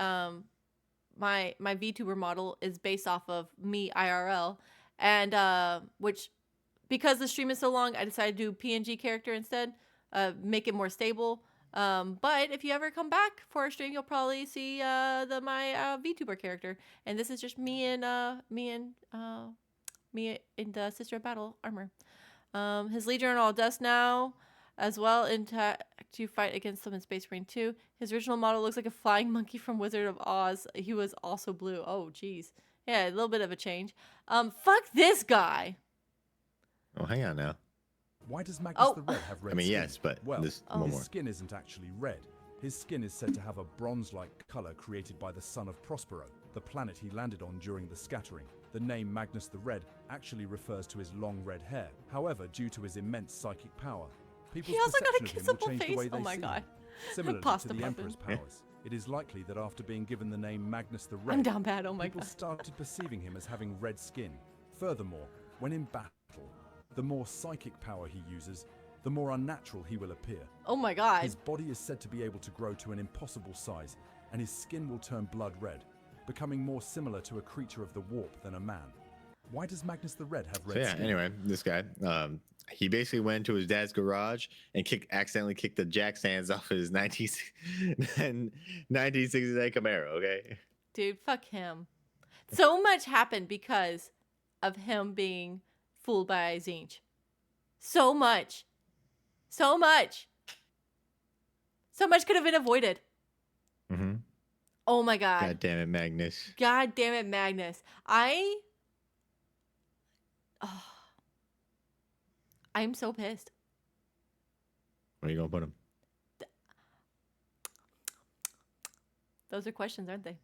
my VTuber model is based off of me IRL, and which because the stream is so long, I decided to do PNG character instead, make it more stable. But if you ever come back for a stream, you'll probably see my VTuber character, and this is just me in the Sister of Battle armor. His Legion are all dust now, as well to fight against them in Space Marine 2. His original model looks like a flying monkey from Wizard of Oz. He was also blue. Oh, geez. Yeah, a little bit of a change. Fuck this guy. Oh, hang on now. Why does Magnus the Red have red skin? Yes, but well, this his more. skin isn't actually red. His skin is said to have a bronze-like color created by the son of Prospero, the planet he landed on during the scattering. The name Magnus the Red actually refers to his long red hair. However, due to his immense psychic power, people's also got a perception of him will kissable change face. the way Oh they my see God. him. Similarly Pasta to the puppet. Emperor's powers, it is likely that after being given the name Magnus the Red, I'm down bad. Oh my people God. started perceiving him as having red skin. Furthermore, when in battle, the more psychic power he uses, the more unnatural he will appear. Oh my God. His body is said to be able to grow to an impossible size, and his skin will turn blood red, becoming more similar to a creature of the warp than a man. Why does Magnus the Red have red So yeah, skin? anyway, this guy, he basically went to his dad's garage and accidentally kicked the jack stands off his 1969 Camaro, okay? Dude, fuck him. So much happened because of him being fooled by Tzeentch. So much. So much. So much could have been avoided. Mm-hmm. Oh my God. God damn it, Magnus. God damn it, Magnus. I'm so pissed. Where are you gonna put him? Those are questions, aren't they?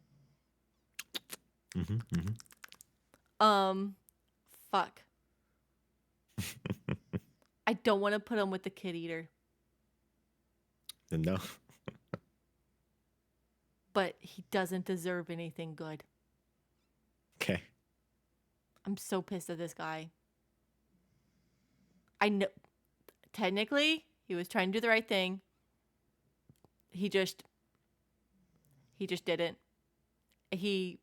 Mm-hmm. Fuck. I don't want to put him with the kid eater. Then no. But he doesn't deserve anything good. Okay. I'm so pissed at this guy. I know. Technically, he was trying to do the right thing. He just didn't. He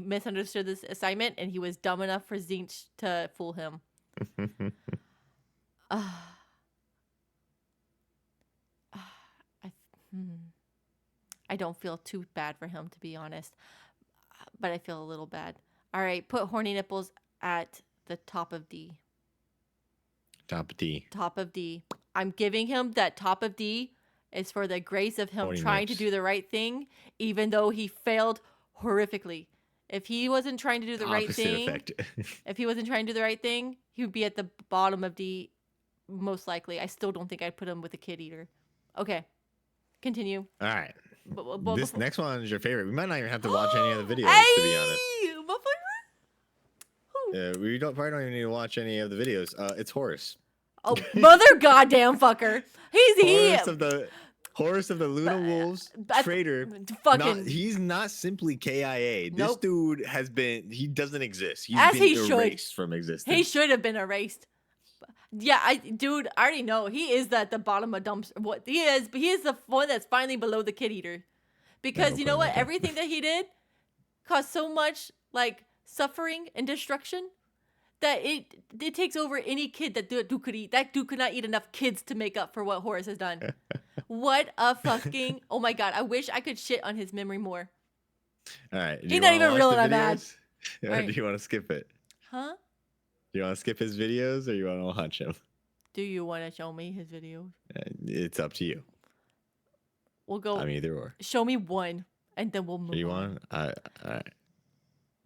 misunderstood this assignment, and he was dumb enough for Zinch to fool him. I don't feel too bad for him, to be honest, but I feel a little bad. All right, put horny nipples at the top of D. Top D. Top of D. I'm giving him that top of D is for the grace of him Horny trying nips. to do the right thing, even though he failed horrifically. If he wasn't trying to do the right Opposite thing, effect. if he wasn't trying to do the right thing, he would be at the bottom of D, most likely. I still don't think I'd put him with a kid eater. Okay, continue. All right. But This next one is your favorite. We might not even have to watch any of the videos, Hey! to be honest. My favorite? We probably don't even need to watch any of the videos. It's Horus. Oh, mother goddamn fucker. Horus of the Luna Wolves, traitor. He's not simply KIA. This Nope. dude he doesn't exist. He's As been he should. erased from existence. He should have been erased. Yeah, I already know he is at the bottom of dumpster. What he is, but he is the one that's finally below the kid eater, because you know what? Everything that he did caused so much like suffering and destruction that it takes over any kid that dude could eat. That dude could not eat enough kids to make up for what Horus has done. What a fucking oh my god! I wish I could shit on his memory more. All right. He's not even real that bad. Or Right. do you want to skip it? Huh? Do you want to skip his videos or you want to watch him? Do you want to show me his videos? It's up to you. We'll go. I'm either or. Show me one, and then we'll move You on. want? All right.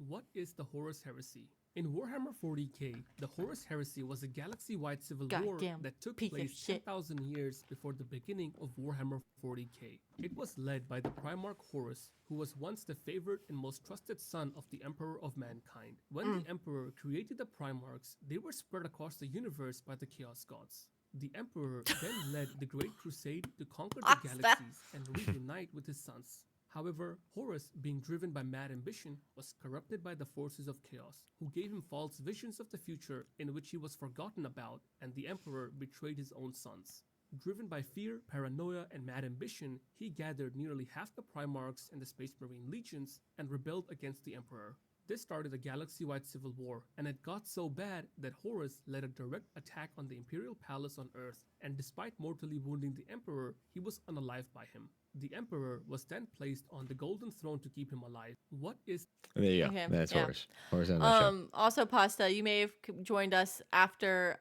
What is the Horus Heresy? In Warhammer 40k, the Horus Heresy was a galaxy-wide civil war Goddamn that took piece of place shit. 10,000 years before the beginning of Warhammer 40k. It was led by the Primarch Horus, who was once the favorite and most trusted son of the Emperor of Mankind. When the Emperor created the Primarchs, they were spread across the universe by the Chaos Gods. The Emperor then led the Great Crusade to conquer the galaxies and reunite with his sons. However, Horus, being driven by mad ambition, was corrupted by the forces of chaos, who gave him false visions of the future in which he was forgotten about, and the Emperor betrayed his own sons. Driven by fear, paranoia, and mad ambition, he gathered nearly half the Primarchs and the Space Marine legions and rebelled against the Emperor. This started a galaxy-wide civil war, and it got so bad that Horus led a direct attack on the Imperial Palace on Earth, and despite mortally wounding the Emperor, he was unalived by him. The Emperor was then placed on the Golden Throne to keep him alive. What is... There you go. Okay, That's yeah. Horus. Horus on that show. Also, Pasta, you may have joined us after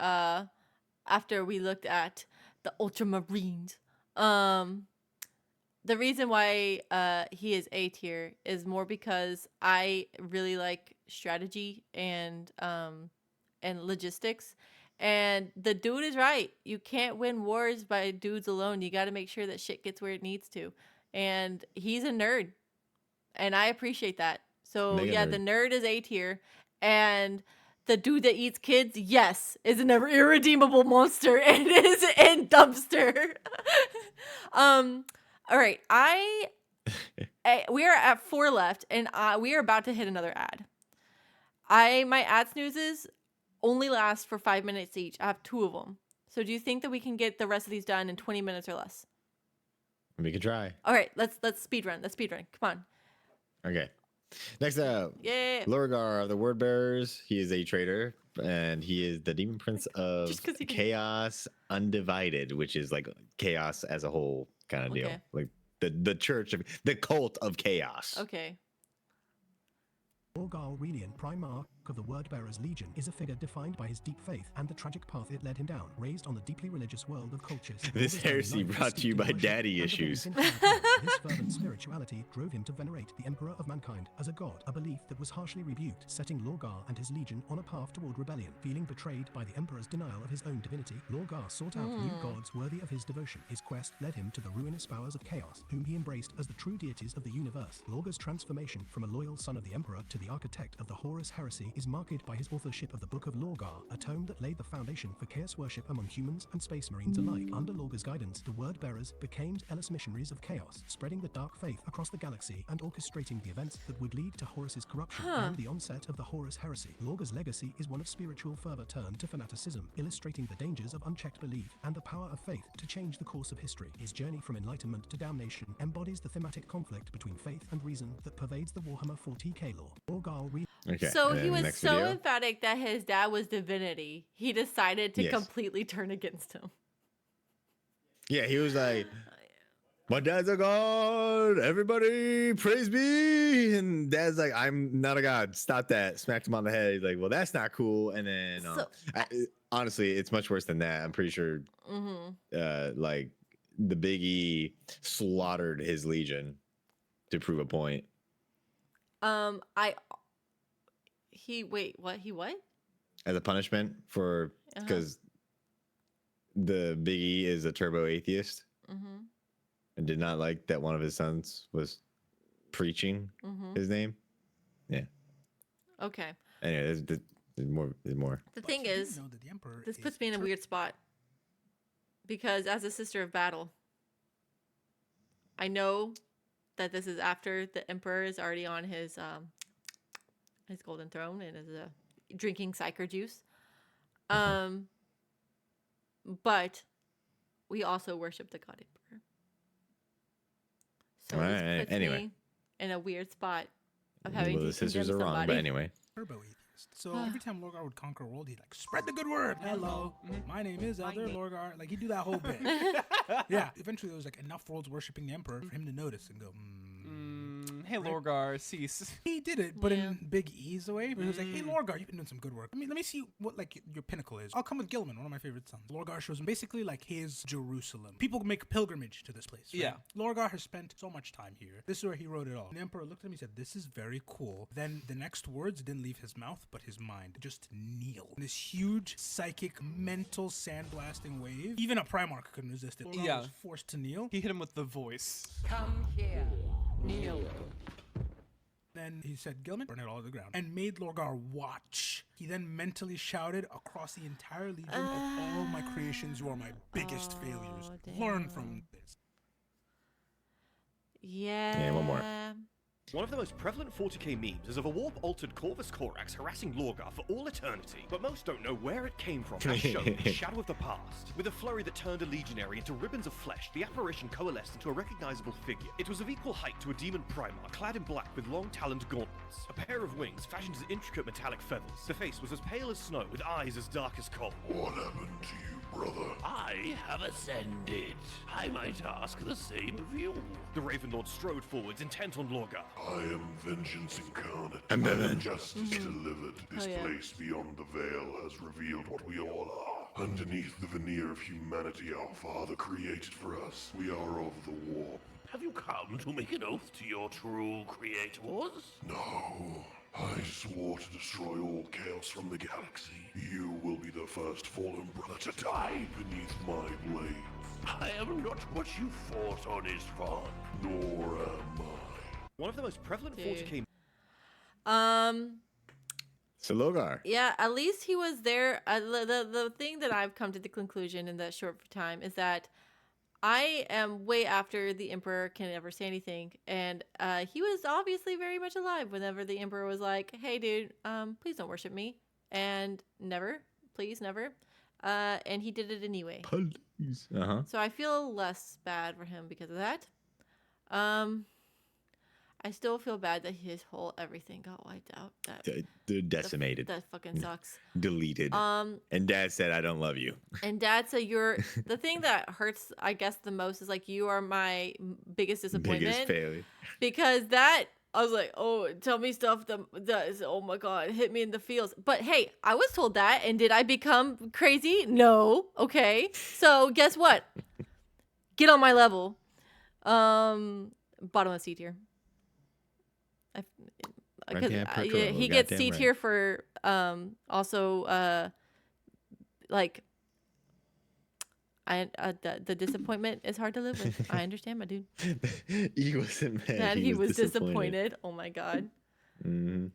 we looked at the Ultramarines. The reason why he is A tier is more because I really like strategy and logistics. And the dude is right. You can't win wars by dudes alone. You got to make sure that shit gets where it needs to. And he's a nerd. And I appreciate that. So, Mega yeah, nerd. the nerd is A tier. And the dude that eats kids, yes, is an irredeemable monster and is in dumpster. All right. We are at 4 left, and we are about to hit another ad. My ad snoozes only last for 5 minutes each. I have 2 of them. So do you think that we can get the rest of these done in 20 minutes or less? We can try. All right, let's speed run. Let's speed run. Come on. Okay. Next up, Yeah. Lurgar of the Word Bearers. He is a traitor, and he is the Demon Prince of Just 'cause he can- Chaos Undivided, which is like chaos as a whole kind of deal. Okay. Like the church of the cult of chaos. Okay. Orgal Reliant Primarch of the Word-Bearer's Legion is a figure defined by his deep faith and the tragic path it led him down. Raised on the deeply religious world of cultures, This Lorgar's heresy daily life brought was to you steeped by in worship daddy and the issues. villain's infinite power. This fervent spirituality drove him to venerate the Emperor of Mankind as a god, a belief that was harshly rebuked, setting Lorgar and his legion on a path toward rebellion. Feeling betrayed by the Emperor's denial of his own divinity, Lorgar sought out new gods worthy of his devotion. His quest led him to the ruinous powers of chaos, whom he embraced as the true deities of the universe. Lorgar's transformation from a loyal son of the Emperor to the architect of the Horus heresy is marked by his authorship of the Book of Lorgar, a tome that laid the foundation for chaos worship among humans and space marines alike. Under Lorgar's guidance, the Word-Bearers became zealous missionaries of chaos, spreading the dark faith across the galaxy and orchestrating the events that would lead to Horus's corruption and the onset of the Horus heresy. Lorgar's legacy is one of spiritual fervor turned to fanaticism, illustrating the dangers of unchecked belief and the power of faith to change the course of history. His journey from enlightenment to damnation embodies the thematic conflict between faith and reason that pervades the Warhammer 40k lore. Okay, so he was so emphatic that his dad was divinity, he decided to Yes. completely turn against him. Yeah, he was like, my dad's a god. Everybody praise me. And dad's like, I'm not a god. Stop that. Smacked him on the head. He's like, well, that's not cool. And then honestly, it's much worse than that. I'm pretty sure like the Big E slaughtered his legion to prove a point. What? As a punishment for because the Big E is a turbo atheist and did not like that one of his sons was preaching his name. Yeah. Okay. Anyway, there's more. The thing is, this puts me in a weird spot because as a sister of battle, I know that this is after the Emperor is already on his golden throne and is drinking psyker juice. But we also worship the god Emperor. So this puts me in a weird spot of having to the sisters condemn are wrong, somebody. but anyway. Turbo atheist. So every time Lorgar would conquer a world, he'd like spread the good word. Hello, my name is Elder Lorgar. Like he'd do that whole bit. Yeah. Eventually, there was like enough worlds worshiping the Emperor for him to notice and go, hey Lorgar, cease. He did it, but in Big E's way. But he was like, hey Lorgar, you've been doing some good work. Let me see what like your pinnacle is. I'll come with Gilman, one of my favorite sons. Lorgar shows him basically like his Jerusalem. People make pilgrimage to this place. Right? Yeah. Lorgar has spent so much time here. This is where he wrote it all. And the Emperor looked at him and said, this is very cool. Then the next words didn't leave his mouth, but his mind. Just kneel. This huge psychic mental sandblasting wave. Even a Primarch couldn't resist it. Lorgar was forced to kneel. He hit him with the voice. Come here. Kneel. Then he said, Gilman, burn it all to the ground. And made Lorgar watch. He then mentally shouted across the entire legion of all my creations, you are my biggest failures. Learn from this. Yeah. Yeah, one more. One of the most prevalent 40k memes is of a warp-altered Corvus Corax harassing Lorgar for all eternity, but most don't know where it came from, as shown in Shadow of the Past. With a flurry that turned a legionary into ribbons of flesh, the apparition coalesced into a recognizable figure. It was of equal height to a demon Primarch, clad in black with long taloned gauntlets, a pair of wings fashioned as intricate metallic feathers. The face was as pale as snow, with eyes as dark as coal. What happened to you, brother? I have ascended. I might ask the same of you. The Raven Lord strode forwards, intent on Lorgar. I am vengeance incarnate. I'm Batman. Justice delivered. This place beyond the veil has revealed what we all are. Underneath the veneer of humanity our Father created for us, we are of the warp. Have you come to make an oath to your true creators? No. I swore to destroy all chaos from the galaxy. You will be the first fallen brother to die beneath my blade. I am not what you fought on Isfahan. Nor am I. One of the most prevalent 40k. So Lorgar. Yeah, at least he was there. The thing that I've come to the conclusion in that short time is that I am way after the Emperor can ever say anything, and he was obviously very much alive whenever the Emperor was like, "Hey, dude, please don't worship me," and please never, and he did it anyway. Please. So I feel less bad for him because of that. I still feel bad that his whole everything got wiped out. They're decimated. That fucking sucks. Deleted. And Dad said, "I don't love you." And Dad said, the thing that hurts, I guess, the most is like, you are my biggest disappointment. Biggest failure. Because that I was like, oh, tell me stuff that is, oh my God, hit me in the feels. But hey, I was told that, and did I become crazy? No. Okay. So guess what? Get on my level. Bottom of C tier. Because he gets C tier for also like the disappointment is hard to live with. I understand, my dude. He wasn't mad. That he was disappointed. Oh my God. Mm-hmm.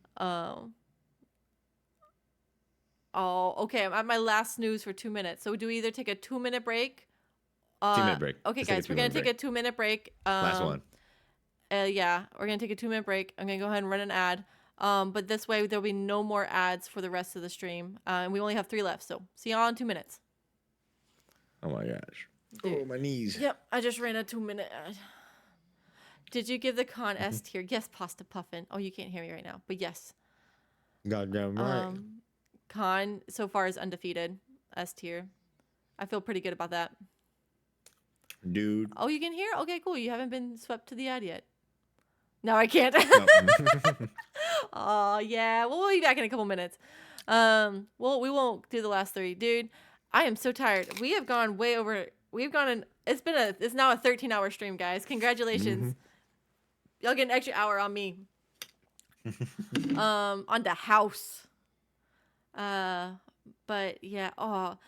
Oh, okay. I'm at my last snooze for 2 minutes. So do we either take a 2-minute break? 2-minute break. Okay, guys, we're gonna take a 2-minute break. Last one. Yeah, we're gonna take a 2-minute break. I'm gonna go ahead and run an ad. But this way there'll be no more ads for the rest of the stream. And we only have 3 left. So see y'all in 2 minutes. Oh my gosh. Dude. Oh, my knees. Yep, I just ran a 2-minute ad. Did you give the con S tier? Yes, Pasta Puffin. Oh, you can't hear me right now, but yes. Goddamn right. Con so far is undefeated. S tier. I feel pretty good about that. Dude. Oh, you can hear? Okay, cool. You haven't been swept to the ad yet. No, I can't. Oh, yeah. Well, we'll be back in a couple minutes. Well, we won't do the last 3. Dude, I am so tired. We have gone way over. We've gone in. It's now a 13-hour stream, guys. Congratulations. Y'all get an extra hour on me. On the house. But yeah. Oh,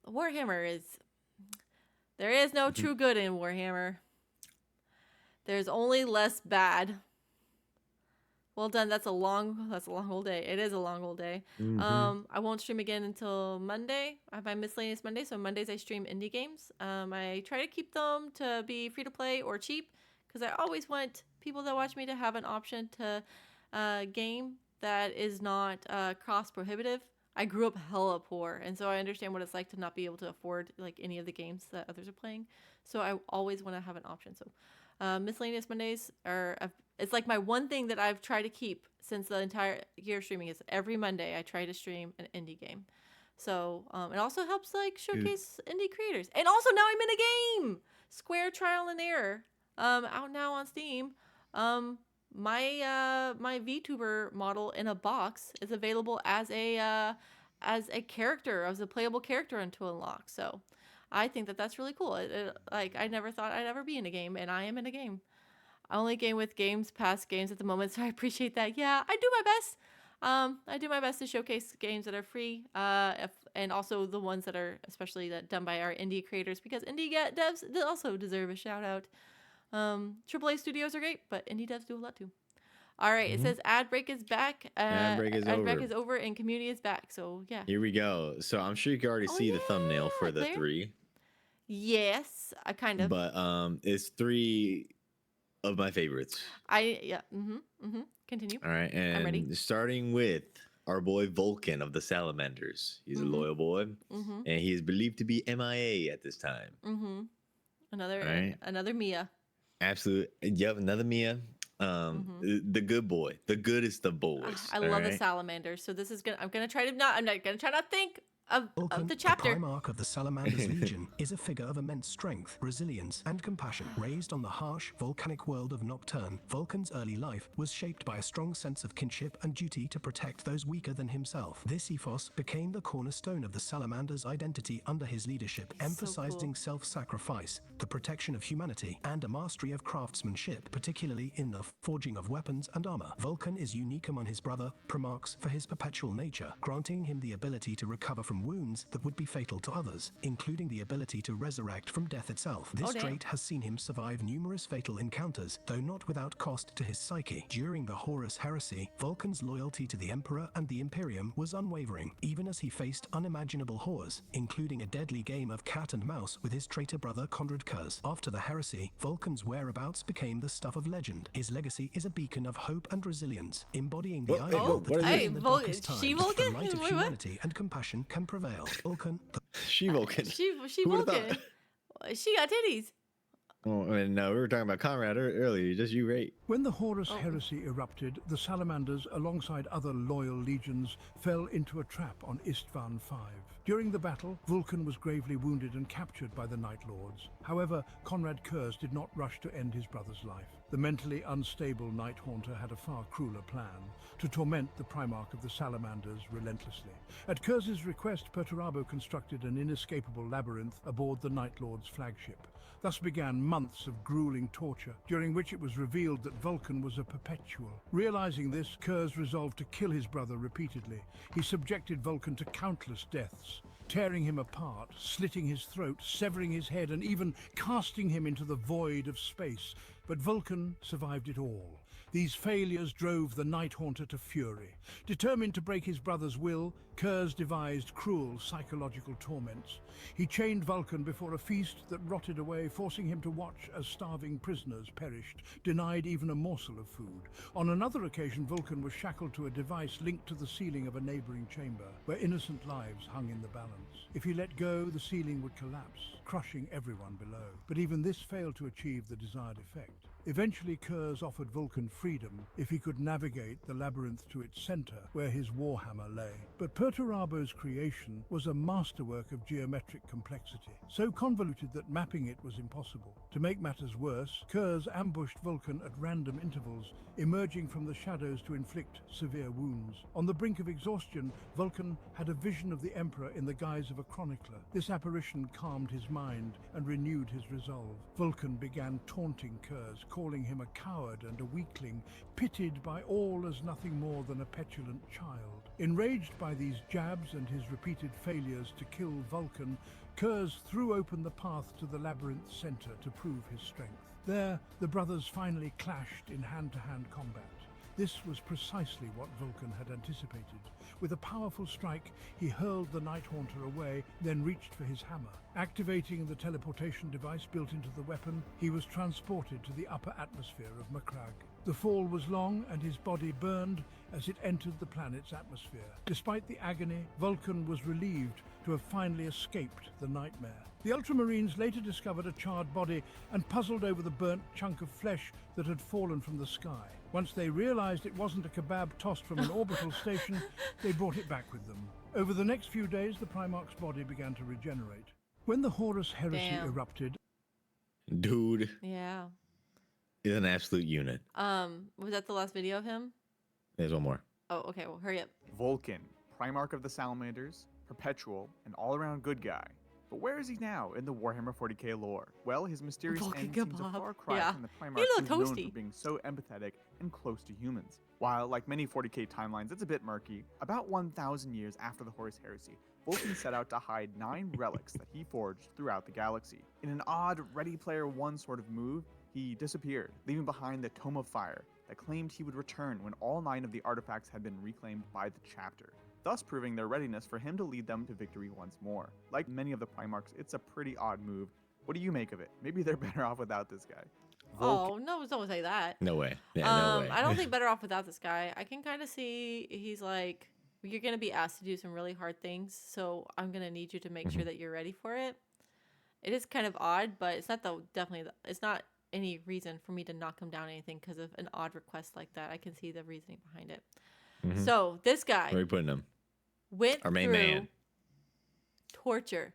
Warhammer is. There is no true good in Warhammer. There's only less bad. Well done. That's a long old day. It is a long old day. I won't stream again until Monday. I have my miscellaneous Monday, so Mondays I stream indie games. I try to keep them to be free to play or cheap because I always want people that watch me to have an option to game that is not cost prohibitive. I grew up hella poor, and so I understand what it's like to not be able to afford like any of the games that others are playing. So I always want to have an option. So miscellaneous Mondays it's like my one thing that I've tried to keep since the entire year of streaming is every Monday I try to stream an indie game. So it also helps like showcase indie creators. And also now I'm in a game, Square Trial and Error, out now on Steam. My VTuber model in a box is available as a character, as a playable character to unlock. So I think that that's really cool. Like I never thought I'd ever be in a game, and I am in a game. I only game with past games at the moment, so I appreciate that. Yeah, I do my best. I do my best to showcase games that are free, and also the ones that are especially done by our indie creators, because indie devs also deserve a shout out. AAA studios are great, but indie devs do a lot too. All right, it says ad break is back. Ad break is over and community is back. So yeah. Here we go. So I'm sure you can already see the thumbnail for the 3. Yes, I kind of. But it's 3 of my favorites. Continue. All right, and I'm ready. Starting with our boy Vulcan of the Salamanders. He's a loyal boy, and he is believed to be MIA at this time. Another Mia. Absolute. Yep, another Mia. The good boy. The good is the boys. I love the Salamanders. So this is I'm not gonna try to think of the chapter. The Primarch of the Salamanders Legion is a figure of immense strength, resilience, and compassion. Raised on the harsh, volcanic world of Nocturne, Vulcan's early life was shaped by a strong sense of kinship and duty to protect those weaker than himself. This ethos became the cornerstone of the Salamander's identity under his leadership, emphasizing self-sacrifice, the protection of humanity, and a mastery of craftsmanship, particularly in the forging of weapons and armor. Vulcan is unique among his brother Primarchs for his perpetual nature, granting him the ability to recover from wounds that would be fatal to others, including the ability to resurrect from death itself. This trait has seen him survive numerous fatal encounters, though not without cost to his psyche. During the Horus Heresy, Vulcan's loyalty to the Emperor and the Imperium was unwavering, even as he faced unimaginable horrors, including a deadly game of cat and mouse with his traitor brother Conrad Kurz. After the heresy, Vulcan's whereabouts became the stuff of legend. His legacy is a beacon of hope and resilience, embodying the ideal that in the darkest times, the light of humanity and compassion can prevail. Vulcan. She Vulcan. She Vulcan. She got titties. Oh, and we were talking about Conrad earlier. Just you, right? When the Horus heresy erupted, the Salamanders, alongside other loyal legions, fell into a trap on Istvan V. During the battle, Vulcan was gravely wounded and captured by the Night Lords. However, Conrad Kurz did not rush to end his brother's life. The mentally unstable Night Haunter had a far crueler plan: to torment the Primarch of the Salamanders relentlessly. At Kurz's request, Perturabo constructed an inescapable labyrinth aboard the Night Lord's flagship. Thus began months of grueling torture, during which it was revealed that Vulcan was a perpetual. Realizing this, Kurz resolved to kill his brother repeatedly. He subjected Vulcan to countless deaths, tearing him apart, slitting his throat, severing his head, and even casting him into the void of space. But Vulcan survived it all. These failures drove the Night Haunter to fury. Determined to break his brother's will, Kurz devised cruel psychological torments. He chained Vulcan before a feast that rotted away, forcing him to watch as starving prisoners perished, denied even a morsel of food. On another occasion, Vulcan was shackled to a device linked to the ceiling of a neighboring chamber, where innocent lives hung in the balance. If he let go, the ceiling would collapse, crushing everyone below. But even this failed to achieve the desired effect. Eventually, Kurz offered Vulcan freedom if he could navigate the labyrinth to its center, where his Warhammer lay. But Perturabo's creation was a masterwork of geometric complexity, so convoluted that mapping it was impossible. To make matters worse, Kurz ambushed Vulcan at random intervals, emerging from the shadows to inflict severe wounds. On the brink of exhaustion, Vulcan had a vision of the Emperor in the guise of a chronicler. This apparition calmed his mind and renewed his resolve. Vulcan began taunting Kurz, calling him a coward and a weakling, pitied by all as nothing more than a petulant child. Enraged by these jabs and his repeated failures to kill Vulcan, Kurz threw open the path to the labyrinth's center to prove his strength. There, the brothers finally clashed in hand-to-hand combat. This was precisely what Vulcan had anticipated. With a powerful strike, he hurled the Night Haunter away, then reached for his hammer. Activating the teleportation device built into the weapon, he was transported to the upper atmosphere of Macragge. The fall was long, and his body burned as it entered the planet's atmosphere. Despite the agony, Vulcan was relieved to have finally escaped the nightmare. The Ultramarines later discovered a charred body and puzzled over the burnt chunk of flesh that had fallen from the sky. Once they realized it wasn't a kebab tossed from an orbital station, they brought it back with them. Over the next few days, the Primarch's body began to regenerate. When the Horus heresy erupted... Dude. Yeah. Is an absolute unit. Was that the last video of him? There's one more. Oh, okay. Well, hurry up. Vulcan, Primarch of the Salamanders, perpetual, and all-around good guy. But where is he now in the Warhammer 40k lore? Well, his mysterious end seems a far cry from the Primarch who's known for being so empathetic and close to humans. While, like many 40k timelines, it's a bit murky, about 1,000 years after the Horus Heresy, Vulcan set out to hide 9 relics that he forged throughout the galaxy. In an odd Ready Player One sort of move, he disappeared, leaving behind the Tome of Fire that claimed he would return when all 9 of the artifacts had been reclaimed by the chapter, thus proving their readiness for him to lead them to victory once more. Like many of the Primarchs, it's a pretty odd move. What do you make of it? Maybe they're better off without this guy. Oh, no, don't say that. No way. Yeah, no way. I don't think better off without this guy. I can kind of see he's like, you're going to be asked to do some really hard things, so I'm going to need you to make sure that you're ready for it. It is kind of odd, but it's not it's not any reason for me to knock him down or anything because of an odd request like that. I can see the reasoning behind it. So this guy, where are we putting him? Went our main through man. Torture.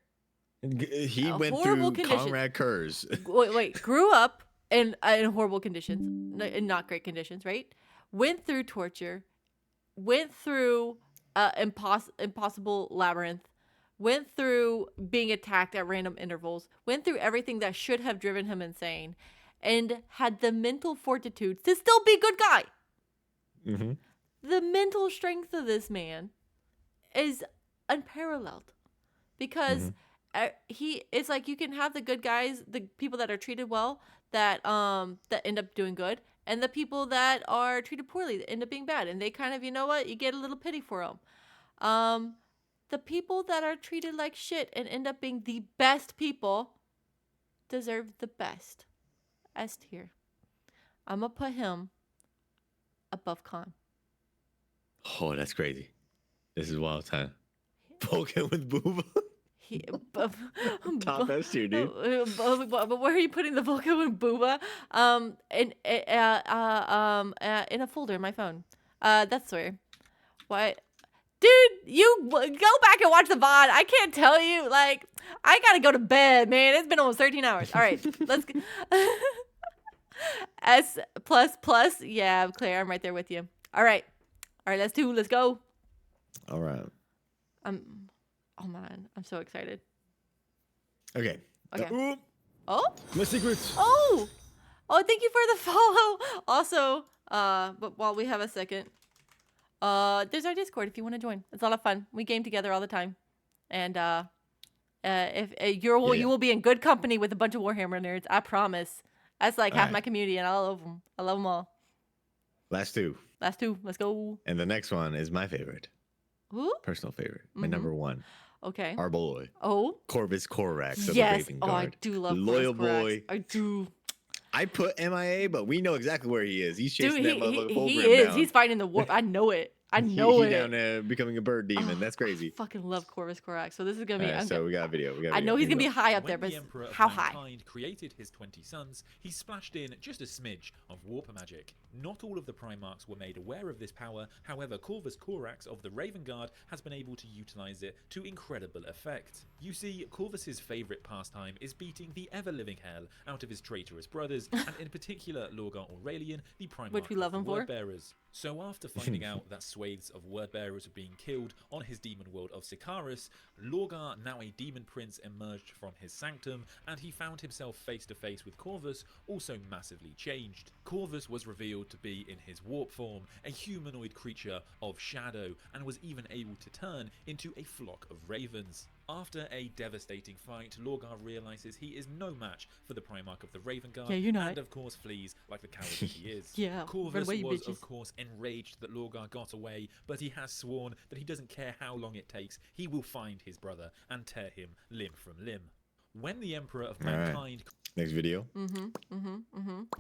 He went through Conrad Kurz. wait, grew up in horrible conditions, in not great conditions, right? Went through torture, went through impossible labyrinth, went through being attacked at random intervals, went through everything that should have driven him insane, and had the mental fortitude to still be a good guy. The mental strength of this man is unparalleled because it's like you can have the good guys, the people that are treated well, that end up doing good, and the people that are treated poorly that end up being bad, and they kind of, you know what, you get a little pity for them. The people that are treated like shit and end up being the best people deserve the best. S tier. I'm gonna put him above Khan. Oh, that's crazy. This is wild time. Vulcan with Booba. Top S tier, dude. But where are you putting the Volko and Booba? In a folder in my phone. That's where. What? Dude, you go back and watch the VOD. I can't tell you. Like, I gotta go to bed, man. It's been almost 13 hours. All right, let's. S plus plus. Yeah, Claire, I'm right there with you. All right, let's go. All right. Oh man, I'm so excited. Okay. Oh. My secrets. Oh, thank you for the follow. Also, but while we have a second, there's our Discord if you want to join. It's a lot of fun. We game together all the time, and if you will be in good company with a bunch of Warhammer nerds. I promise. That's like half my community, and I love them. I love them all. Last two. Let's go. And the next one is my favorite. Who? Personal favorite. My number one. Okay. Our boy. Oh. Corvus Corax of yes. the Raven Guard. Oh, I do love Loyal Corvus Corax. boy. I do. I put MIA, but we know exactly where he is. He's chasing Dude, that motherfucker. he is. Down. He's fighting the warp. I know it. He's down there becoming a bird demon. That's crazy. I fucking love Corvus Corax. So this is gonna be. Right, so we got a video. I know he's gonna be high up there, but how high? When the Emperor of Mankind created his 20 sons, he splashed in just a smidge of warp magic. Not all of the Primarchs were made aware of this power. However, Corvus Corax of the Raven Guard has been able to utilize it to incredible effect. You see, Corvus's favorite pastime is beating the ever-living hell out of his traitorous brothers, and in particular Lorgar Aurelian, the Primarch which we love him of for. Wordbearers. So after finding out that swathes of Wordbearers were being killed on his demon world of Sikaris, Lorgar, now a demon prince, emerged from his sanctum, and he found himself face to face with Corvus, also massively changed. Corvus was revealed to be in his warp form, a humanoid creature of shadow, and was even able to turn into a flock of ravens. After a devastating fight, Lorgar realizes he is no match for the Primarch of the Raven Guard, yeah, you're not. and of course flees like the coward that he is. Yeah, Corvus away, was bitches. of course enraged that Lorgar got away, but he has sworn that he doesn't care how long it takes, he will find his brother and tear him limb from limb. When the Emperor of Mankind... Next video.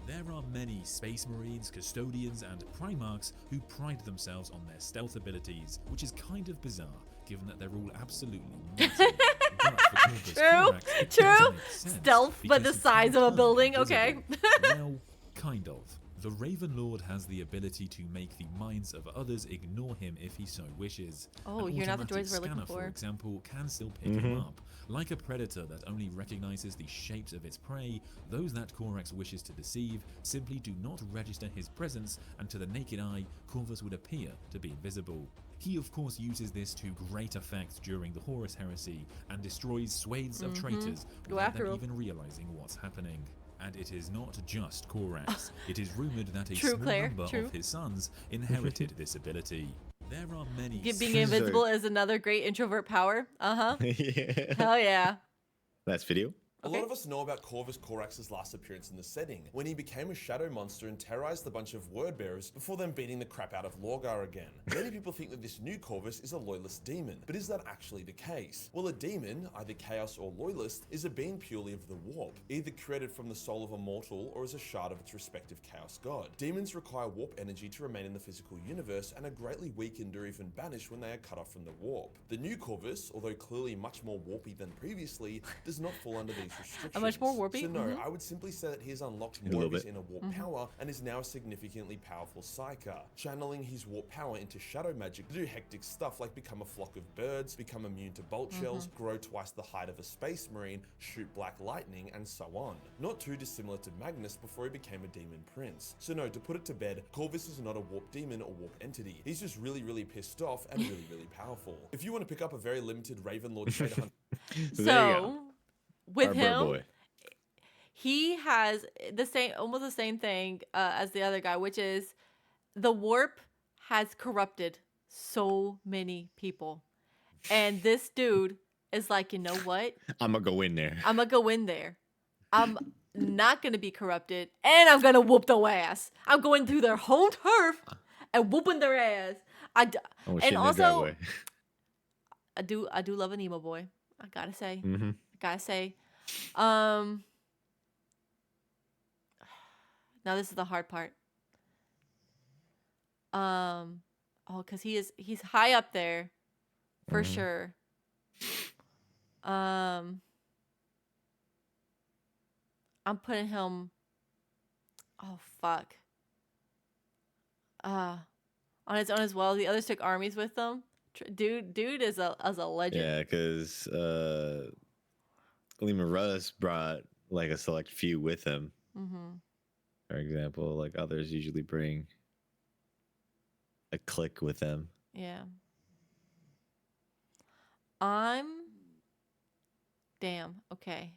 There are many Space Marines, Custodians, and Primarchs who pride themselves on their stealth abilities, which is kind of bizarre, given that they're all absolutely massive. True. Stealth, but the size of a building. Okay. Well, kind of. The Raven Lord has the ability to make the minds of others ignore him if he so wishes. Oh, An you're not the automatic droids we're looking scanner, for example, can still pick him up. Like a predator that only recognizes the shapes of its prey, those that Corax wishes to deceive simply do not register his presence, and to the naked eye, Corvus would appear to be invisible. He of course uses this to great effect during the Horus Heresy, and destroys swathes of traitors without them even realizing what's happening. And it is not just Corax. It is rumored that a small number of his sons inherited this ability. There are many... Being invisible is another great introvert power. Yeah. Hell yeah. Last video. A lot of us know about Corvus Corax's last appearance in the setting, when he became a shadow monster and terrorized a bunch of wordbearers before then beating the crap out of Lorgar again. Many people think that this new Corvus is a loyalist demon, but is that actually the case? Well, a demon, either chaos or loyalist, is a being purely of the warp, either created from the soul of a mortal or as a shard of its respective chaos god. Demons require warp energy to remain in the physical universe and are greatly weakened or even banished when they are cut off from the warp. The new Corvus, although clearly much more warpy than previously, does not fall under these restrictions. Much more warpy? So no, I would simply say that he has unlocked more of his inner warp power and is now a significantly powerful psyker, channeling his warp power into shadow magic to do hectic stuff like become a flock of birds, become immune to bolt shells, grow twice the height of a space marine, shoot black lightning, and so on. Not too dissimilar to Magnus before he became a demon prince. So no, to put it to bed, Corvus is not a warp demon or warp entity. He's just really pissed off and really powerful. If you want to pick up a very limited Raven Lord Trader Hunt... So... With Our him, boy. he has almost the same thing as the other guy, which is the warp has corrupted so many people, and this dude is like, you know what? I'm gonna go in there. I'm gonna go in there. I'm not gonna be corrupted, and I'm gonna whoop their ass. I'm going through their home turf and whooping their ass. And also, I do love an emo boy. I gotta say. Gotta say, now this is the hard part. Because he's high up there, for sure. I'm putting him. Oh fuck. On his own as well. The others took armies with them. Dude is a legend. Yeah, because Lehman Russ brought like a select few with him. Mm-hmm. For example, like others usually bring a clique with them. Yeah. Damn. Okay.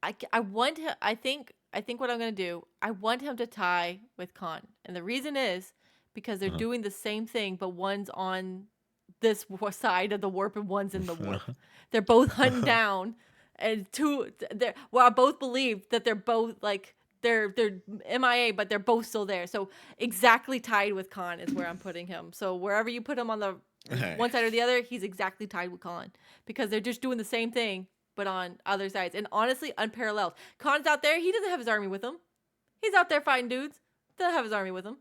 I want him. I think what I'm gonna do. I want him to tie with Khan, and the reason is because they're doing the same thing, but one's on this side of the warp and one's in the warp. They're both hunting down, and I both believe that they're both like they're MIA, but they're both still there. So exactly tied with Khan is where I'm putting him. So wherever you put him on the one side or the other, he's exactly tied with Khan because they're just doing the same thing, but on other sides. And honestly, unparalleled. Khan's out there. He doesn't have his army with him. He's out there fighting dudes. Doesn't have his army with him.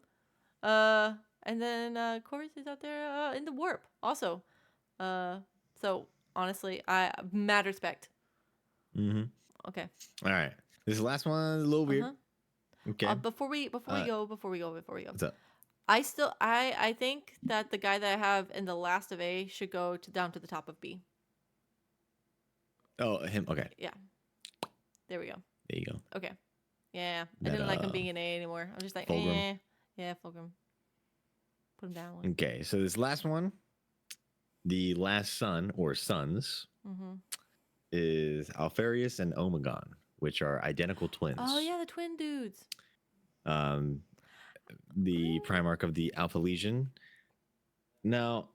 And then Chorus is out there in the warp also. So honestly, I mad respect. Mm-hmm. Okay. All right. This last one is a little weird. Okay. Before we go. What's up? I think that the guy that I have in the last of A should go down to the top of B. Oh, him. Okay. Yeah. There we go. There you go. Okay. Yeah. I didn't like him being an A anymore. I'm just like, Fulgrim. Yeah, Fulgrim. Put him down. Okay, so this last one, the last son or sons, is Alfarius and Omegon, which are identical twins. Oh yeah, the twin dudes. The Primarch of the Alpha Legion. Now,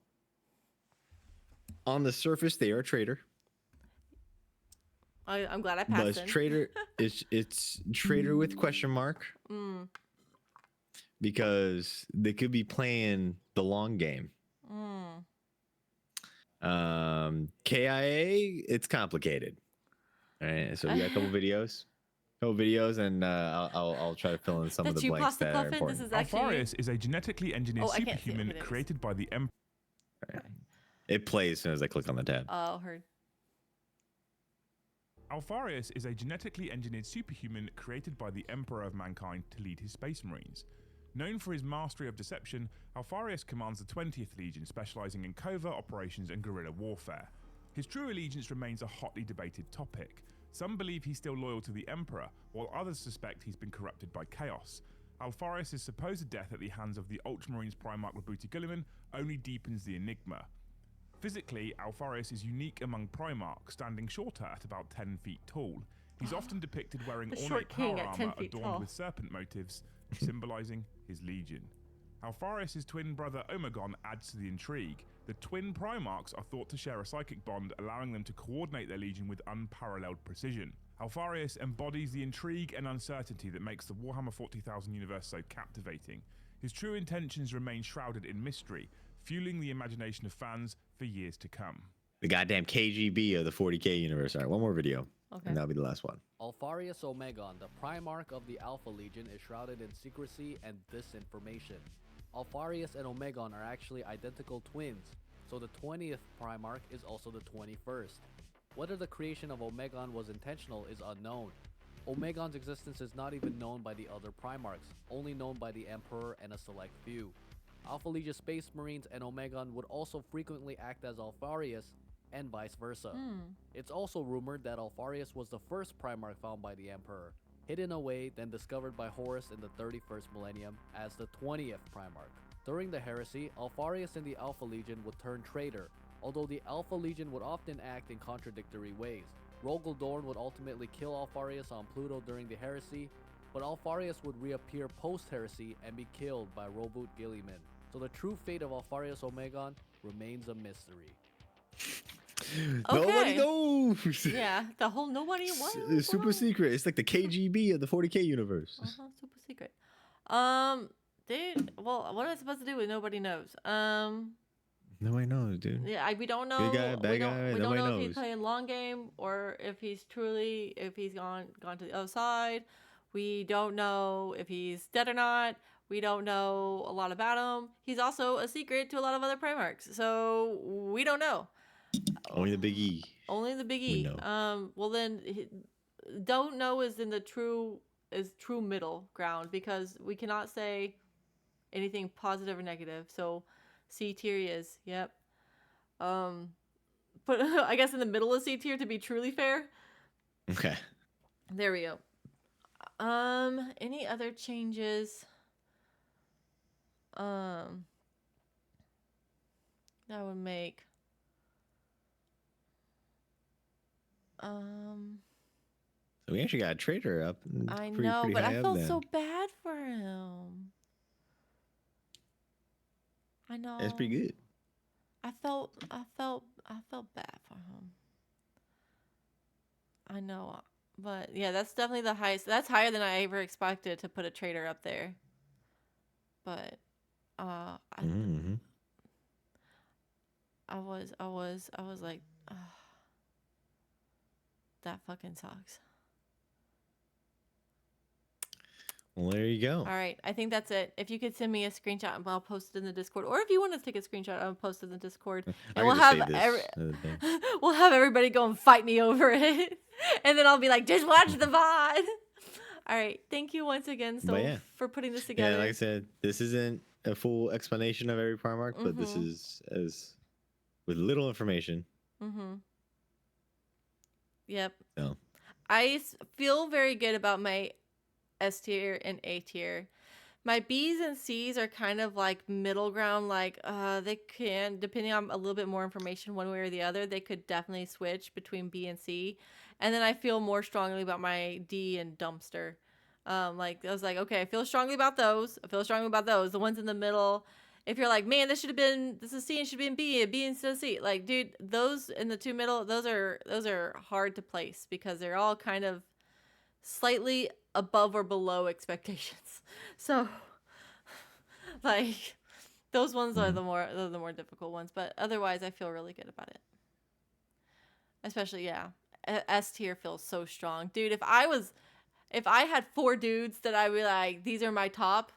on the surface, they are a traitor. I'm glad I passed. But it's traitor. it's traitor with question mark. Because they could be playing the long game. KIA, it's complicated. All right, so we got a couple videos, and I'll try to fill in some of the blanks that are important. Alfarius is a genetically engineered superhuman created by the Emperor. It plays as soon as I click on the tab. Oh, heard. Alfarius is a genetically engineered superhuman created by the Emperor of Mankind to lead his Space Marines. Known for his mastery of deception, Alfarius commands the 20th Legion, specializing in covert operations and guerrilla warfare. His true allegiance remains a hotly debated topic. Some believe he's still loyal to the Emperor, while others suspect he's been corrupted by chaos. Alfarius' supposed death at the hands of the Ultramarines Primarch Labuti Guilliman only deepens the enigma. Physically, Alfarius is unique among Primarchs, standing shorter at about 10 feet tall. He's often depicted wearing ornate power armor adorned with serpent motifs, symbolizing his legion. Alfarius' twin brother Omegon adds to the intrigue. The twin Primarchs are thought to share a psychic bond, allowing them to coordinate their legion with unparalleled precision. Alfarius embodies the intrigue and uncertainty that makes the Warhammer 40,000 universe so captivating. His true intentions remain shrouded in mystery, fueling the imagination of fans for years to come. The goddamn KGB of the 40K universe. All right, one more video, and that'll be the last one. Alfarius Omegon, the Primarch of the Alpha Legion, is shrouded in secrecy and disinformation. Alfarius and Omegon are actually identical twins, so the 20th Primarch is also the 21st. Whether the creation of Omegon was intentional is unknown. Omegon's existence is not even known by the other Primarchs, only known by the Emperor and a select few. Alpha Legion Space Marines and Omegon would also frequently act as Alfarius, and vice versa. It's also rumored that Alfarius was the first Primarch found by the Emperor, hidden away, then discovered by Horus in the 31st millennium as the 20th Primarch. During the heresy, Alfarius and the Alpha Legion would turn traitor, although the Alpha Legion would often act in contradictory ways. Rogel Dorn would ultimately kill Alfarius on Pluto during the heresy, but Alfarius would reappear post-heresy and be killed by Roboute Guilliman. So the true fate of Alfarius Omegon remains a mystery. Nobody knows. Yeah, the whole nobody. It's super secret. It's like the KGB of the 40K universe. Super secret. Dude. Well, what am I supposed to do with nobody knows? Nobody knows, dude. Yeah, we don't know. Good guy, bad guy. We don't know knows. if he's playing long game or if he's gone to the other side. We don't know if he's dead or not. We don't know a lot about him. He's also a secret to a lot of other Primarchs, so we don't know. Only the Big E. Only the Big E. We know. Well then, don't know is in the true middle ground because we cannot say anything positive or negative. So C tier he is. Yep. But I guess in the middle of C tier to be truly fair. Okay. There we go. Any other changes? That would make. So we actually got a trader up. I know, but I felt so bad for him. I know. That's pretty good. I felt bad for him. I know, but yeah, that's definitely the highest. That's higher than I ever expected to put a trader up there. But I was like, that fucking sucks. Well, there you go. All right, I think that's it. If you could send me a screenshot, and I'll post it in the Discord. Or if you want to take a screenshot, I'll post it in the Discord, and we'll have we'll have everybody go and fight me over it, and then I'll be like, just watch the VOD. All right, thank you once again, for putting this together. Yeah, like I said, this isn't a full explanation of every Primarch, but this is as with little information. Yep. So. I feel very good about my S tier and A tier. My B's and C's are kind of like middle ground. Like they can, depending on a little bit more information one way or the other, they could definitely switch between B and C. And then I feel more strongly about my D and dumpster. Like I was like, okay, I feel strongly about those. I feel strongly about those. The ones in the middle. If you're like, man, this is C and should be in B, and B instead of C. Like, dude, those in the two middle, those are hard to place because they're all kind of slightly above or below expectations. So, like, those ones are the more difficult ones. But otherwise, I feel really good about it. Especially, yeah, S tier feels so strong, dude. If I had 4 dudes that I would like, these are my top,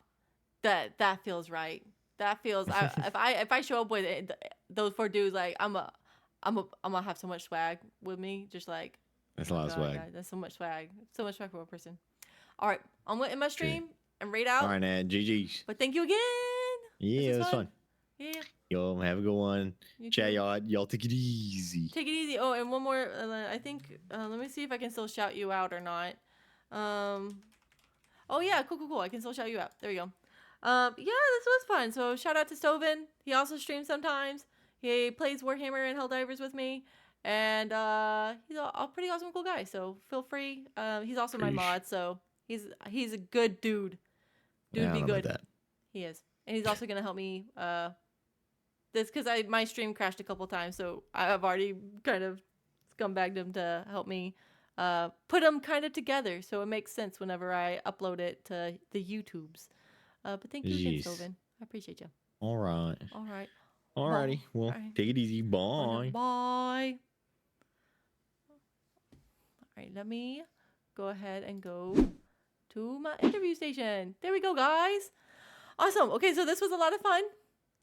that feels right. That feels if I show up with those 4 dudes, like I'm gonna have so much swag with me, just like that's a lot of swag. God, that's so much swag for one person. All right, I'm gonna end my stream and raid out. All right, Nat, GG's. But thank you again. Yeah, it was fun. Yeah. Yo, have a good one. Chat, y'all take it easy. Take it easy. Oh, and one more. I think. Let me see if I can still shout you out or not. Oh yeah, cool. I can still shout you out. There we go. Yeah, this was fun. So shout out to Stoven. He also streams sometimes. He plays Warhammer and Helldivers with me. And he's a pretty awesome, cool guy. So feel free. He's also my mod, so he's a good dude. Dude, be good. He is, and he's also gonna help me. This because my stream crashed a couple times, so I've already kind of scumbagged him to help me put them kind of together, so it makes sense whenever I upload it to the YouTubes. But thank you again, Sylvan. I appreciate you. All right. Alrighty. Well, take it easy. Bye. Bye. All right, let me go ahead and go to my interview station. There we go, guys. Awesome. Okay, so this was a lot of fun.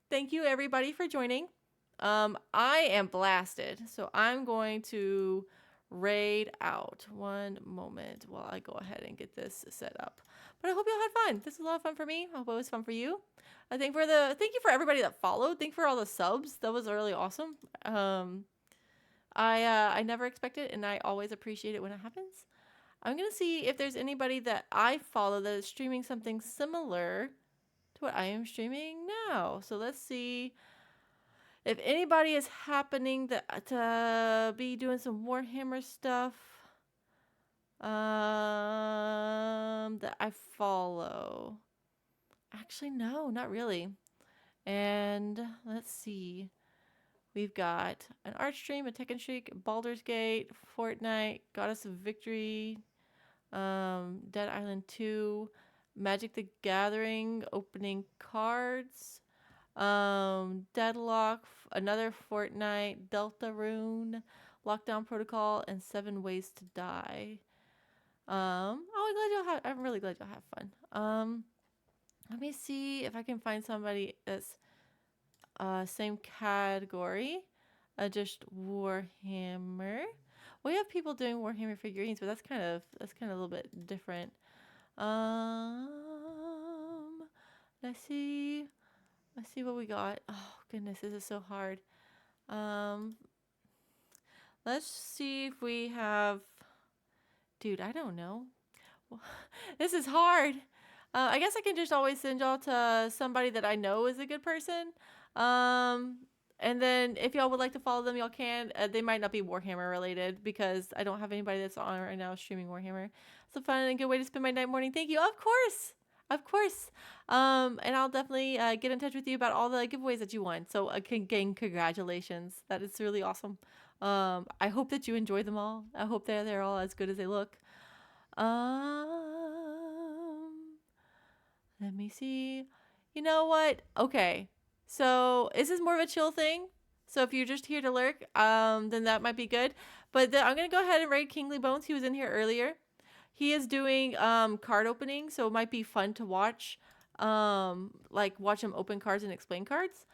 Thank you, everybody, for joining. I am blasted, so I'm going to raid out. One moment while I go ahead and get this set up. But I hope y'all had fun. This was a lot of fun for me. I hope it was fun for you. Thank you for everybody that followed. Thank you for all the subs. That was really awesome. I never expect it, and I always appreciate it when it happens. I'm gonna see if there's anybody that I follow that is streaming something similar to what I am streaming now. So let's see if anybody is happening to be doing some Warhammer stuff that I follow. Actually, no, not really. And let's see. We've got an Arch Stream, a Tekken Streak, Baldur's Gate, Fortnite, Goddess of Victory, Dead Island 2, Magic the Gathering, opening cards, Deadlock, another Fortnite, Deltarune, Lockdown Protocol, and 7 Ways to Die. I'm really glad y'all have fun. Let me see if I can find somebody that's same category. Just Warhammer. We have people doing Warhammer figurines, but that's kind of a little bit different. Let's see what we got. Oh goodness, this is so hard. Let's see if we have. Dude, I don't know. This is hard. I guess I can just always send y'all to somebody that I know is a good person. And then if y'all would like to follow them, y'all can. They might not be Warhammer related because I don't have anybody that's on right now streaming Warhammer. It's a fun and good way to spend my night morning. Thank you. Of course. Of course. And I'll definitely get in touch with you about all the giveaways that you won. So again, congratulations. That is really awesome. I hope that you enjoy them all. I hope they're all as good as they look. Let me see. You know what? Okay. So this is more of a chill thing. So if you're just here to lurk, then that might be good. But I'm going to go ahead and raid Kingly Bones. He was in here earlier. He is doing card opening, so it might be fun to watch. Like watch him open cards and explain cards.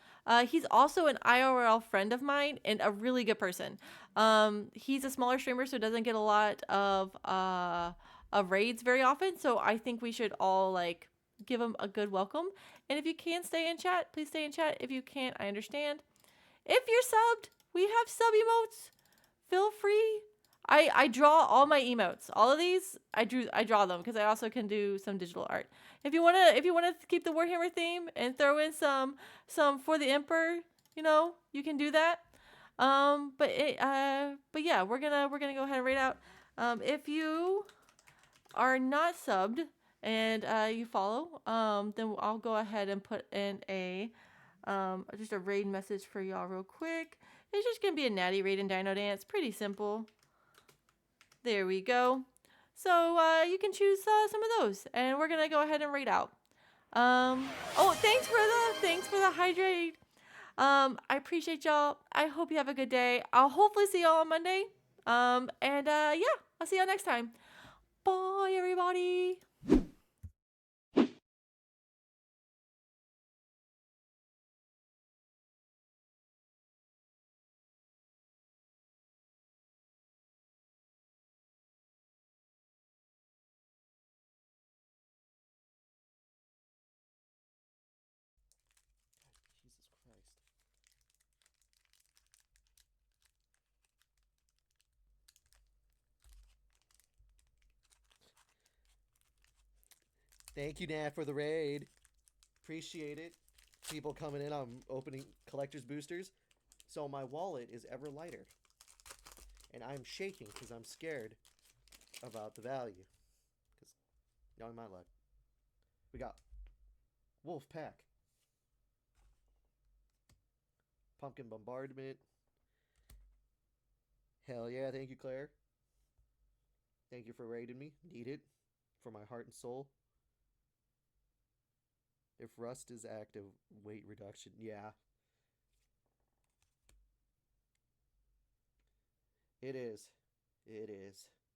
He's also an IRL friend of mine and a really good person. He's a smaller streamer, so doesn't get a lot of raids very often. So I think we should all like give him a good welcome. And if you can stay in chat, please stay in chat. If you can't, I understand. If you're subbed, we have sub emotes. Feel free. I draw all my emotes. All of these, I draw them because I also can do some digital art. If you wanna keep the Warhammer theme and throw in some for the Emperor, you can do that. But yeah, we're gonna go ahead and rate out. If you are not subbed and you follow, then I'll go ahead and put in a just a raid message for y'all real quick. It's just gonna be a natty raid and dino dance, pretty simple. There we go. So you can choose some of those, and we're gonna go ahead and rate out. Oh, thanks for the hydrate. I appreciate y'all. I hope you have a good day. I'll hopefully see y'all on Monday. And yeah, I'll see y'all next time. Bye, everybody. Jesus Christ. Thank you, Nat, for the raid. Appreciate it. People coming in, I'm opening collector's boosters. So my wallet is ever lighter. And I'm shaking because I'm scared about the value. Because, knowing my luck. We got Wolf Pack. Pumpkin Bombardment. Hell yeah, thank you, Claire. Thank you for raiding me. Need it. For my heart and soul. If rust is active, weight reduction. Yeah. It is. It is.